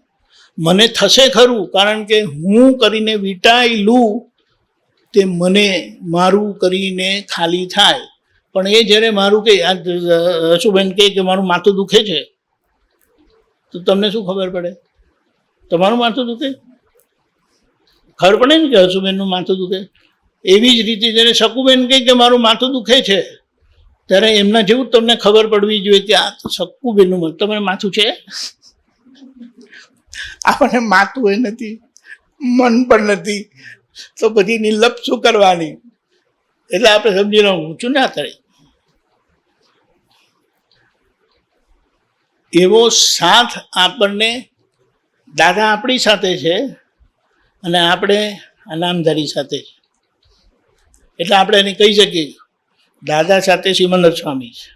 મને થશે ખરું, કારણ કે હું કરીને વીટાયેલું તે મને મારું કરીને ખાલી થાય. પણ એ જ્યારે મારું કહે, આ હસુબેન કહે કે મારું માથું દુખે છે, તો તમને શું ખબર પડે? તમારું માથું દુખે ખબર પડે ને કે હસુબેનનું માથું દુખે. એવી જ રીતે જ્યારે શકુબેન કહે કે મારું માથું દુખે છે, ત્યારે એમના જેવું તમને ખબર પડવી જોઈએ કે આ તો શકુબેનનું તમારે માથું છે. આપણને માથું એ નથી, મન પણ નથી, તો બધી નિર્લપ શું કરવાની? એટલે આપણે સમજી લો, ઊંચું ના કરે. એવો સાથ આપણને દાદા આપણી સાથે છે અને આપણે આ નામધારી સાથે છે. એટલે આપણે એને કહી શકીએ, દાદા સાથે સિમંદર સ્વામી છે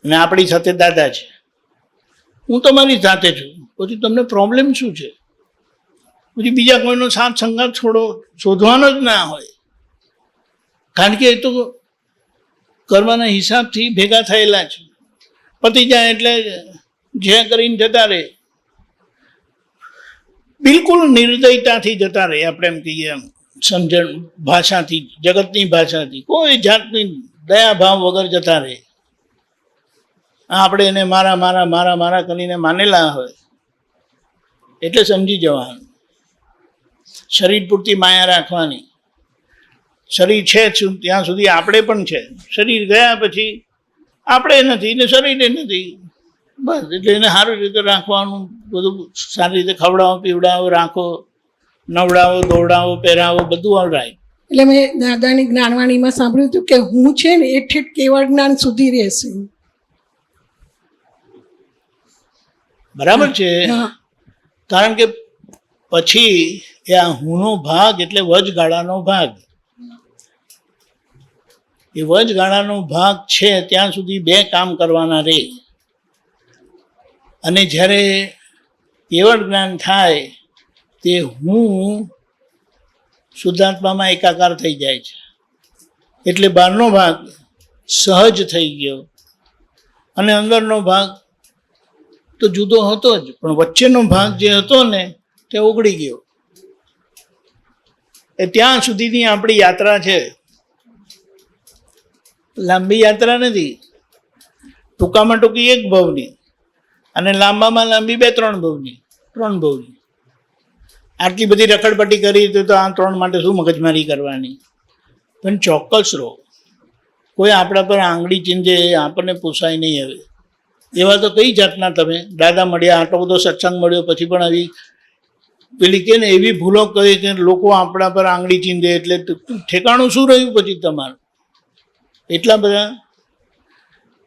અને આપણી સાથે દાદા છે. હું તમારી સાથે છું, પછી તમને પ્રોબ્લેમ શું છે? પછી બીજા કોઈનો સાથ સંગાત છોડો, શોધવાનો જ ના હોય. કારણ કે એ તો કર્મના હિસાબથી ભેગા થયેલા છે. પતી જાય એટલે જે કરીને જતા રહે, બિલકુલ નિર્દયતાથી જતા રહે. આપણે એમ કહીએ, એમ સમજણ ભાષાથી, જગતની ભાષાથી, કોઈ જાતની દયાભાવ વગર જતા રહે. આપણે એને મારા મારા મારા મારા કરીને માનેલા હોય એટલે સમજી જવાનું. શરીર પૂરતી માયા રાખવાની. શરીર છે ત્યાં સુધી આપણે પણ છે. શરીર ગયા પછી આપણે નથી ને શરીરે નથી. બસ એટલે એને સારી રીતે રાખવાનું. બધું સારી રીતે ખવડાવો, પીવડાવો, રાખો, નવડાવો, દોડાવો, પહેરાવો, બધું ઓલરાઈટ. એટલે મેં દાદાની જ્ઞાનવાણીમાં સાંભળ્યું હતું કે હું છે ને એ ઠેઠ કેવળ જ્ઞાન સુધી રહેશે. બરાબર છે. કારણ કે પછી એ આ હુંનો ભાગ એટલે વચગાળાનો ભાગ. એ વચગાળાનો ભાગ છે ત્યાં સુધી બે કામ કરવાના રહે. અને જ્યારે કેવળ જ્ઞાન થાય તે હું શુદ્ધાત્મામાં એકાકાર થઈ જાય છે. એટલે બહારનો ભાગ સહજ થઈ ગયો અને અંદરનો ભાગ તો જુદો હતો જ, પણ વચ્ચેનો ભાગ જે હતો ને તે ઓગળી ગયો. એ ત્યાં સુધીની આપણી યાત્રા છે. લાંબી યાત્રા નથી. ટૂંકામાં ટૂંકી એક ભવની અને લાંબામાં લાંબી 2-3 ભવની, 3 ભવની. આટલી બધી રખડપટ્ટી કરી તો આ 3 માટે શું મગજમારી કરવાની? પણ ચોક્કસ રહો. કોઈ આપણા પર આંગળી ચીંધે આપણને પોસાય નહીં. હવે એવા તો કઈ જાતના તમે દાદા મળ્યા, આટલો બધો સત્સંગ મળ્યો, પછી પણ આવી પેલી કે ને એવી ભૂલો કરી કે લોકો આપણા પર આંગળી ચીંધે, એટલે ઠેકાણું શું રહ્યું પછી તમારું? એટલા બધા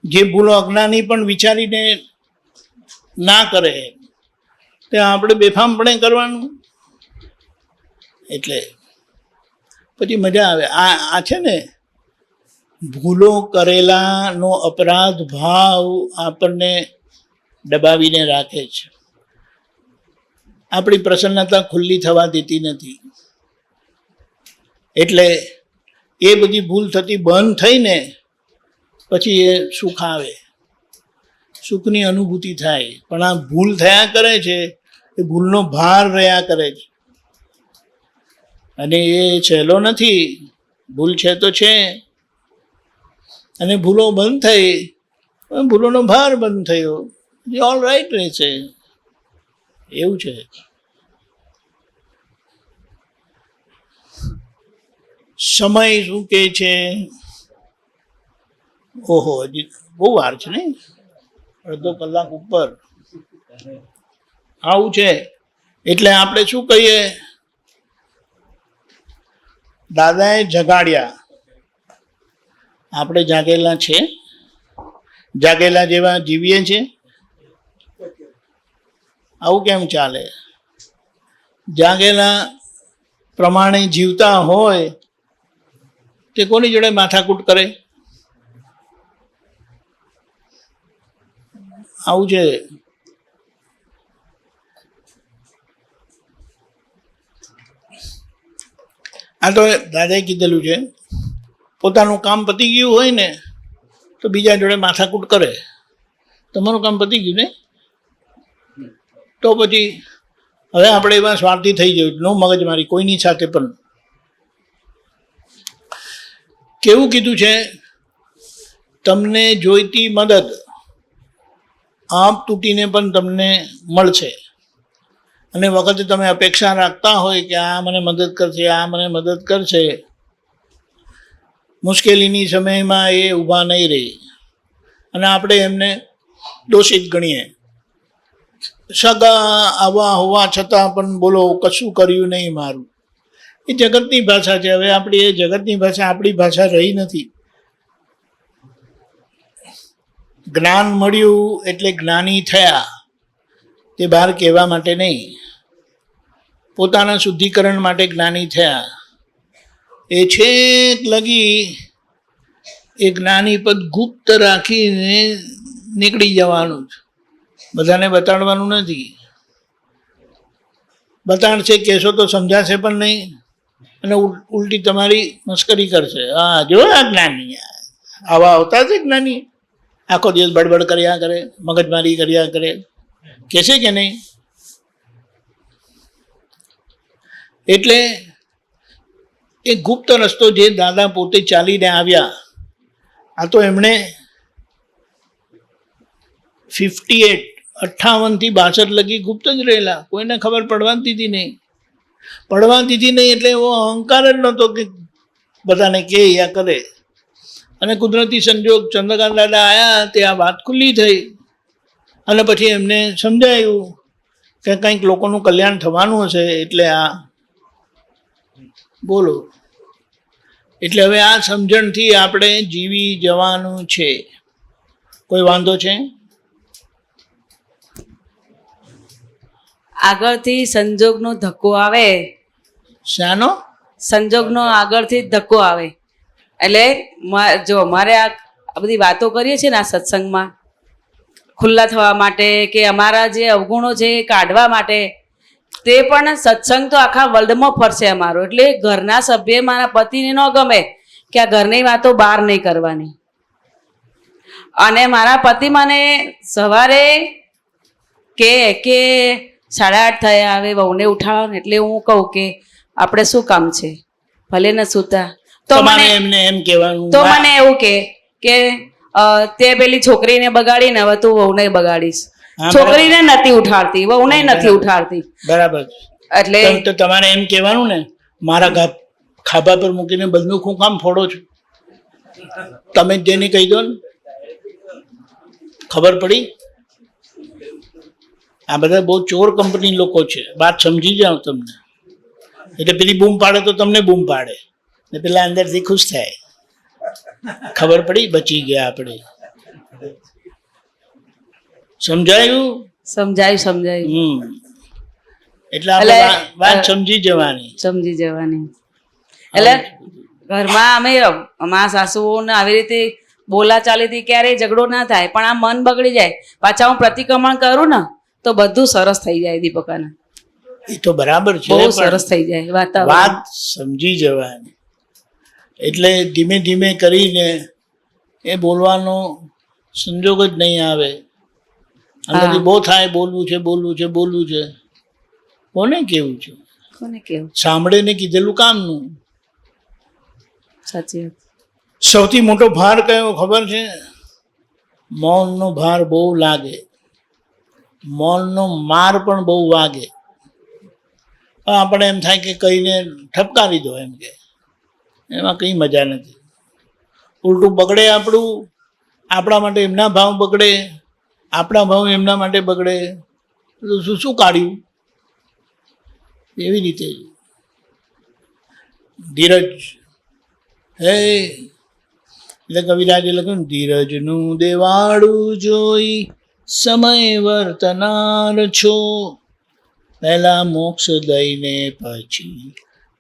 જે ભૂલો અજ્ઞાની પણ વિચારીને ના કરે તે આપણે બેફામપણે કરવાનું. એટલે પછી મજા આવે. આ છે ને ભૂલો કરેલાનો અપરાધ ભાવ આપણને દબાવીને રાખે છે. આપણી પ્રસન્નતા ખુલ્લી થવા દેતી નથી. એટલે એ બધી ભૂલ થતી બંધ થઈને પછી એ સુખ આવે, સુખની અનુભૂતિ થાય. પણ આ ભૂલ થયા કરે છે, એ ભૂલનો ભાર રહ્યા કરે છે. અને એ સહેલો નથી. ભૂલ છે તો છે, અને ભૂલો બંધ થઈ, ભૂલોનો ભાર બંધ થયો, એ ઓલ રાઈટ રહેશે. એવું છે. સમય શું કે છે? ઓહો, હજી બહુ વાર છે ને, અડધો કલાક ઉપર. આવું છે. એટલે આપણે શું કહીએ, દાદાએ જગાડ્યા, આપણે જાગેલા છે, જાગેલા જેવા જીવીએ છીએ. આવું કેમ ચાલે? જાગેલા પ્રમાણે જીવતા હોય તે કોની જોડે માથાકૂટ કરે? આવું છે. આ તો દાદાએ કીધેલું છે, પોતાનું કામ પતી ગયું હોય ને તો બીજા જોડે માથાકૂટ કરે. તમારું કામ પતી ગયું ને તો પછી હવે આપણે એમાં સ્વાર્થી થઈ જવું, નો મગજમારી કોઈની સાથે. પણ કેવું કીધું છે, તમને જોઈતી મદદ આપ તૂટીને પણ તમને મળશે. અને વખતે તમે અપેક્ષા રાખતા હોય કે આ મને મદદ કરશે, આ મને મદદ કરશે, મુશ્કેલીની સમયમાં એ ઊભા નહીં રહે અને આપણે એમને દોષિત ગણીએ. સગા આવા હોવા છતાં પણ બોલો કશું કર્યું નહીં મારું. એ જગતની ભાષા છે. હવે આપણી એ જગતની ભાષા આપણી ભાષા રહી નથી. જ્ઞાન મળ્યું એટલે જ્ઞાની થયા, તે બહાર કહેવા માટે નહીં, પોતાના શુદ્ધિકરણ માટે જ્ઞાની થયા. એ છેક લગી એ જ્ઞાની પદ ગુપ્ત રાખીને નીકળી જવાનું છે. બધાને બતાડવાનું નથી. બતાડશે કહેશો તો સમજાશે પણ નહીં અને ઉલટી તમારી મસ્કરી કરશે. હા, જો આ જ્ઞાની આવા આવતા છે જ્ઞાની, આખો દિવસ બડબડ કર્યા કરે, મગજમારી કર્યા કરે, કહેશે કે નહીં? એટલે એ ગુપ્ત રસ્તો જે દાદા પોતે ચાલીને આવ્યા, આ તો એમણે 58 થી 62 લગી ગુપ્ત જ રહેલા, કોઈને ખબર પડવા દીધી નહીં. પડવા દીધી નહીં એટલે એવો અહંકાર જ નહોતો કે બધાને કહે યા કરે. અને કુદરતી સંજોગ ચંદ્રકાંત દાદા આવ્યા તે આ વાત ખુલ્લી થઈ અને પછી એમને સમજાયું કે કંઈક લોકોનું કલ્યાણ થવાનું હશે એટલે આ બોલો. એટલે હવે આ સમજણથી આપણે જીવી જવાનું છે. કોઈ વાંધો છે? આગળથી સંજોગનો ધક્કો આવે. શાનો? સંજોગનો આગળથી ધક્કો આવે એટલે જો મારે આ બધી વાતો કરીએ છીએ ને આ સત્સંગમાં ખુલ્લા થવા માટે કે અમારા જે અવગુણો છે એ કાઢવા માટે, તે પણ સત્સંગ તો આખા વર્લ્ડમાં ફરશે અમારો. એટલે ઘરના સભ્ય મારા પતિને ન ગમે કે આ ઘરની વાતો બહાર નહીં કરવાની. અને મારા પતિ મને સવારે કે 8:30 થયા, હવે વહુને ઉઠાડો ને એટલે હું કહું કે આપણે શું કામ છે, ભલે ન સૂતા. તો મને એમને એમ કહેવાનું, તો મને એવું કે તે પેલી છોકરીને બગાડીને હવે તું વહુને બગાડીશ. છોકરીને નથી ઉઠાડતી, વહુને નથી ઉઠાડતી. બરાબર. એટલે તો તમારે એમ કહેવાનું ને, મારા ખાભા પર મૂકીને બંદૂક હું કામ ફોડો છો? તમે જ જેને કહી દો ને. ખબર પડી? આ બધા બહુ ચોર કંપની લોકો છે, વાત સમજી જાઓ તમને. એટલે પેલી બૂમ પાડે તો તમને બૂમ પાડે ને પેલા અંદરથી ખુશ થાય. ખબર પડી? બચી ગયા આપણે. સમજાયું? સમજાયું. એટલે આપણે વાત સમજી જવાની. એટલે ઘરમાં અમે અમારા સાસુઓને આવી રીતે બોલા ચાલીથી ક્યારેય ઝઘડો ના થાય, પણ આ મન બગડી જાય. પાછા હું પ્રતિક્રમણ કરું ને તો બધું સરસ થઈ જાય. દીપકાના એ તો બરાબર છે, બહુ સરસ થઈ જાય વાતાવરણ. વાત સમજી જવાની. એટલે ધીમે ધીમે કરીને એ બોલવાનો સંજોગ જ નહીં આવે. અંદરથી બહુ થાય, બોલવું છે. કોને કેવું છે? કોને કેવું? સાંભળે ને કીધેલું કામનું. સાચી વાત. સૌથી મોટો ભાર કયો ખબર છે? મૌનનો ભાર બહુ લાગે, મૌનનો માર પણ બહુ વાગે. આપણે એમ થાય કે કહીને ઠપકારી દો, એમ કે એમાં કંઈ મજા નથી. ઉલટું બગડે આપણું, આપણા માટે એમના ભાવ બગડે, આપણા ભાવ એમના માટે બગડે. તો શું કાઢ્યું? એવી રીતે ધીરજ. હે એટલે કવિરાજે લખ્યું, ધીરજનું દેવાળું જોઈ સમય વર્તનાર છો, પહેલા મોક્ષ દઈને પછી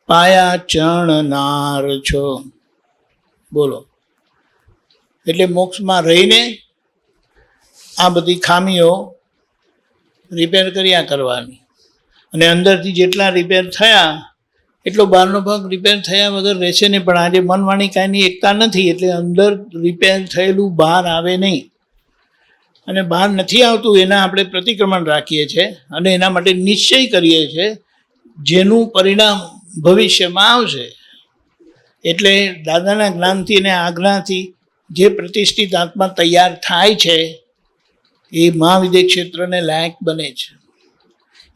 પાયા ચણનાર છો. બોલો, એટલે મોક્ષમાં રહીને આ બધી ખામીઓ રિપેર કર્યા કરવાની, અને અંદરથી જેટલા રિપેર થયા એટલો બહારનો ભાગ રિપેર થયા વગર રહેશે નહીં. પણ આજે મન વાણી કાંઈની એકતા નથી, એટલે અંદર રિપેર થયેલું બહાર આવે નહીં. અને બહાર નથી આવતું એના આપણે પ્રતિક્રમણ રાખીએ છીએ અને એના માટે નિશ્ચય કરીએ છીએ, જેનું પરિણામ ભવિષ્યમાં આવશે. એટલે દાદાના જ્ઞાનથી અને આજ્ઞાથી જે પ્રતિષ્ઠિત આત્મા તૈયાર થાય છે એ મહાવિદ્ય ક્ષેત્રને લાયક બને છે.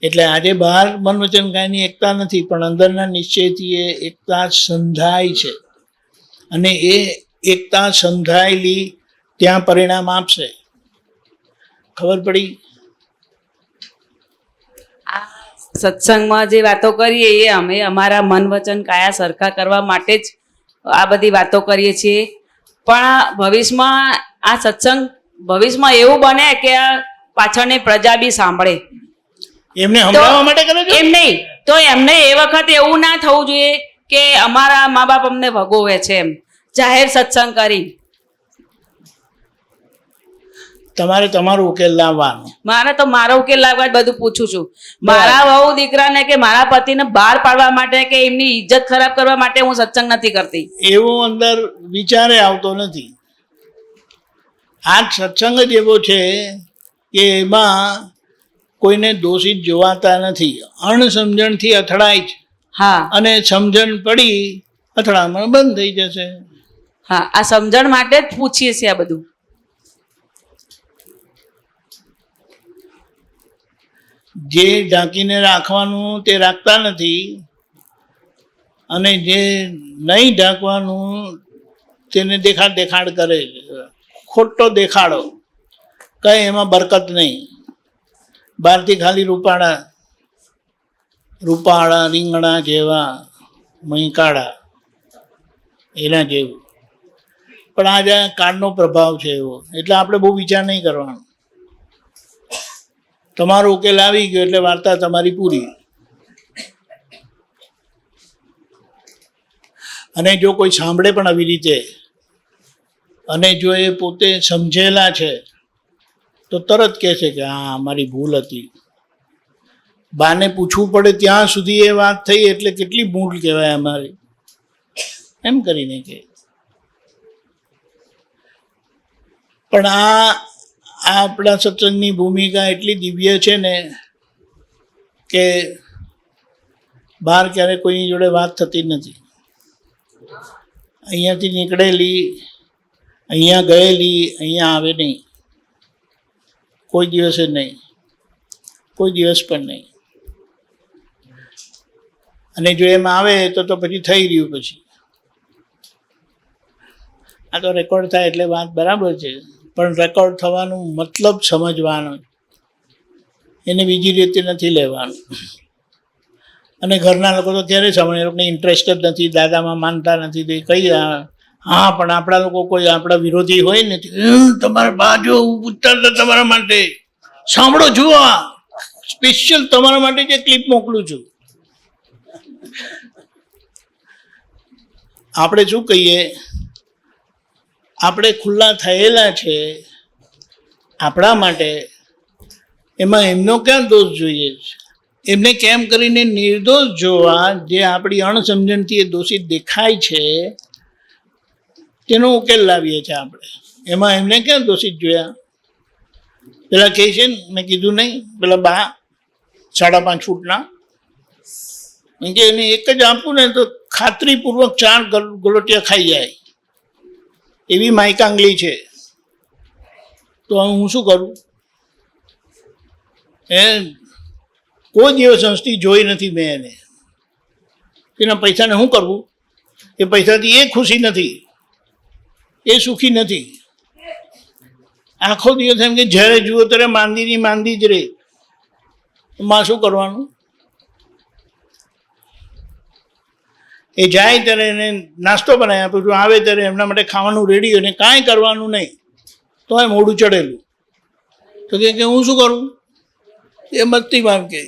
એટલે આજે બહાર મન વચન કાયની એકતા નથી, પણ અંદરના નિશ્ચયથી એ એકતા સંધાય છે, અને એ એકતા સંધાયેલી ત્યાં પરિણામ આપશે. ખબર પડી? સત્સંગમાં જે વાતો કરીએ એ અમે અમારા મન વચન કાયા સરખા કરવા માટે જ આ બધી વાતો કરીએ છીએ. પણ ભવિષ્યમાં આ સત્સંગ ભવિષ્યમાં એવું બને કે આ પાછળની પ્રજા બી સાંભળે. એમને સંભળાવવા માટે કરે છે એમ નહીં તો એમને એ વખતે એવું ના થવું જોઈએ કે અમારા મા બાપ અમને ભગોવે છે એમ જાહેર સત્સંગ કરી. તમારે તમારો ઉકેલ લાવવાનો. મારે તો મારો ઉકેલ લાવવા જ બધું પૂછું છું. મારા વહુ દીકરાને કે મારા પતિને બહાર પાડવા માટે કે એમની ઇજ્જત ખરાબ કરવા માટે હું સત્સંગ નથી કરતી. એવો અંદર વિચારે આવતો નથી. આ સત્સંગ જ એવો છે કે એમાં કોઈને દોષિત જોવાતા નથી. અણસમજણથી અથડાય છે, હા, અને સમજણ પડી અથડામણ બંધ થઈ જશે. હા, આ સમજણ માટે જ પૂછીએ છીએ આ બધું. જે ઢાંકીને રાખવાનું તે રાખતા નથી, અને જે નહીં ઢાંકવાનું તેને દેખાડ દેખાડ કરે. ખોટો દેખાડો, કંઈ એમાં બરકત નહીં. બહારથી ખાલી રૂપાળા રૂપાળા રીંગણા જેવા મહીકાળા એના જેવું, પણ આજે કાળનો પ્રભાવ છે એવો. એટલે આપણે બહુ વિચાર નહીં કરવાનો. તમારો ઉકેલ આવી ગયો એટલે વાર્તા તમારી પૂરી. અને જો કોઈ સાંભળે પણ આવી રીતે, અને જો એ પોતે સમજેલા છે તો તરત કહે છે કે હા મારી ભૂલ હતી. બાને પૂછવું પડે ત્યાં સુધી એ વાત થઈ એટલે કેટલી ભૂલ કહેવાય અમારી, એમ કરીને કે. પણ આ આપણા સત્સંગની ભૂમિકા એટલી દિવ્ય છે ને કે બહાર ક્યારે કોઈની જોડે વાત થતી નથી. અહીંયાથી નીકળેલી અહીંયા ગયેલી અહીંયા આવે નહીં, કોઈ દિવસે નહીં, કોઈ દિવસ પણ નહીં. અને જો એમ આવે તો પછી થઈ રહ્યું. પછી આ તો રેકોર્ડ થાય એટલે વાત બરાબર છે, પણ રેકોર્ડ થવાનું મતલબ સમજવાનો, એને બીજી રીતે નથી લેવાનું. અને ઘરના લોકો તો ત્યારે સમજે, એ લોકોને ઇન્ટરેસ્ટ જ નથી, દાદામાં માનતા નથી. તો કઈ હા, પણ આપણા લોકો કોઈ આપણા વિરોધી હોય ને, તમારા બાજુ પૂછતા હતા તમારા માટે, સાંભળો જુઓ, સ્પેશિયલ તમારા માટે જે ક્લિપ મોકલું છું. આપણે શું કહીએ, આપણે ખુલ્લા થયેલા છે આપણા માટે, એમાં એમનો ક્યાં દોષ જોઈએ છે? એમને કેમ કરીને નિર્દોષ જોવા, જે આપણી અણસમજણથી એ દોષિત દેખાય છે તેનો ઉકેલ લાવીએ છીએ આપણે. એમાં એમને ક્યાં દોષિત જોયા? પેલા કહે છે ને, મેં કીધું નહીં, પેલા બા 5.5 ફૂટના, કે એને એક જ આપું ને તો ખાતરીપૂર્વક 4 ગલોટિયા ખાઈ જાય. એવી માયકાંગલી છે, તો હું શું કરું? એ કોઈ દિવસ હસતી જોઈ નથી મેં એને. એના પૈસાને શું કરવું? એ પૈસાથી એ ખુશી નથી, એ સુખી નથી. આખો દિવસ એમ કે જ્યારે જુઓ ત્યારે માંદી જ રહે. માં શું કરવાનું? એ જાય ત્યારે એને નાસ્તો બનાવી આપું છું, આવે ત્યારે એમના માટે ખાવાનું રેડી, અને કાંઈ કરવાનું નહીં, તો એ મોઢું ચડેલું. તો કે હું શું કરું? એ મસ્તીમાં કે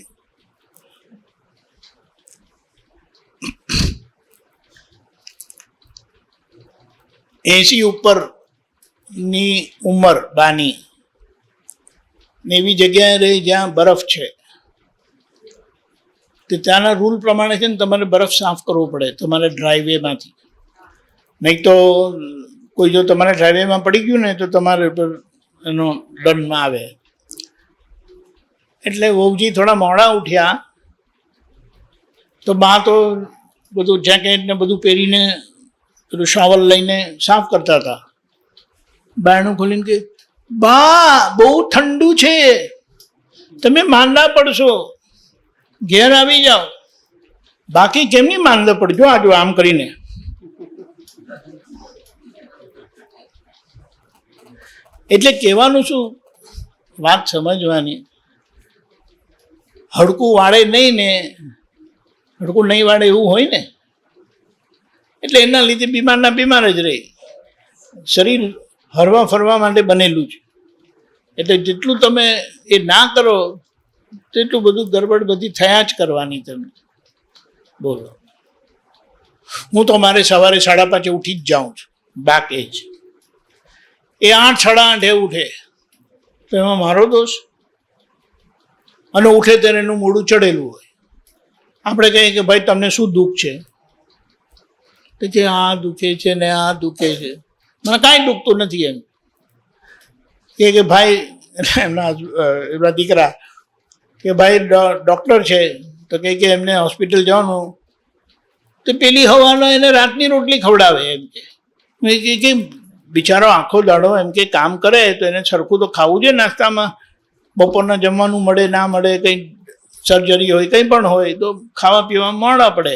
એસી ઉપરની ઉંમર બાની ને એવી જગ્યાએ રહી જ્યાં બરફ છે, તો ત્યાંના રૂલ પ્રમાણે છે ને તમારે બરફ સાફ કરવો પડે તમારે ડ્રાઈવેમાંથી. નહીં તો કોઈ જો તમારા ડ્રાઈવેમાં પડી ગયું ને તો તમારે ઉપર એનો દંડ આવે. એટલે વહુજી થોડા મોડા ઉઠ્યા તો બા તો બધું જેકેટ ને બધું પહેરીને પેલું શાવલ લઈને સાફ કરતા હતા. બારણું ખોલીને કે બા બહુ ઠંડુ છે, તમે માંદા પડશો, ઘેર આવી જાઓ. બાકી કેમની માંદા પડજો? આજો આમ કરીને. એટલે કહેવાનું શું? વાત સમજવાની. હડકું વાળે નહીં ને, હડકું નહીં વાળે એવું હોય ને, એટલે એના લીધે બીમારના બીમાર જ રહે. શરીર હરવા ફરવા માટે બનેલું છે, એટલે જેટલું તમે એ ના કરો તેટલું બધું ગરબડ બધી થયા જ કરવાની. તમે બોલો. હું તો મારે સવારે 5:30 ઉઠી જ જાઉં છું, બાકી જ. એ 8, 8:30 ઉઠે તો એમાં મારો દોષ? અને ઉઠે ત્યારે એનું મોઢું ચડેલું હોય. આપણે કહીએ કે ભાઈ તમને શું દુઃખ છે? તો કે આ દુખે છે ને આ દુખે છે. મને કાંઈ દુખતું નથી. એમ કે ભાઈ એમના દીકરા કે ભાઈ ડૉક્ટર છે, તો કે એમને હોસ્પિટલ જવાનું, તો પેલી હવાનો એને રાતની રોટલી ખવડાવે. એમ કે બિચારો આખો દાડો એમ કે કામ કરે તો એને સરખું તો ખાવું જોઈએ નાસ્તામાં. બપોરના જમવાનું મળે ના મળે, કંઈ સર્જરી હોય કંઈ પણ હોય તો ખાવા પીવામાં મોડા પડે.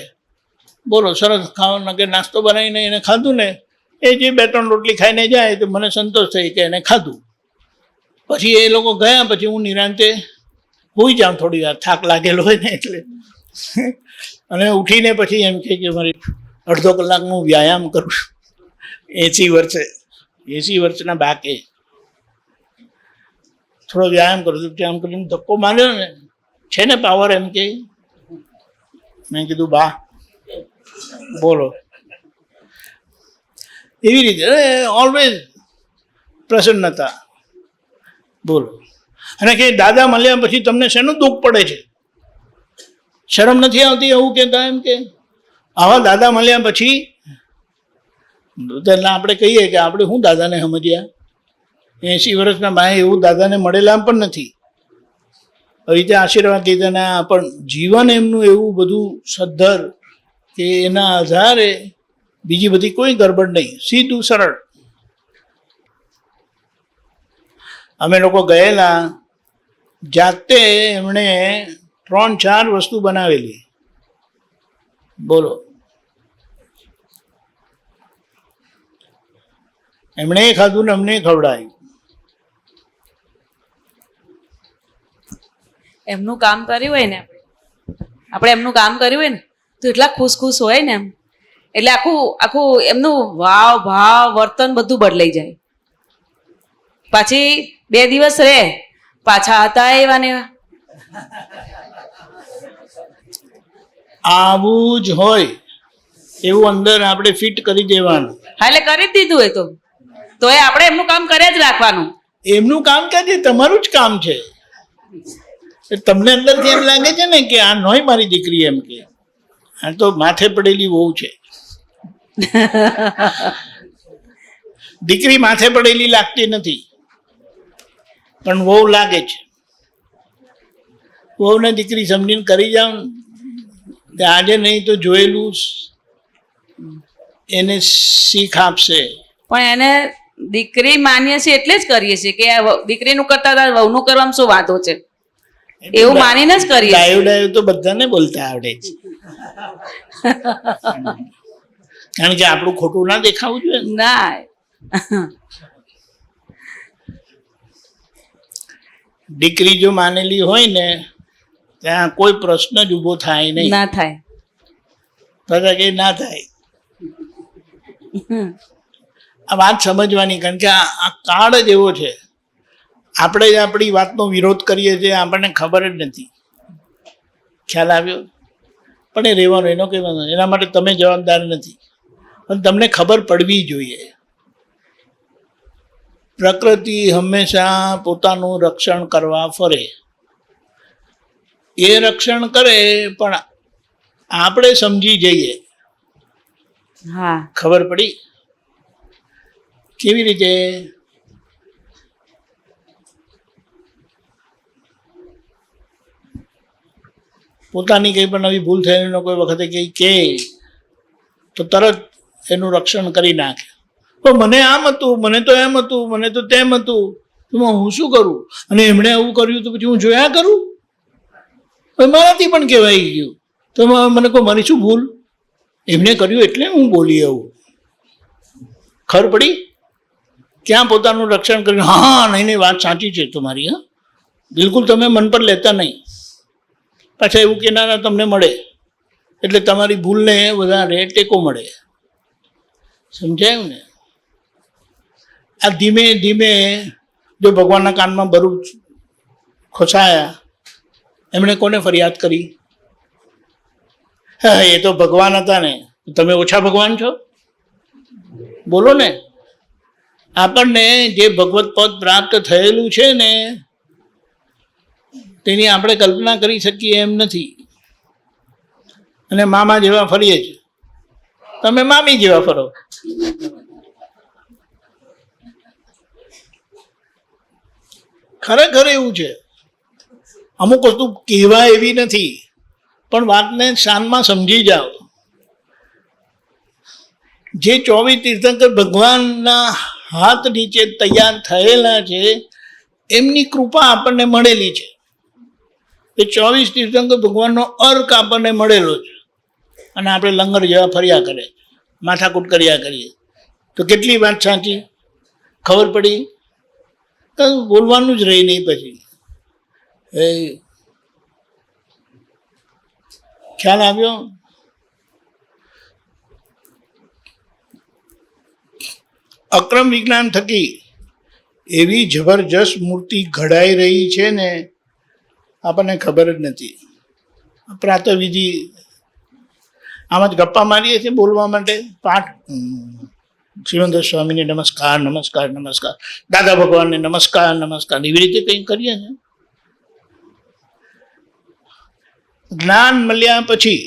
બોલો, સરસ ખાવાનો કે નાસ્તો બનાવીને એને ખાધું ને, એ જે 2-3 રોટલી ખાઈને જાય તો મને સંતોષ થઈ કે એને ખાધું. પછી એ લોકો ગયા પછી હું નિરાંતે હોઈ જાઉં થોડી વાર, થાક લાગેલો હોય ને એટલે. અને ઉઠીને પછી એમ કે મારી અડધો કલાકનું વ્યાયામ કરું. 80 વર્ષના બાકે થોડો વ્યાયામ કરું છું. આમ કરીને ધક્કો માર્યો ને, છે ને પાવર? એમ કે મેં કીધું બા બોલો. એવી રીતે ઓલવેઝ પ્રસન્નતા. બોલો. અને કે દાદા મળ્યા પછી તમને શેનું દુઃખ પડે છે? શરમ નથી આવતી એવું કહેતા? એમ કે આવા દાદા મળ્યા પછી આપણે કહીએ કે આપણે શું દાદાને સમજ્યા? 80 વર્ષના બાએ એવું દાદાને મળેલા પણ નથી. આવી રીતે આશીર્વાદ લીધાના, પણ જીવન એમનું એવું બધું સદ્ધર કે એના આધારે બીજી બધી કોઈ ગરબડ નહીં, સીધું સરળ. અમે લોકો ગયેલા, જાતે એમણે 3-4 વસ્તુ બનાવેલી. બોલો. એમણે ખાધું ને અમને ખવડાવ્યું. એમનું કામ કર્યું હોય ને, આપણે એમનું કામ કર્યું હોય ને તો એટલા ખુશ હોય ને એમ, એટલે આખું એમનું ભાવ વર્તન બધું બદલાઈ જાય. પછી 2 દિવસ રહે, પાછા હતા એવા ને એવા. આવું જ હોય એવું અંદર આપણે ફિટ કરી દેવાનું. હા, એટલે કરી જ દીધું હોય તો એ આપણે એમનું કામ કર્યા જ રાખવાનું. એમનું કામ કે તમારું જ કામ છે. તમને અંદરથી એમ લાગે છે ને કે આ નોય મારી દીકરી, એમ કે આ તો માથે પડેલી વહુ છે. દીકરી માથે પડેલી લાગતી નથી, પણ વહુ લાગે છે. વહુ ને દીકરી સમજીને કરી જાવ ને, આજે નહીં તો જોયેલું એને શીખ આપશે. પણ એને દીકરી માન્ય છે એટલે જ કરીએ છીએ કે આ દીકરીનું કરતા હતા વહુનું કરવામાં શું વાંધો છે એવું માનીને જ કરીએ છીએ. ડાયું ડાયું તો બધાને બોલતા આવડે છે, કારણ કે આપણું ખોટું ના દેખાવું જોઈએ ને. ના દીકરી જો માનેલી હોય ને ત્યાં કોઈ પ્રશ્ન જ ઊભો થાય નહીં. ના થાય. બધા કે ના થાય. આ વાત સમજવાની, કારણ કે આ કાળ જ એવો છે. આપણે જ આપણી વાતનો વિરોધ કરીએ છીએ, આપણને ખબર જ નથી. ખ્યાલ આવ્યો? પણ એ રહેવાનું, એનો કહેવાનો, એના માટે તમે જવાબદાર નથી, પણ તમને ખબર પડવી જોઈએ. પ્રકૃતિ હંમેશા પોતાનું રક્ષણ કરવા ફરે. એ રક્ષણ કરે પણ આપણે સમજી જઈએ. હા ખબર પડી? કેવી રીતે? પોતાની કંઈ પણ નવી ભૂલ થયેલી કોઈ વખતે કંઈ કહે તો તરત એનું રક્ષણ કરી નાખે. પણ મને આમ હતું, મને તો એમ હતું, મને તો તેમ હતું, તો હું શું કરું? અને એમણે આવું કર્યું તો પછી હું જોયા કરું? મારાથી પણ કહેવાય ગયું તો મને કહો મારી શું ભૂલ? એમને કર્યું એટલે હું બોલી આવું. ખબર પડી? ક્યાં પોતાનું રક્ષણ કર્યું? હા નહીં નહીં, વાત સાચી છે તમારી. હા બિલકુલ, તમે મન પર લેતા નહીં. પાછા એવું કેનારા તમને મળે એટલે તમારી ભૂલને વધારે ટેકો મળે. સમજાયું ને? આ ધીમે ધીમે જો ભગવાનના કાનમાં બરું ખોસાયા, એમણે કોને ફરિયાદ કરી? હા એ તો ભગવાન હતા ને, તમે ઓછા ભગવાન છો? બોલો ને. આપણને જે ભગવત પદ પ્રાપ્ત થયેલું છે ને તેની આપણે કલ્પના કરી શકીએ એમ નથી. અને મામા જેવા ફરીએ છીએ, તમે મામી જેવા ફરો. ખરેખર એવું છે. અમુક વસ્તુ કહેવા એવી નથી, પણ વાતને શાનમાં સમજી જાઓ. જે 24 તીર્થંકર ભગવાનના હાથ નીચે તૈયાર થયેલા છે એમની કૃપા આપણને મળેલી છે. એ 24 તીર્થંકર ભગવાનનો અર્ક આપણને મળેલો છે, અને આપણે લંગર જેવા ફર્યા કરે, માથાકૂટ કર્યા કરીએ. તો કેટલી વાત સાચી? ખબર પડી? બોલવાનું જ રહી નહીં. પછી એ ખ્યાલ આવ્યો? અક્રમ વિજ્ઞાન થકી એવી જબરજસ્ત મૂર્તિ ઘડાઈ રહી છે ને આપણને ખબર જ નથી. પ્રાતઃવિધિ આમ જ ગપ્પા મારીએ છીએ બોલવા માટે. પાઠ શિવંદર સ્વામીને નમસ્કાર નમસ્કાર નમસ્કાર, દાદા ભગવાનને નમસ્કાર નમસ્કાર, એવી રીતે કંઈ કરીએ છીએ. જ્ઞાન મળ્યા પછી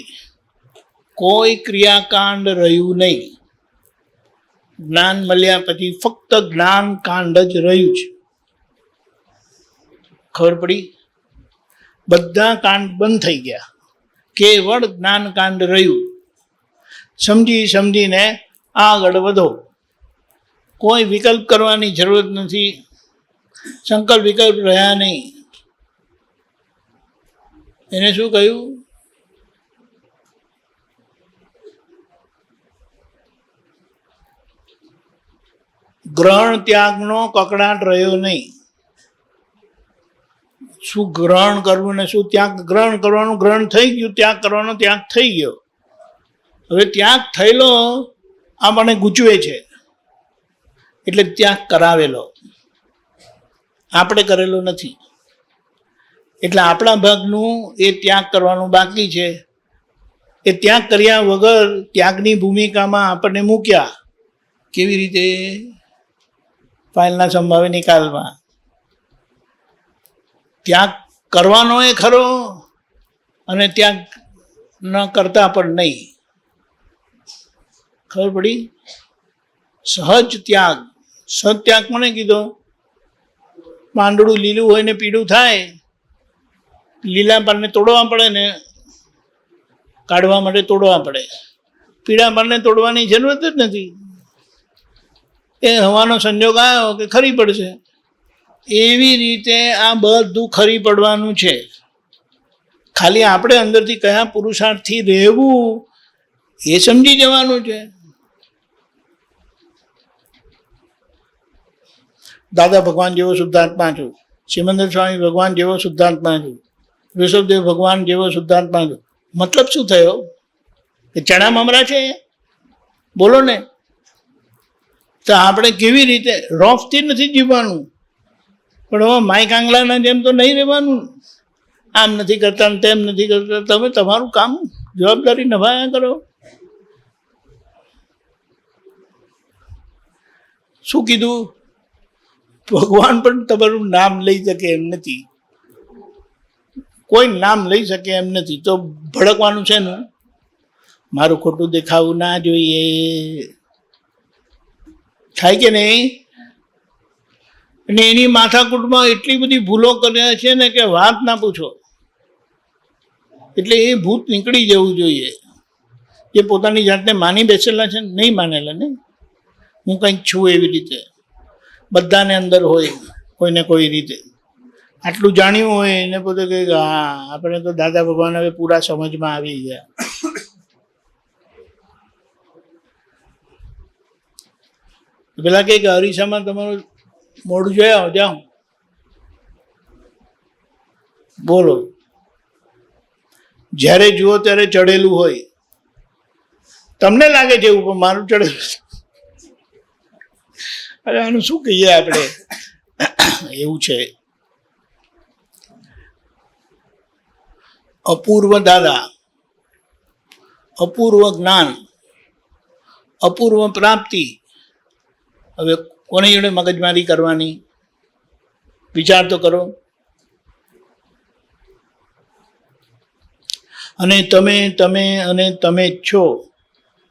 કોઈ ક્રિયાકાંડ રહ્યું નહીં. જ્ઞાન મળ્યા પછી ફક્ત જ્ઞાન કાંડ જ રહ્યું છે. ખબર પડી? બધા કાંડ બંધ થઈ ગયા, કેવળ જ્ઞાન કાંડ રહ્યું. સમજી સમજીને આગળ વધો. કોઈ વિકલ્પ કરવાની જરૂરત નથી. સંકલ્પ વિકલ્પ રહ્યા નહીં. એને શું કહ્યું? ગ્રહણ ત્યાગનો કકડાટ રહ્યો નહીં. શું ગ્રહણ કરવું ને શું ત્યાગ? ગ્રહણ કરવાનું ગ્રહણ થઈ ગયું, ત્યાગ કરવાનો ત્યાગ થઈ ગયો. હવે ત્યાગ થયેલો આ મને ગૂંચવે છે એટલે ત્યાગ કરાવેલો, આપણે કરેલો નથી. એટલે આપણા ભાગનું એ ત્યાગ કરવાનું બાકી છે. એ ત્યાગ કર્યા વગર ત્યાગની ભૂમિકામાં આપણને મૂક્યા. કેવી રીતે? ફાઇલના સંભાવે નિકાલમાં. ત્યાગ કરવાનો એ ખરો, અને ત્યાગ ન કરતા પણ નહીં. ખબર પડી? સહજ ત્યાગ. સત્યાગ કોને કીધો? પાંદડું લીલું હોય ને પીળું થાય, લીલા પાનને તોડવા પડે ને કાઢવા માટે તોડવા પડે. પીળા પાનને તોડવાની જરૂરત જ નથી. એ હવાનો સંજોગ આવ્યો કે ખરી પડશે. એવી રીતે આ બધું ખરી પડવાનું છે. ખાલી આપણે અંદરથી કયા પુરુષાર્થથી રહેવું એ સમજી જવાનું છે. દાદા ભગવાન જેવો શુદ્ધાત્મા છું, સિમંદર સ્વામી ભગવાન જેવો શુદ્ધાત્મા છું, ઋષભદેવ ભગવાન જેવો શુદ્ધાત્મા છું. મતલબ શું થયો? કે ચણા મમરા છે? બોલો ને. તો આપણે કેવી રીતે રોફથી નથી જીવવાનું, પણ હવે માઇક આંગલાના જેમ તો નહીં રહેવાનું. આમ નથી કરતા ને તેમ નથી કરતા. તમે તમારું કામ જવાબદારી નિભાવ્યા કરો. શું કીધું? ભગવાન પણ તમારું નામ લઈ શકે એમ નથી, કોઈ નામ લઈ શકે એમ નથી. તો ભડકવાનું છે ને, મારું ખોટું દેખાવું ના જોઈએ. થાય કે નહીં? અને એની માથાકૂટમાં એટલી બધી ભૂલો કર્યા છે ને કે વાત ના પૂછો. એટલે એ ભૂત નીકળી જવું જોઈએ. જે પોતાની જાતને માની બેસેલા છે ને, નહીં માનેલા ને, હું કંઈક છું એવી રીતે બધાને અંદર હોય કોઈને કોઈ રીતે. આટલું જાણ્યું હોય એને પોતે કહે કે હા આપણે તો દાદા ભગવાન હવે પૂરા સમજમાં આવી ગયા. પેલા કહે કે અરીસામાં તમારું મોઢું જોયા જાઓ, બોલો. જ્યારે જુઓ ત્યારે ચડેલું હોય. તમને લાગે છે ઉપર મારું ચડેલું. અરે આનું શું કહીએ આપણે? એવું છે. અપૂર્વ દાદા, અપૂર્વ જ્ઞાન, અપૂર્વ પ્રાપ્તિ. હવે કોની જોડે મગજમારી કરવાની? વિચાર તો કરો. અને તમે તમે અને તમે જ છો,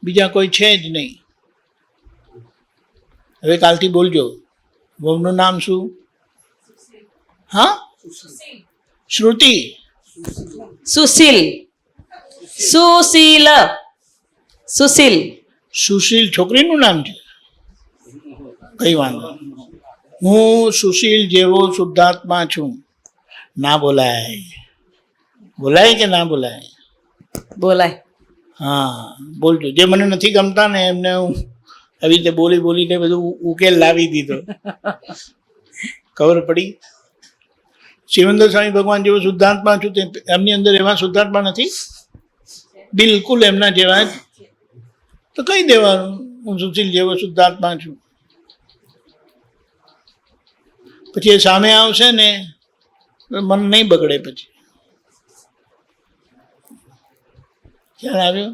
બીજા કોઈ છે જ નહીં. હવે કાલથી બોલજો. વહુનું નામ શું? હા, શ્રુતિ. સુશીલ. સુશીલ. સુશીલ. સુશીલ છોકરીનું નામ છે? કઈ વાંધો. હું સુશીલ જેવો શુદ્ધાત્મા છું. ના બોલાય? બોલાય કે ના બોલાય? બોલાય. હા બોલજો. જે મને નથી ગમતા ને એમને હું આવી રીતે બોલી બોલીને બધું ઉકેલ લાવી દીધો. ખબર પડી? સિમંદર સ્વામી ભગવાન જેવો શુદ્ધાત્મા છું. તે એમની અંદર એવા શુદ્ધાત્મા નથી? બિલકુલ એમના જેવા જ. તો કહી દેવાનું હું સુશીલ જેવો શુદ્ધાત્મા છું. પછી એ સામે આવશે ને મન નહીં બગડે. પછી ખ્યાલ આવ્યો?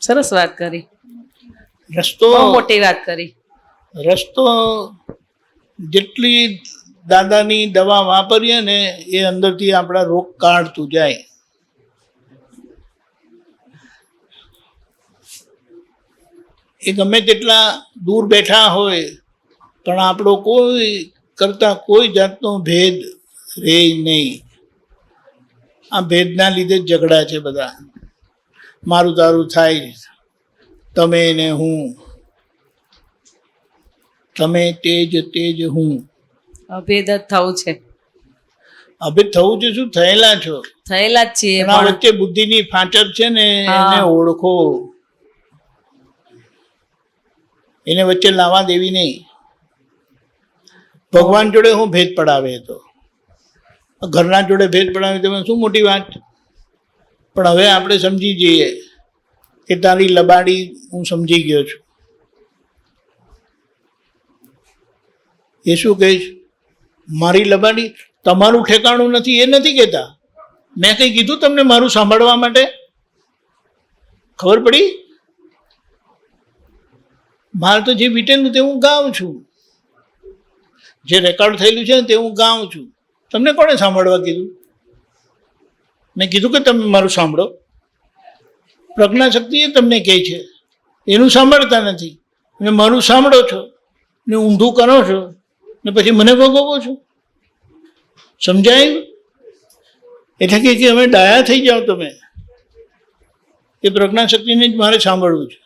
સરસ વાત કરી. રસ્તો બહુ મોટી વાત કરી. રસ્તો જેટલી દાદાની દવા વાપરીએ ને એ અંદરથી આપણા રોગ કાઢતું જાય. એ ગમે તેટલા દૂર બેઠા હોય પણ આપણો કોઈ કરતા કોઈ જાતનો ભેદ રહે નહીં. આ ભેદના લીધે જ ઝઘડા છે બધા. મારું તારું થાય, તમે ને હું, તમે તેજ તેજ હું. અભેદ જ થવું છે. અભેદ થવું છે. શું થયેલા છો? થયેલા જ છીએ. પણ આ વચ્ચે બુદ્ધિની ફાંચર છે ને, એને ઓળખો. એને વચ્ચે લાવવા દેવી નહીં. ભગવાન જોડે હું ભેદ પડાવે તો ઘરના જોડે ભેદ પડાવે તો શું મોટી વાત? પણ હવે આપણે સમજી જઈએ કે તારી લબાડી હું સમજી ગયો છું. એ શું કહીશ? મારી લબાડી તમારું ઠેકાણું નથી એ નથી કહેતા. મેં કંઈ કીધું તમને મારું સાંભળવા માટે? ખબર પડી? મારે તો જે વીટેલું તે હું ગાઉં છું, જે રેકોર્ડ થયેલું છે ને તે હું ગાઉં છું. તમને કોણે સાંભળવા કીધું? મેં કીધું કે તમે મારું સાંભળો? પ્રજ્ઞા શક્તિ એ તમને કહે છે, એનું સાંભળતા નથી. અને મારું સાંભળો છો ને ઊંધું કરો છો ને પછી મને ભોગવો છો. સમજાયું? એટલે કે હવે ડાયા થઈ જાઓ તમે. એ પ્રજ્ઞા શક્તિને જ મારે સાંભળવું છે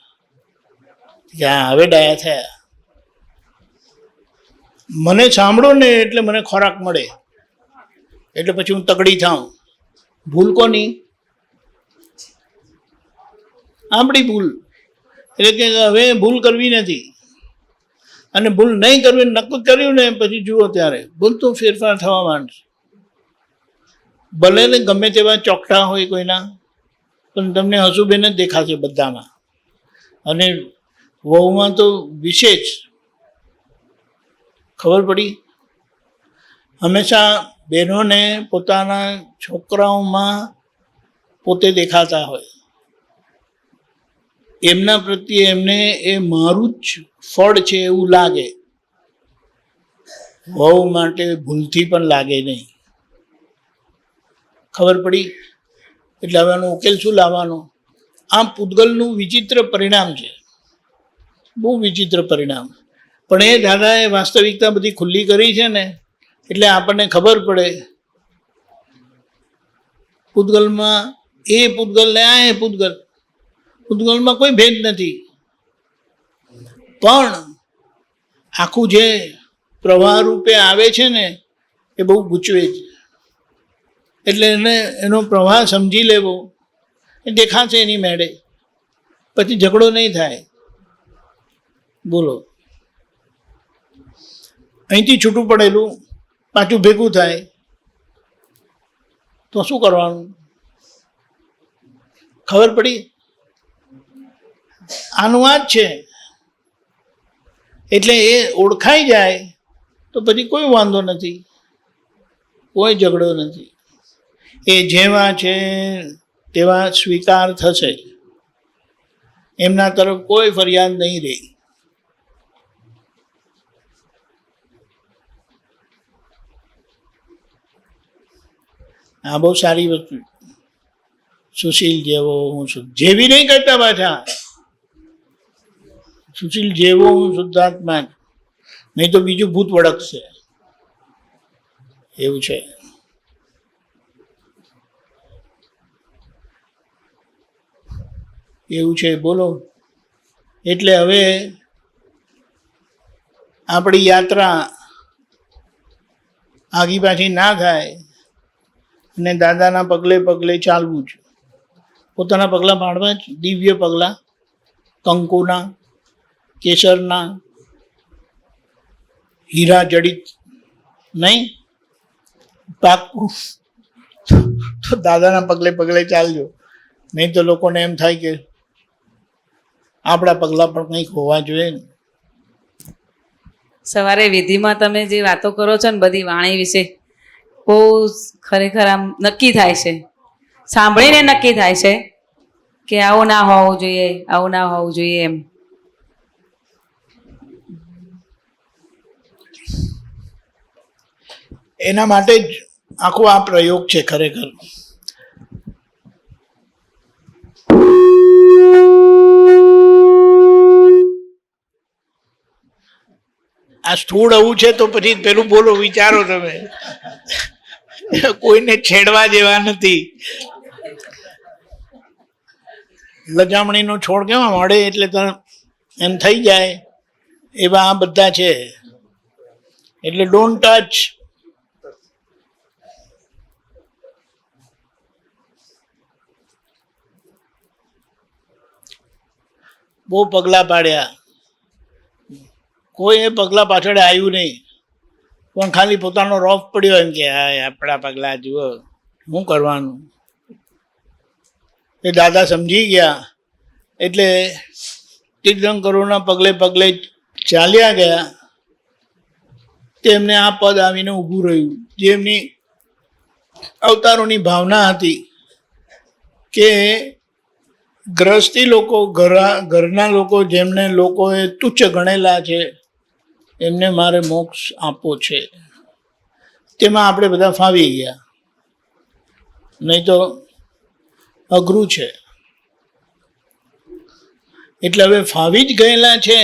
કે હા હવે ડાયા થયા. મને સાંભળો ને એટલે મને ખોરાક મળે, એટલે પછી હું તગડી થાઉં. ભૂલ કોની? આપણી ભૂલ. એટલે કે હવે ભૂલ કરવી નથી, અને ભૂલ નહીં કરવી નક્કી કર્યું ને પછી જુઓ ત્યારે ભૂલ તો ફેરફાર થવા માંડશે. ભલે ને ગમે તેવા ચોકઠા હોય કોઈના, પણ તમને હસુબેન જ દેખાશે બધામાં, અને વહુમાં તો વિશેષ. ખબર પડી? હંમેશા બહેનોને પોતાના છોકરાઓમાં પોતે દેખાતા હોય, એમના પ્રત્યે એમને એ મારું જ ફળ છે એવું લાગે. વહુ માટે ભૂલથી પણ લાગે નહીં. ખબર પડી? એટલે હવે આનો ઉકેલ શું લાવવાનો? આ પૂતગલનું વિચિત્ર પરિણામ છે, બહુ વિચિત્ર પરિણામ. પણ એ દાદાએ વાસ્તવિકતા બધી ખુલ્લી કરી છે ને, એટલે આપણને ખબર પડે પૂતગલમાં એ પૂતગલ ને આ એ પૂતગલ, પૂતગલમાં કોઈ ભેદ નથી. પણ આખું જે પ્રવાહ રૂપે આવે છે ને એ બહુ ગૂંચવે છે. એટલે એનો પ્રવાહ સમજી લેવો, એ દેખાશે એની મેળે, પછી ઝઘડો નહીં થાય. બોલો, અહીંથી છૂટું પડેલું પાછું ભેગું થાય તો શું કરવાનું? ખબર પડી? આનું આ જ છે. એટલે એ ઓળખાઈ જાય તો પછી કોઈ વાંધો નથી, કોઈ ઝઘડો નથી. એ જેવા છે તેવા સ્વીકાર થશે, એમના તરફ કોઈ ફરિયાદ નહીં રહે. આ બહુ સારી વસ્તુ. સુશીલ જેવો હું જેવી નહીં કરતા પાછા, સુશીલ જેવો હું શુદ્ધાત્મા, નહીં તો બીજું ભૂત વળગશે. એવું છે. એવું છે. બોલો. એટલે હવે આપણી યાત્રા આગી પાછી ના થાય અને દાદાના પગલે પગલે ચાલવું જ. પોતાના પગલાં પાડવા જ, દિવ્ય પગલાં, કંકુના, કેસરના, હીરા જડિત નહીં, પાકું. તો દાદાના પગલે પગલે ચાલજો, નહીં તો લોકોને એમ થાય કે આપણા પગલાં પણ કંઈક હોવા જોઈએ ને. સવારે વિધિમાં તમે જે વાતો કરો છો ને બધી વાણી વિશે, બહુ ખરેખર આમ નક્કી થાય છે, સાંભળીને નક્કી થાય છે કે આવું ના હોવું જોઈએ, આવું ના હોવું જોઈએ એમ. એના માટે જ આખો આ પ્રયોગ છે ખરેખર. આ સ્થૂળ આવું છે તો પછી પેલું બોલો, વિચારો તમે. કોઈને છેડવા જેવા નથી. લજામણીનો છોડ કેવા મળે એટલે એમ થઈ જાય, એવા આ બધા છે. એટલે ડોન્ટ ટચ. બહુ પગલાં પાડ્યા, કોઈ એ પગલાં પાછળ આવ્યું નહીં, પણ ખાલી પોતાનો રોફ પડ્યો એમ કે હા આપણા પગલાં જુઓ, શું કરવાનું. એ દાદા સમજી ગયા એટલે તીર્થંકરોના પગલે પગલે ચાલ્યા ગયા. તેમને આ પદ આવીને ઊભું રહ્યું, જે એમની અવતારોની ભાવના હતી કે ગ્રસ્તી લોકો, ઘરના લોકો, જેમને લોકોએ તુચ્છ ગણેલા છે, એમને મારે મોક્ષ આપવો છે. તેમાં આપણે બધા ફાવી ગયા, નહીં તો અઘરું છે. એટલે હવે ફાવી જ ગયેલા છે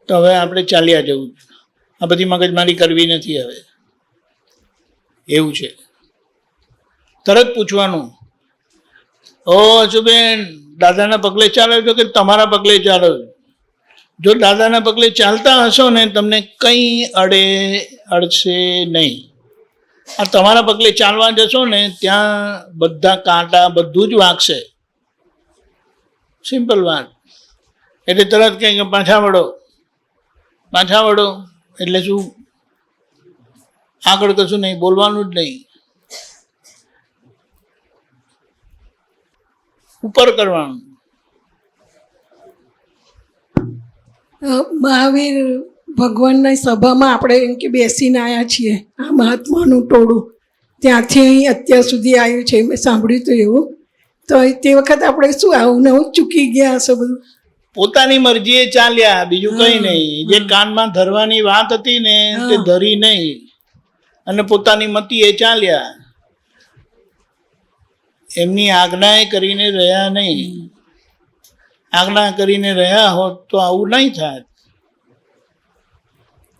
તો હવે આપણે ચાલ્યા જવું. આ બધી મગજમારી કરવી નથી હવે. એવું છે. તરત પૂછવાનું, ઓ હસુબેન દાદાના પગલે ચાલો છો કે તમારા પગલે ચાલો છો? જો દાદાના પગલે ચાલતા હશો ને તમને કંઈ અડશે નહીં. આ તમારા પગલે ચાલવા જશો ને ત્યાં બધા કાંટા બધું જ વાગશે. સિમ્પલ વાત. એટલે તરત કહે કે પાછા વળો એટલે શું? આગળ કશું નહીં, બોલવાનું જ નહીં, ઉપર કરવાનું. મહાવીર ભગવાનના સભામાં આપણે એમ કે બેસીને આવ્યા છીએ, આ મહાત્માનું ટોળું ત્યાંથી અહીં અત્યાર સુધી આવ્યું છે, મેં સાંભળ્યું હતું એવું. તો તે વખત આપણે શું આવું નવું ચૂકી ગયા હશો બધું? પોતાની મરજીએ ચાલ્યા, બીજું કંઈ નહીં. જે કાનમાં ધરવાની વાત હતી ને તે ધરી નહીં અને પોતાની મતીએ ચાલ્યા. એમની આજ્ઞાએ કરીને રહ્યા નહીં. આજ્ઞા કરીને રહ્યા હોત તો આવું નહીં થાય.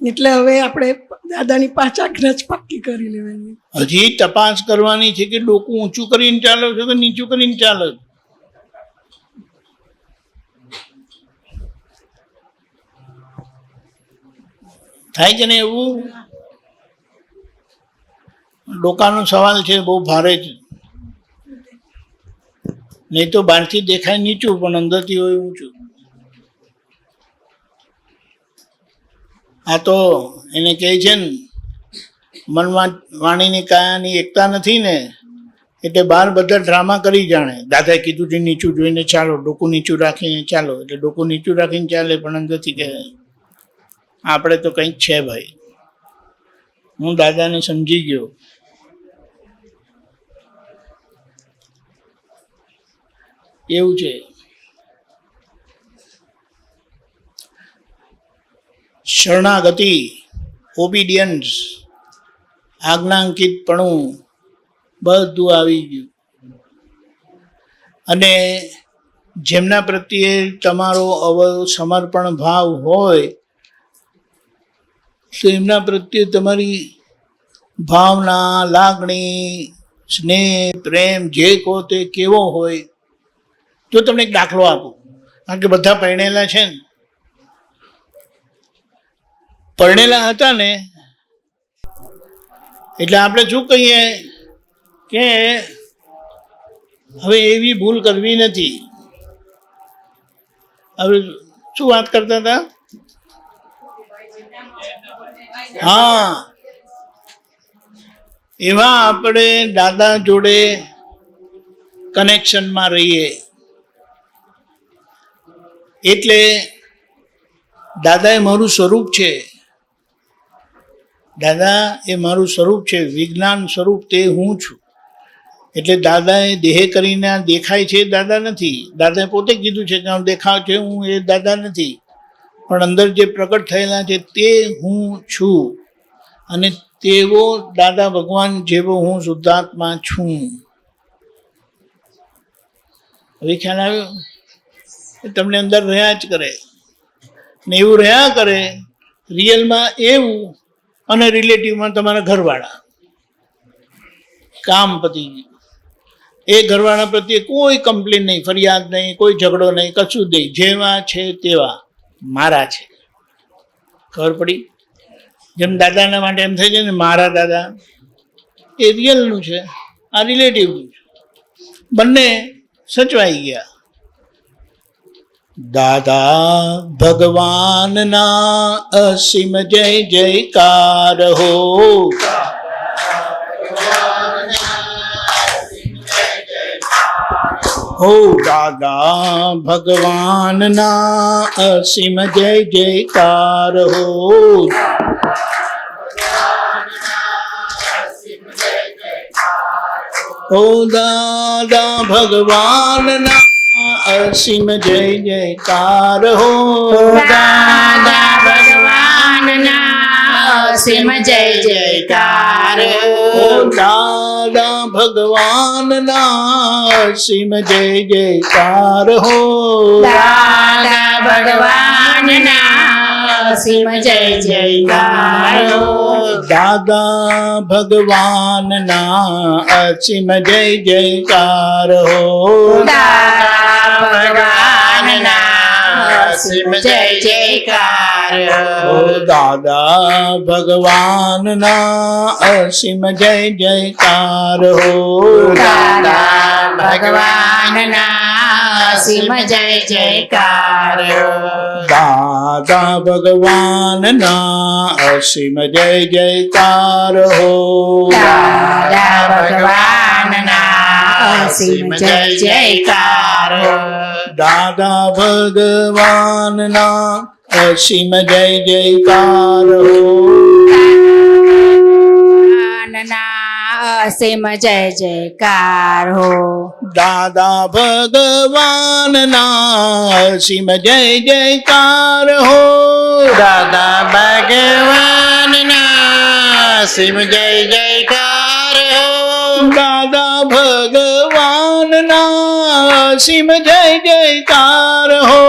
એટલે હવે આપણે દાદાની પાંચ આજ્ઞા જ પાક્કી કરી લેવાની. હજી તપાસ કરવાની છે કે ડોકું ઊંચું કરીને ચાલો છો કે નીચું કરીને ચાલો છો. થાય છે ને એવું? ડોકાનો સવાલ છે, બહુ ભારે છે. નહીં તો બહારથી દેખાય નીચું પણ અંદરથી હોય ઊંચું. આ તો એને કહે છે ને મનમાં વાણીની કાયાની એકતા નથી ને એટલે બહાર બધા ડ્રામા કરી જાણે. દાદાએ કીધું છે નીચું જોઈને ચાલો, ડોકું નીચું રાખીને ચાલો, એટલે ડોકું નીચું રાખીને ચાલે પણ અંદરથી કહે આપણે તો કંઈક છે ભાઈ. હું દાદાને સમજી ગયો. એવું છે. શરણાગતિ, ઓબિડિયન્સ, આજ્ઞાંકિતપણું બધું આવી ગયું. અને જેમના પ્રત્યે તમારો સમર્પણ ભાવ હોય તો એમના પ્રત્યે તમારી ભાવના, લાગણી, સ્નેહ, પ્રેમ જે કહો તે કેવો હોય. જો તમને એક દાખલો આપું, કારણ કે બધા પરણેલા છે ને, પરણેલા હતા ને એટલે આપણે શું કહીએ કે હવે એવી ભૂલ કરવી નથી. હવે શું વાત કરતા હતા? હા, એવા આપણે દાદા જોડે કનેક્શનમાં રહીએ. એટલે દાદા એ મારું સ્વરૂપ છે. દાદા એ મારું સ્વરૂપ છે, વિજ્ઞાન સ્વરૂપ તે હું છું. એટલે દાદાએ દેહ કરીને દેખાય છે દાદા નથી. દાદાએ પોતે કીધું છે કે દેખાવ છે હું, એ દાદા નથી. પણ અંદર જે પ્રગટ થયેલા છે તે હું છું. અને તેવો દાદા ભગવાન જેવો હું શુદ્ધાત્મા છું. હવે ખ્યાલ આવ્યો? તમને અંદર રહ્યા જ કરે ને એવું રહ્યા કરે. રિયલમાં એવું અને રિલેટિવમાં તમારા ઘરવાળા. કામ પતી ગયું. એ ઘરવાળા પ્રત્યે કોઈ કમ્પ્લેન નહીં, ફરિયાદ નહીં, કોઈ ઝઘડો નહીં, કશું જ નહીં. જેવા છે તેવા મારા છે. ખબર પડી? જેમ દાદાના માટે એમ થાય છે ને મારા દાદા, એ રિયલનું છે, આ રિલેટિવનું છે. બંને સચવાઈ ગયા. દાદા ભગવાનના અસીમ જય જયકાર હો. હો દાદા ભગવાનના અસીમ જય જયકાર હો. હો દાદા ભગવાનના અસીમ જય જયકાર હો. દાદા ભગવાનના અસીમ જય જયકાર હો. દાદા ભગવાનના અસીમ જય જયકાર હો. દાદા ભગવાનના અસીમ જય જયકાર હો. દાદા ભગવાનના અસીમ જય જયકાર હો. દાદા ભગવાનના અસીમ જય જયકાર ઓ દાદા ભગવાનના અસીમ જય જયકાર હો દાદા ભગવાનના અસીમ જય જયકાર દાદા ભગવાનના અસીમ જય જયકાર હો દાદા ભગવાનના અસીમ જય જયકાર દાદા ભગવાનના અસીમ જય જયકાર હો અસીમ જય જયકાર હો દાદા ભગવાનના અસીમ જય જયકાર હો દાદા ભગવાનના અસીમ જય જયકાર હો દાદા ભગવાનના અસીમ જય જયકાર હો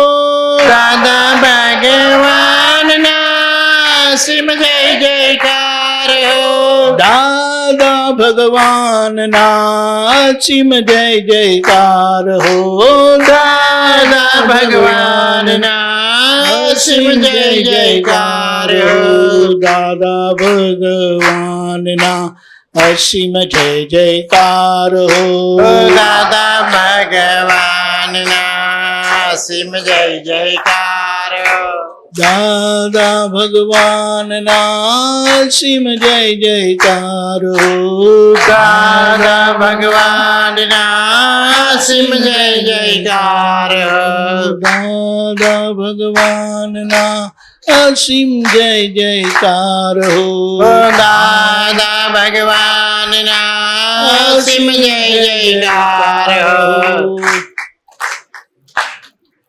દાદા ભગવાનના અસીમ જય જયકાર હો દાદા ભગવાનના અસીમ જય જયકાર હો દાદા ભગવાનના અસીમ જય જયકાર હો દાદા ભગવાનના અસીમ જય જયકાર હો દાદા ભગવાનના અસીમ જય જયકાર હો દાદા ભગવાનના અસીમ જય જયકાર હો દાદા ભગવાનના અસીમ જય જયકાર હો દાદા ભગવાનના અસીમ જય જયકાર હો દાદા ભગવાનના અસીમ જય જયકાર હો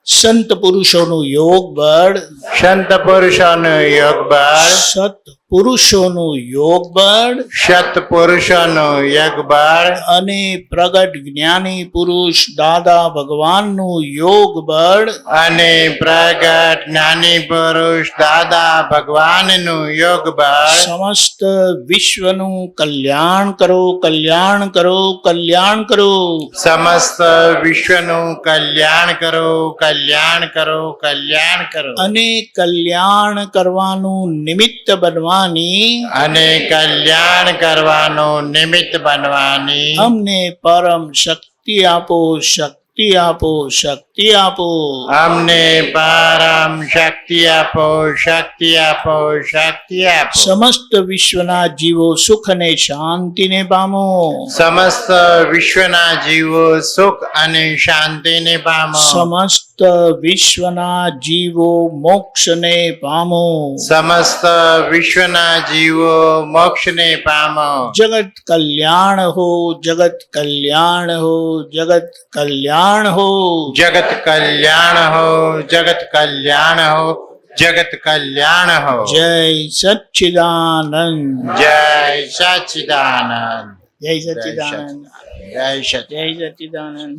સંત પુરુષોનું યોગ બળ સંત પુરુષોનું યોગ બળ સત પુરુષોનું યોગ બળ સત પુરુષોનું યોગ બળ અને પ્રગટ જ્ઞાની પુરુષ દાદા ભગવાનનું યોગ બળ અને પ્રગટ જ્ઞાની પુરુષ દાદા ભગવાનનું યોગ બળ સમસ્ત વિશ્વનું કલ્યાણ કરો કલ્યાણ કરો કલ્યાણ કરો સમસ્ત વિશ્વનું કલ્યાણ કરો કલ્યાણ કરો કલ્યાણ કરો અને કલ્યાણ કરવાનું નિમિત્ત બનવાની અને કલ્યાણ કરવાનું નિમિત્ત બનવાની અમને પરમ શક્તિ આપો શક્તિ આપો શક્તિ આપો અમને પરમ શક્તિ આપો શક્તિ આપો શક્તિ આપો સમસ્ત વિશ્વના જીવો સુખ અને શાંતિને પામો સમસ્ત વિશ્વના જીવો સુખ અને શાંતિને પામો સમસ્ત વિશ્વના જીવો મોક્ષને પામો સમસ્ત વિશ્વના જીવો મોક્ષને પામો જગત કલ્યાણ હો જગત કલ્યાણ હો જગત કલ્યાણ હો જગત કલ્યાણ હો જગત કલ્યાણ હો જગત કલ્યાણ હો જય સચ્ચિદાનંદ જય સચ્ચિદાનંદ જય સચ્ચિદાનંદ જય સચ્ચિદાનંદ જય સચ્ચિદાનંદ